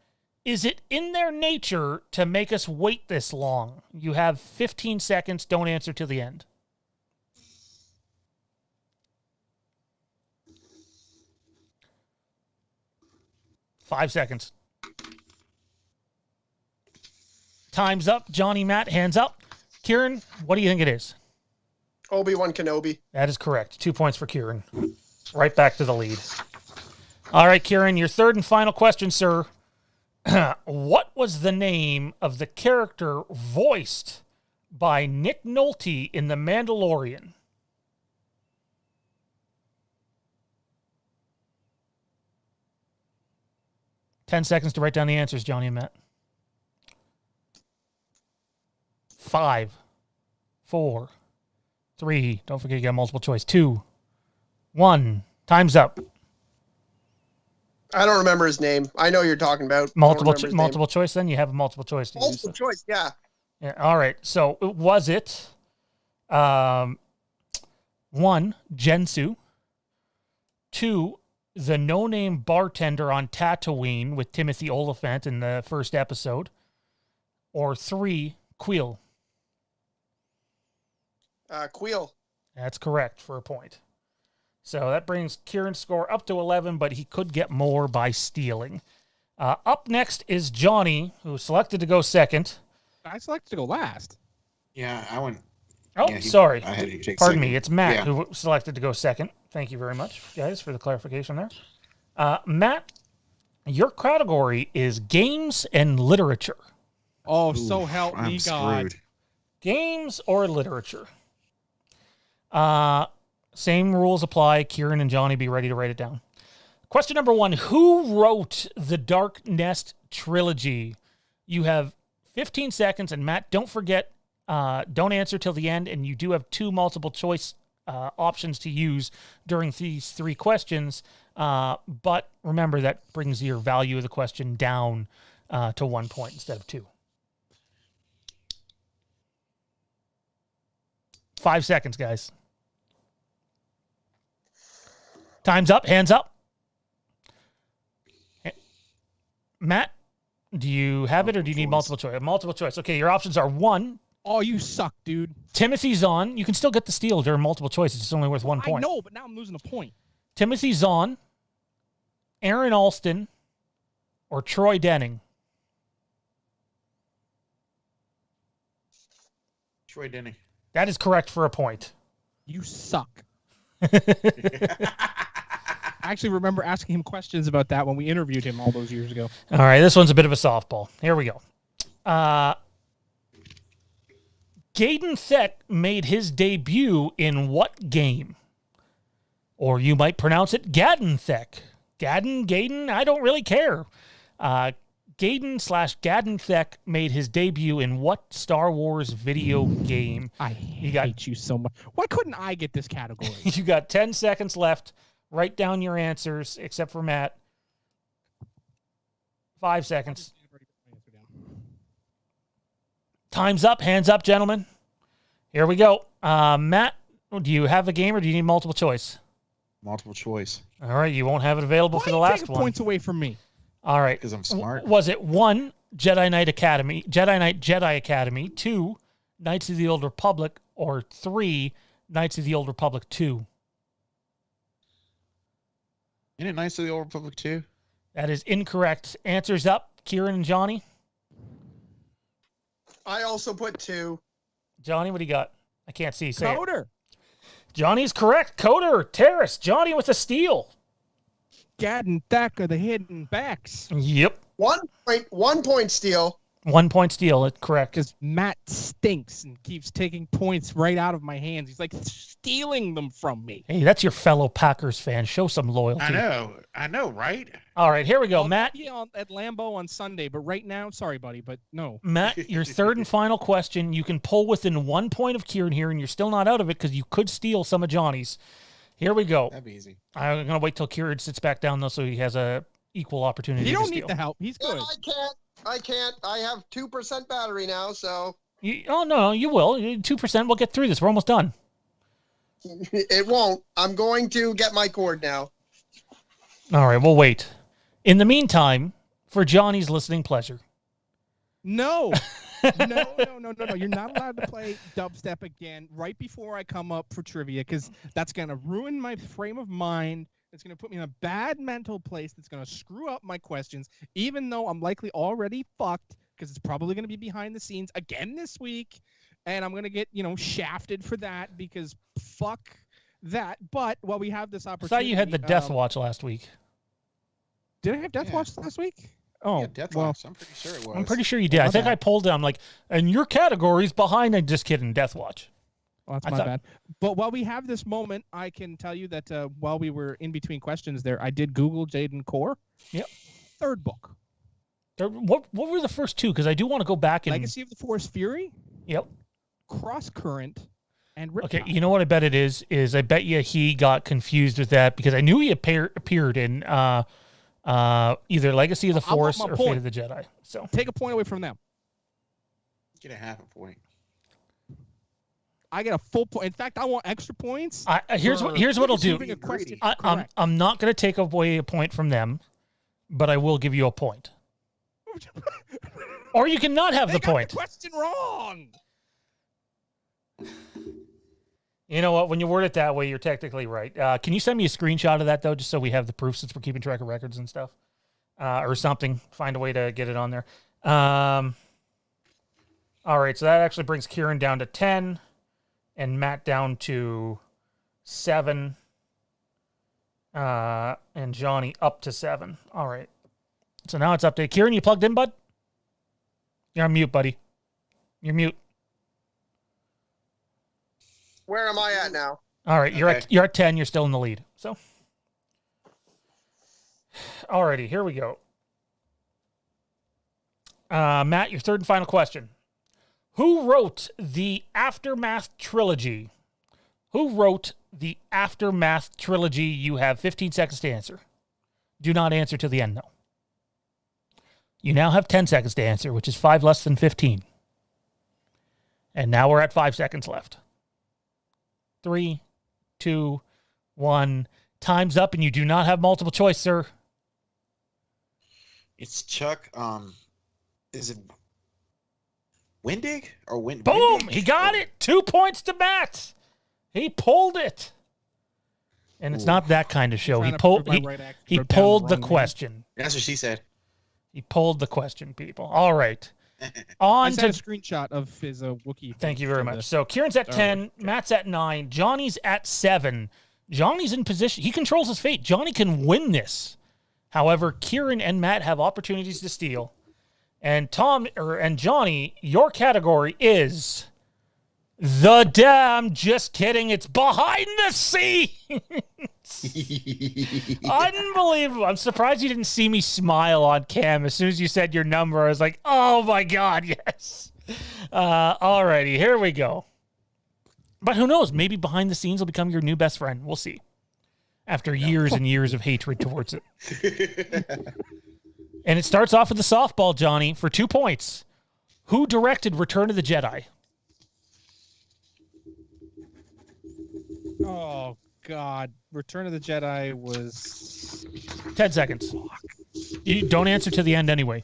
"Is it in their nature to make us wait this long?" You have 15 seconds. Don't answer till the end. 5 seconds. Time's up. Johnny, Matt, hands up. Kieran, what do you think it is? Obi-Wan Kenobi. That is correct. 2 points for Kieran. Right back to the lead. All right, Kieran, your third and final question, sir. What was the name of the character voiced by Nick Nolte in The Mandalorian? Ten seconds to write down the answers, Johnny and Matt. 5, 4, 3. Don't forget you got multiple choice. 2, 1. Time's up. I don't remember his name. I know you're talking about. Multiple choice. Then you have a multiple choice. To Multiple use. choice. Yeah. Yeah. All right. So was it 1, Jensu, 2, the no-name bartender on Tatooine with Timothy Oliphant in the first episode, or 3, Queel? Queel. That's correct for a point. So that brings Kieran's score up to 11, but he could get more by stealing. Up next is Johnny, who selected to go second. I selected to go last. Yeah, I went. Oh, yeah, sorry. I had to take Pardon second. me. It's Matt Yeah. who selected to go second. Thank you very much, guys, for the clarification there. Matt, your category is games and literature. Oh, Ooh, so help I'm me God. screwed. Games or literature? Same rules apply. Kieran and Johnny, be ready to write it down. Question number 1. Who wrote the Dark Nest trilogy? You have 15 seconds, and Matt, don't forget, don't answer till the end, and you do have 2 multiple choice options to use during these 3 questions, but remember that brings your value of the question down to 1 point instead of 2. 5 seconds, guys. Time's up. Hands up. Matt, do you have it or do you need multiple choice? Multiple choice. Okay, your options are 1. Oh, you suck, dude. Timothy Zahn. You can still get the steal during multiple choice. It's just only worth 1 point. I know, but now I'm losing a point. Timothy Zahn, Aaron Alston, or Troy Denning? Troy Denning. That is correct for a point. You suck. I actually remember asking him questions about that when we interviewed him all those years ago. All right, this one's a bit of a softball. Here we go. Gaden Thek made his debut in what game? Or you might pronounce it Gadden Thek. Gaden, I don't really care. Gaden/Gadden Thek made his debut in what Star Wars video game? I hate you so much. Why couldn't I get this category? You got 10 seconds left. Write down your answers, except for Matt. 5 seconds. Time's up. Hands up, gentlemen. Here we go. Matt, do you have a game or do you need multiple choice? Multiple choice. All right, you won't have it available for the last taking one. points away from me? All right. Because I'm smart. Was it 1, Jedi Knight Jedi Academy, 2, Knights of the Old Republic, or 3, Knights of the Old Republic 2? Isn't it Knights of the Old Republic 2? That is incorrect. Answers up, Kieran and Johnny. I also put 2. Johnny, what do you got? I can't see. Say it. Coder. Johnny's correct. Coder, Terrace, Johnny with a steal. Gadden Thek are the hidden backs. Yep. 1 point steal. 1 point steal. It's correct. Because Matt stinks and keeps taking points right out of my hands. He's like stealing them from me. Hey, that's your fellow Packers fan. Show some loyalty. I know, right? All right, here we go. I'll Matt. be at Lambeau on Sunday, but right now, sorry, buddy, but no. Matt, your third and final question. You can pull within 1 point of Kieran here, and you're still not out of it because you could steal some of Johnny's. Here we go. That'd be easy. I'm going to wait till Kieran sits back down, though, so he has a equal opportunity You to don't steal. need the help. He's good. I can't. I can't. I have 2% battery now, so. No, you will. 2%. We'll get through this. We're almost done. It won't. I'm going to get my cord now. All right, we'll wait. In the meantime, for Johnny's listening pleasure. No. No. You're not allowed to play dubstep again right before I come up for trivia, because that's going to ruin my frame of mind. It's going to put me in a bad mental place. That's going to screw up my questions, even though I'm likely already fucked, because it's probably going to be behind the scenes again this week. And I'm going to get, shafted for that, because fuck that. But while we have this opportunity. I thought you had the Death Watch last week. Did I have Death Watch last week? Oh, yeah, Death Watch. I'm pretty sure it was. I'm pretty sure you did. I think I pulled it. I'm like, and your category's behind. I'm just kidding. Death Watch. Oh, that's my bad. But while we have this moment, I can tell you that while we were in between questions there, I did Google Jaden Core. Yep. Third book. What were the first two? Because I do want to go back and. Legacy of the Force Fury. Yep. Cross Current. And Riptide. Okay, you know what I bet it is I bet you he got confused with that, because I knew he appeared in either Legacy of the Force or Fate of the Jedi. So take a point away from them. Get a half a point. I get a full point. In fact, I want extra points. Here's what I'll do. I'm not going to take away a point from them, but I will give you a point. Or you can not have the point. The question wrong. You know what? When you word it that way, you're technically right. Can you send me a screenshot of that, though, just so we have the proof, since we're keeping track of records and stuff? Or something. Find a way to get it on there. All right, so that actually brings Kieran down to 10 and Matt down to 7 and Johnny up to 7. All right. So now it's updated. Kieran, you plugged in, bud? You're on mute, buddy. You're mute. Where am I at now? All right, you're at 10. You're still in the lead. So, alrighty, here we go. Matt, your third and final question: who wrote the Aftermath trilogy? Who wrote the Aftermath trilogy? You have 15 seconds to answer. Do not answer till the end, though. You now have 10 seconds to answer, which is 5 less than 15. And now we're at 5 seconds left. 3, 2, 1. Time's up, and you do not have multiple choice, sir. It's Chuck. Is it Wendig or Boom! Wendig? He got it. 2 points to Matt. He pulled it. And it's not that kind of show. He pulled the question. That's what she said. He pulled the question, people. All right. I sent a screenshot of his Wookiee. Thank you very much. So Kieran's at 10, Matt's at 9, Johnny's at 7. Johnny's in position. He controls his fate. Johnny can win this. However, Kieran and Matt have opportunities to steal. And Johnny, your category is the damn. Just kidding. It's behind the scenes. Unbelievable. I'm surprised you didn't see me smile on cam as soon as you said your number. I was like, oh my God, yes. Alrighty, here we go. But who knows? Maybe behind the scenes will become your new best friend. We'll see. After years and years of hatred towards it. And it starts off with the softball, Johnny, for 2 points. Who directed Return of the Jedi? Oh, God. Return of the Jedi was... 10 seconds. You don't answer to the end anyway.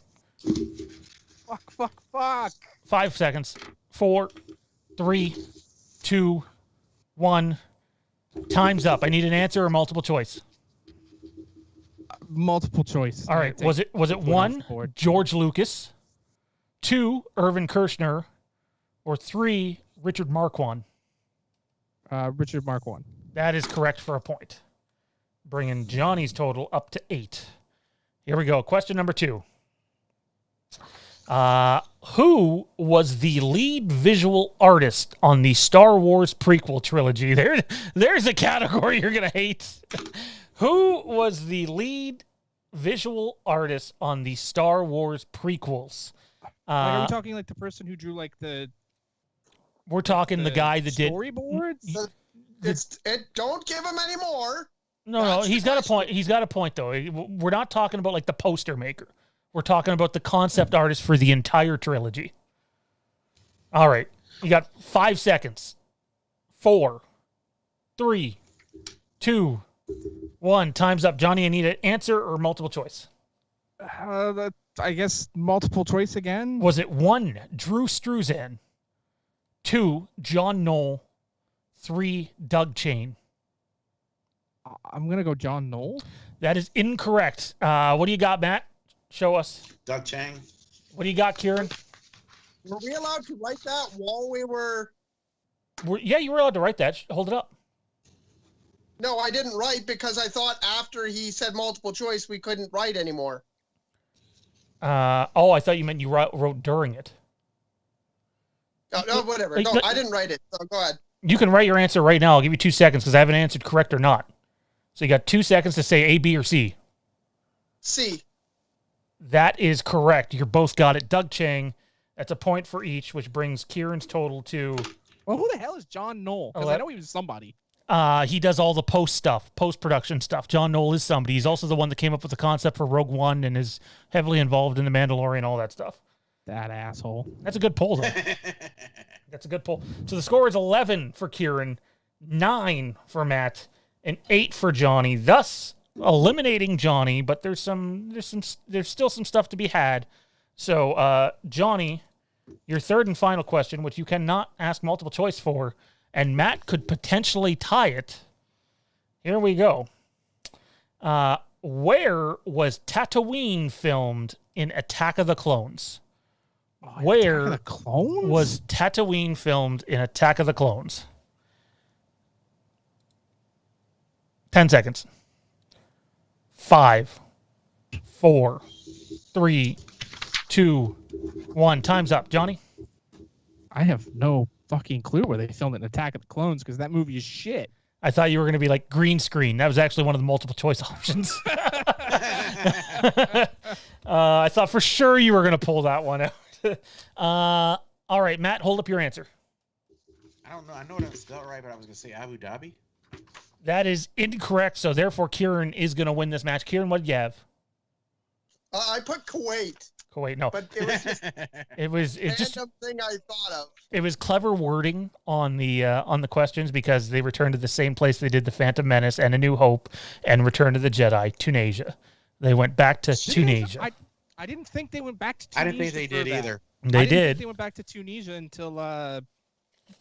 Fuck. 5 seconds. 4, 3, 2, 1. Time's up. I need an answer or multiple choice. Multiple choice. All right. Was it 1, George Lucas, 2, Irvin Kershner, or 3, Richard Marquand? Richard Marquand. That is correct for a point. Bringing Johnny's total up to 8. Here we go. Question number 2. Who was the lead visual artist on the Star Wars prequel trilogy? There's a category you're going to hate. Who was the lead visual artist on the Star Wars prequels? Are we talking like the person who drew like the... We're talking the guy that did... Storyboards? Don't give him any more. No, he's got a point. He's got a point, though. We're not talking about like the poster maker. We're talking about the concept artist for the entire trilogy. All right. You got 5 seconds. 4, 3, 2, 1. Time's up. Johnny, I need an answer or multiple choice. I guess multiple choice again. Was it 1, Drew Struzan, 2, John Knoll, 3, Doug Chain? I'm going to go John Knoll. That is incorrect. What do you got, Matt? Show us. Doug Chang. What do you got, Kieran? Were we allowed to write that while we were... Yeah, you were allowed to write that. Hold it up. No, I didn't write because I thought after he said multiple choice, we couldn't write anymore. I thought you meant you wrote during it. No, whatever. No, I didn't write it. So go ahead. You can write your answer right now. I'll give you 2 seconds because I haven't answered correct or not. So you got 2 seconds to say A, B, or C. C. That is correct. You both got it. Doug Chang. That's a point for each, which brings Kieran's total to... Well, who the hell is John Knoll? Because I know he was somebody. He does all the post-production stuff. John Knoll is somebody. He's also the one that came up with the concept for Rogue One and is heavily involved in The Mandalorian, all that stuff. That asshole. That's a good poll, though. That's a good poll. So the score is 11 for Kieran, 9 for Matt, and 8 for Johnny, thus eliminating Johnny, but there's still some stuff to be had. So, Johnny, your third and final question, which you cannot ask multiple choice for, and Matt could potentially tie it. Here we go. Where was Tatooine filmed in Attack of the Clones? Where Attack of the Clones? was Tatooine filmed in Attack of the Clones? 10 seconds. 5, 4, 3, 2, 1. Time's up. Johnny? I have no fucking clue where they filmed it in Attack of the Clones because that movie is shit. I thought you were going to be like green screen. That was actually one of the multiple choice options. I thought for sure you were going to pull that one out. All right, Matt, hold up your answer. I don't know. I know it was spelled right, but I was going to say Abu Dhabi. That is incorrect, so therefore Kieran is going to win this match. Kieran, what did you have? I put Kuwait. Kuwait, no. But it was just random thing I thought of. It was clever wording on the questions because they returned to the same place they did the Phantom Menace and A New Hope and Return of the Jedi, Tunisia. They went back to Tunisia. I didn't think they went back to Tunisia. I didn't think they did either. They I didn't did. think they went back to Tunisia until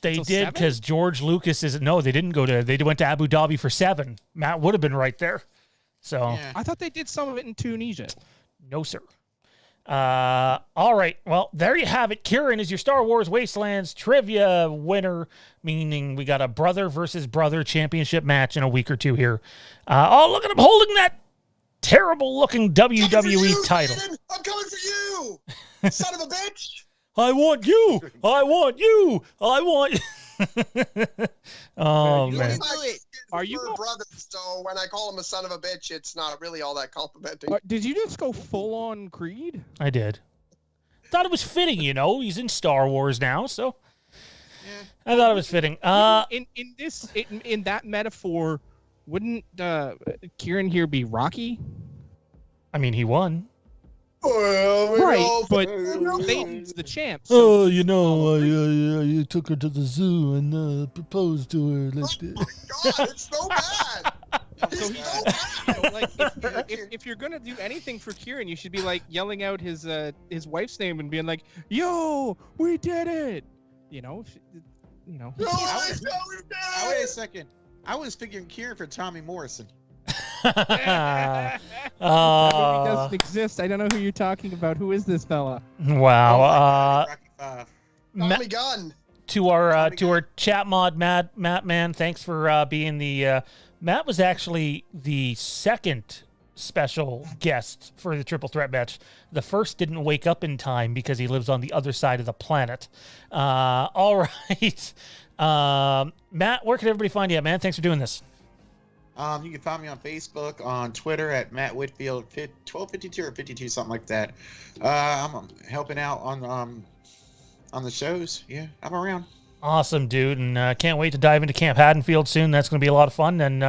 They until did 7? because George Lucas is no. They didn't go to. They went to Abu Dhabi for 7. Matt would have been right there. So Yeah. I thought they did some of it in Tunisia. no, sir. All right. Well, there you have it. Kieran is your Star Wars Wastelands trivia winner, meaning we got a brother versus brother championship match in a week or two here. Oh, look at him holding that terrible-looking WWE title. Aiden! I'm coming for you, son of a bitch! I want you. I want you. I want. Oh You man. do it. Are you We're go- brothers, so when I call him a son of a bitch, it's not really all that complimenting. Did you just go full on Creed? I did. Thought it was fitting, you know. He's in Star Wars now, so Yeah. I thought it was fitting. In that metaphor, wouldn't Kieran here be Rocky? I mean, he won. Well, Right, but no. Satan's the champ. So Oh, you know, I took her to the zoo and proposed to her. Oh my god, it's so bad. So It's he- so bad. like if you're gonna do anything for Kieran, you should be like yelling out his wife's name and being like, "Yo, we did it!" You know, No, I I was- know we did Oh, wait a it. second. I was figuring Kieran for Tommy Morrison. that movie doesn't exist. I don't know who you're talking about. Who is this fella? Wow. Rocky 5. Tommy Gunn. To our chat mod, Matt man, thanks for being the. Matt was actually the second special guest for the Triple Threat match. The first didn't wake up in time because he lives on the other side of the planet. All right, Matt, where can everybody find you at, man? Thanks for doing this. You can find me on Facebook, on Twitter at Matt Whitfield 1252 or 52, something like that. I'm helping out on the shows. Yeah, I'm around. Awesome, dude, and can't wait to dive into Camp Haddonfield soon. That's going to be a lot of fun, and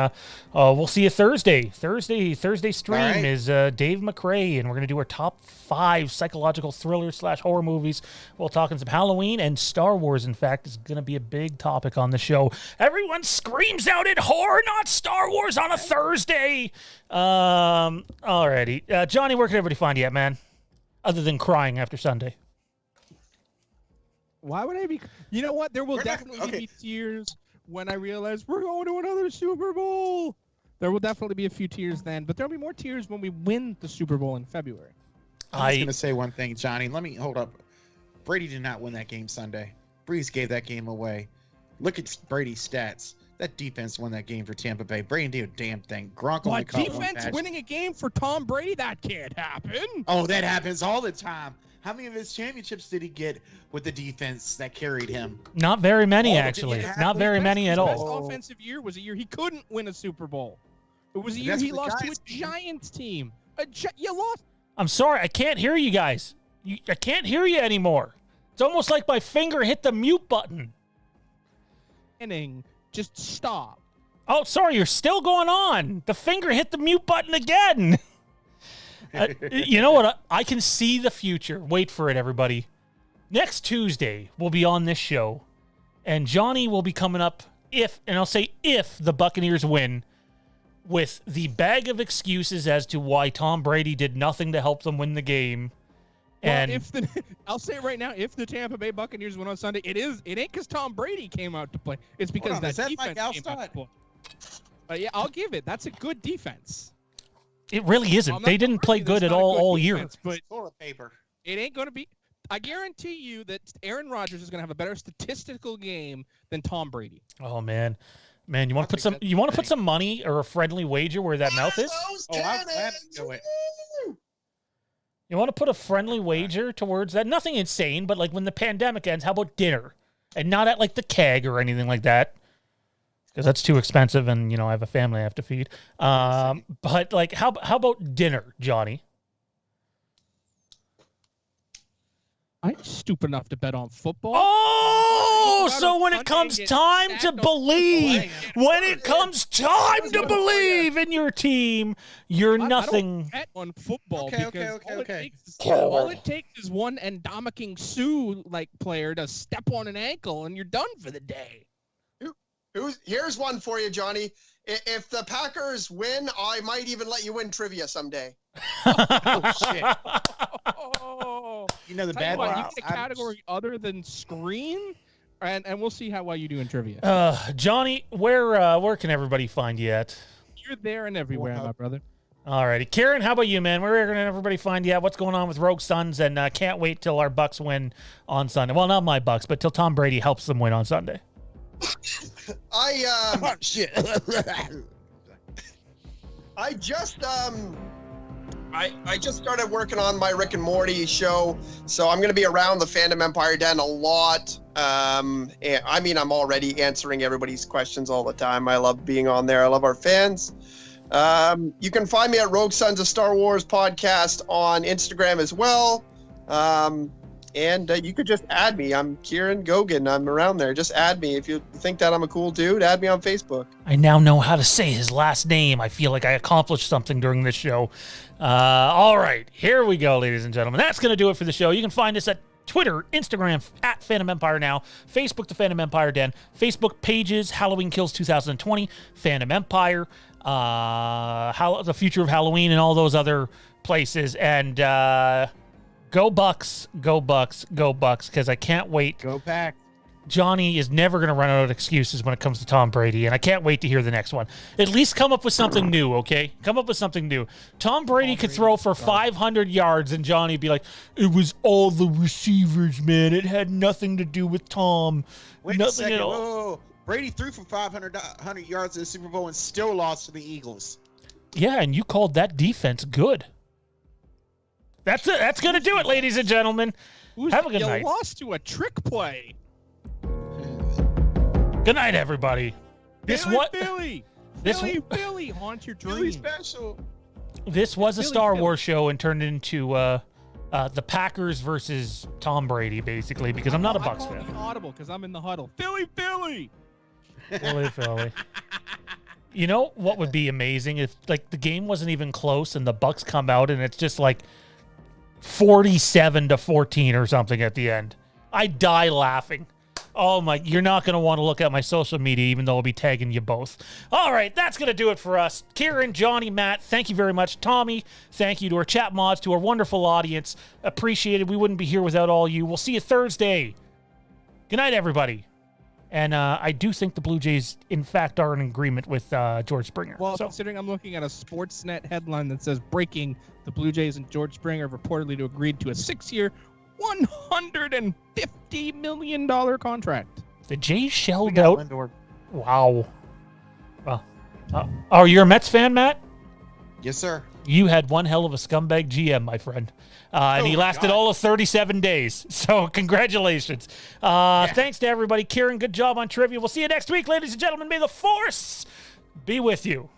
we'll see you Thursday. Thursday stream right. is Dave McRae, and we're going to do our top 5 psychological thriller/horror movies. We'll talking some Halloween and Star Wars. In fact, is going to be a big topic on the show. Everyone screams out at horror, not Star Wars, on a Thursday. Alrighty, Johnny, where can everybody find you at, man? Other than crying after Sunday. Why would I be? You know what? There will We're not- definitely okay. be tears when I realize we're going to another Super Bowl. There will definitely be a few tears then, but there'll be more tears when we win the Super Bowl in February. I'm just gonna say one thing, Johnny. Let me hold up. Brady did not win that game Sunday. Breeze gave that game away. Look at Brady's stats. That defense won that game for Tampa Bay. Brady did a damn thing. Gronk only What, caught one defense pass. winning a game for Tom Brady? That can't happen. Oh, that happens all the time. How many of his championships did he get with the defense that carried him? Not very many, Oh, actually. did he Not very many at His best all. offensive year was a year he couldn't win a Super Bowl. It was a year That's he what the lost to a Giants did. Giants team. You lost. I'm sorry, I can't hear you guys. I can't hear you anymore. It's almost like my finger hit the mute button. Inning. Just stop. Oh, sorry, you're still going on. The finger hit the mute button again. You know what? I can see the future. Wait for it, everybody. Next Tuesday, we'll be on this show, and Johnny will be coming up and I'll say if the Buccaneers win, with the bag of excuses as to why Tom Brady did nothing to help them win the game. Well, And I'll say it right now, if the Tampa Bay Buccaneers win on Sunday, it ain't because Tom Brady came out to play. It's because Hold on, that is that defense Mike came out to Alstott? play. Yeah, I'll give it. That's a good defense. it really isn't. I'm not They didn't play arguing good it's at not a all good year. defense, but Toilet paper. it ain't going to be. I guarantee you that Aaron Rodgers is going to have a better statistical game than Tom Brady. Oh man, you want to I put think some? that's You want to put the some money or a friendly wager where that mouth is? Those Oh, I'm glad to cannons! do it. Woo! You want to put a friendly wager towards that? Nothing insane, but like when the pandemic ends, how about dinner? And not at like the keg or anything like that, because that's too expensive, and I have a family I have to feed. But like, how about dinner, Johnny? I'm stupid enough to bet on football. Oh, Go out so on when it Sunday comes and get time to stacked on believe, football. when it comes time to believe in your team, you're I don't nothing. bet on football Okay, because okay. all it takes is one Ndamukong Suh player to step on an ankle and you're done for the day. Here's one for you, Johnny. If the Packers win, I might even let you win trivia someday. Oh, shit. Oh, You know the tell you bad what, one? you get a category other than screen, and we'll see how well you do in trivia. Johnny, where can everybody find you at? You're there and everywhere, my brother. Alrighty, Karen, how about you, man? Where can everybody find you at? What's going on with Rogue Sons? And can't wait till our Bucks win on Sunday. Well, not my Bucks, but till Tom Brady helps them win on Sunday. Oh, shit. I just I just started working on my Rick and Morty show, so I'm going to be around the Fandom Empire Den a lot. And, I mean, I'm already answering everybody's questions all the time. I love being on there. I love our fans. You can find me at Rogue Sons of Star Wars podcast on Instagram as well. And you could just add me. I'm Kieran Gogan. I'm around there. Just add me. If you think that I'm a cool dude, add me on Facebook. I now know how to say his last name. I feel like I accomplished something during this show. All right, here we go, ladies and gentlemen. That's going to do it for the show. You can find us at Twitter, Instagram, at FandomEmpireNow, Facebook, The Fandom Empire Den, Facebook pages, Halloween Kills 2020, Fandom Empire, the future of Halloween, and all those other places. And go Bucks, go Bucks, go Bucks, because I can't wait. Go back. Johnny is never going to run out of excuses when it comes to Tom Brady, and I can't wait to hear the next one. At least come up with something new, okay? Come up with something new. Tom Brady could throw for 500 yards, and Johnny would be like, it was all the receivers, man. It had nothing to do with Tom. Wait a Nothing second. at all. Whoa. Brady threw for 500 yards in the Super Bowl and still lost to the Eagles. Yeah, and you called that defense good. That's it. That's going to do it, ladies and gentlemen. Have a good night. You lost to a trick play. Good night, everybody. Philly, this Philly, haunt your Really dreams. special. This was a Philly, Star Philly. Wars show and turned into the Packers versus Tom Brady, basically, because I'm not a Bucs fan. Audible because I'm in the huddle. Philly. Philly. You know what would be amazing if like the game wasn't even close and the Bucs come out and it's just like 47-14 or something at the end. I die laughing. Oh my, you're not going to want to look at my social media, even though I'll be tagging you both. All right, that's going to do it for us. Kieran, Johnny, Matt, thank you very much. Tommy, thank you to our chat mods, to our wonderful audience. Appreciate it. We wouldn't be here without all you. We'll see you Thursday. Good night, everybody. And I do think the Blue Jays, in fact, are in agreement with George Springer. Well, considering I'm looking at a Sportsnet headline that says, breaking, the Blue Jays and George Springer have reportedly agreed to a 6-year, $150 million contract. The Jays shelled out. Lindor. Wow. Oh, you're a Mets fan, Matt? Yes, sir. You had one hell of a scumbag GM, my friend. And he lasted all of 37 days. So congratulations. Thanks to everybody. Kieran, good job on trivia. We'll see you next week, ladies and gentlemen. May the Force be with you.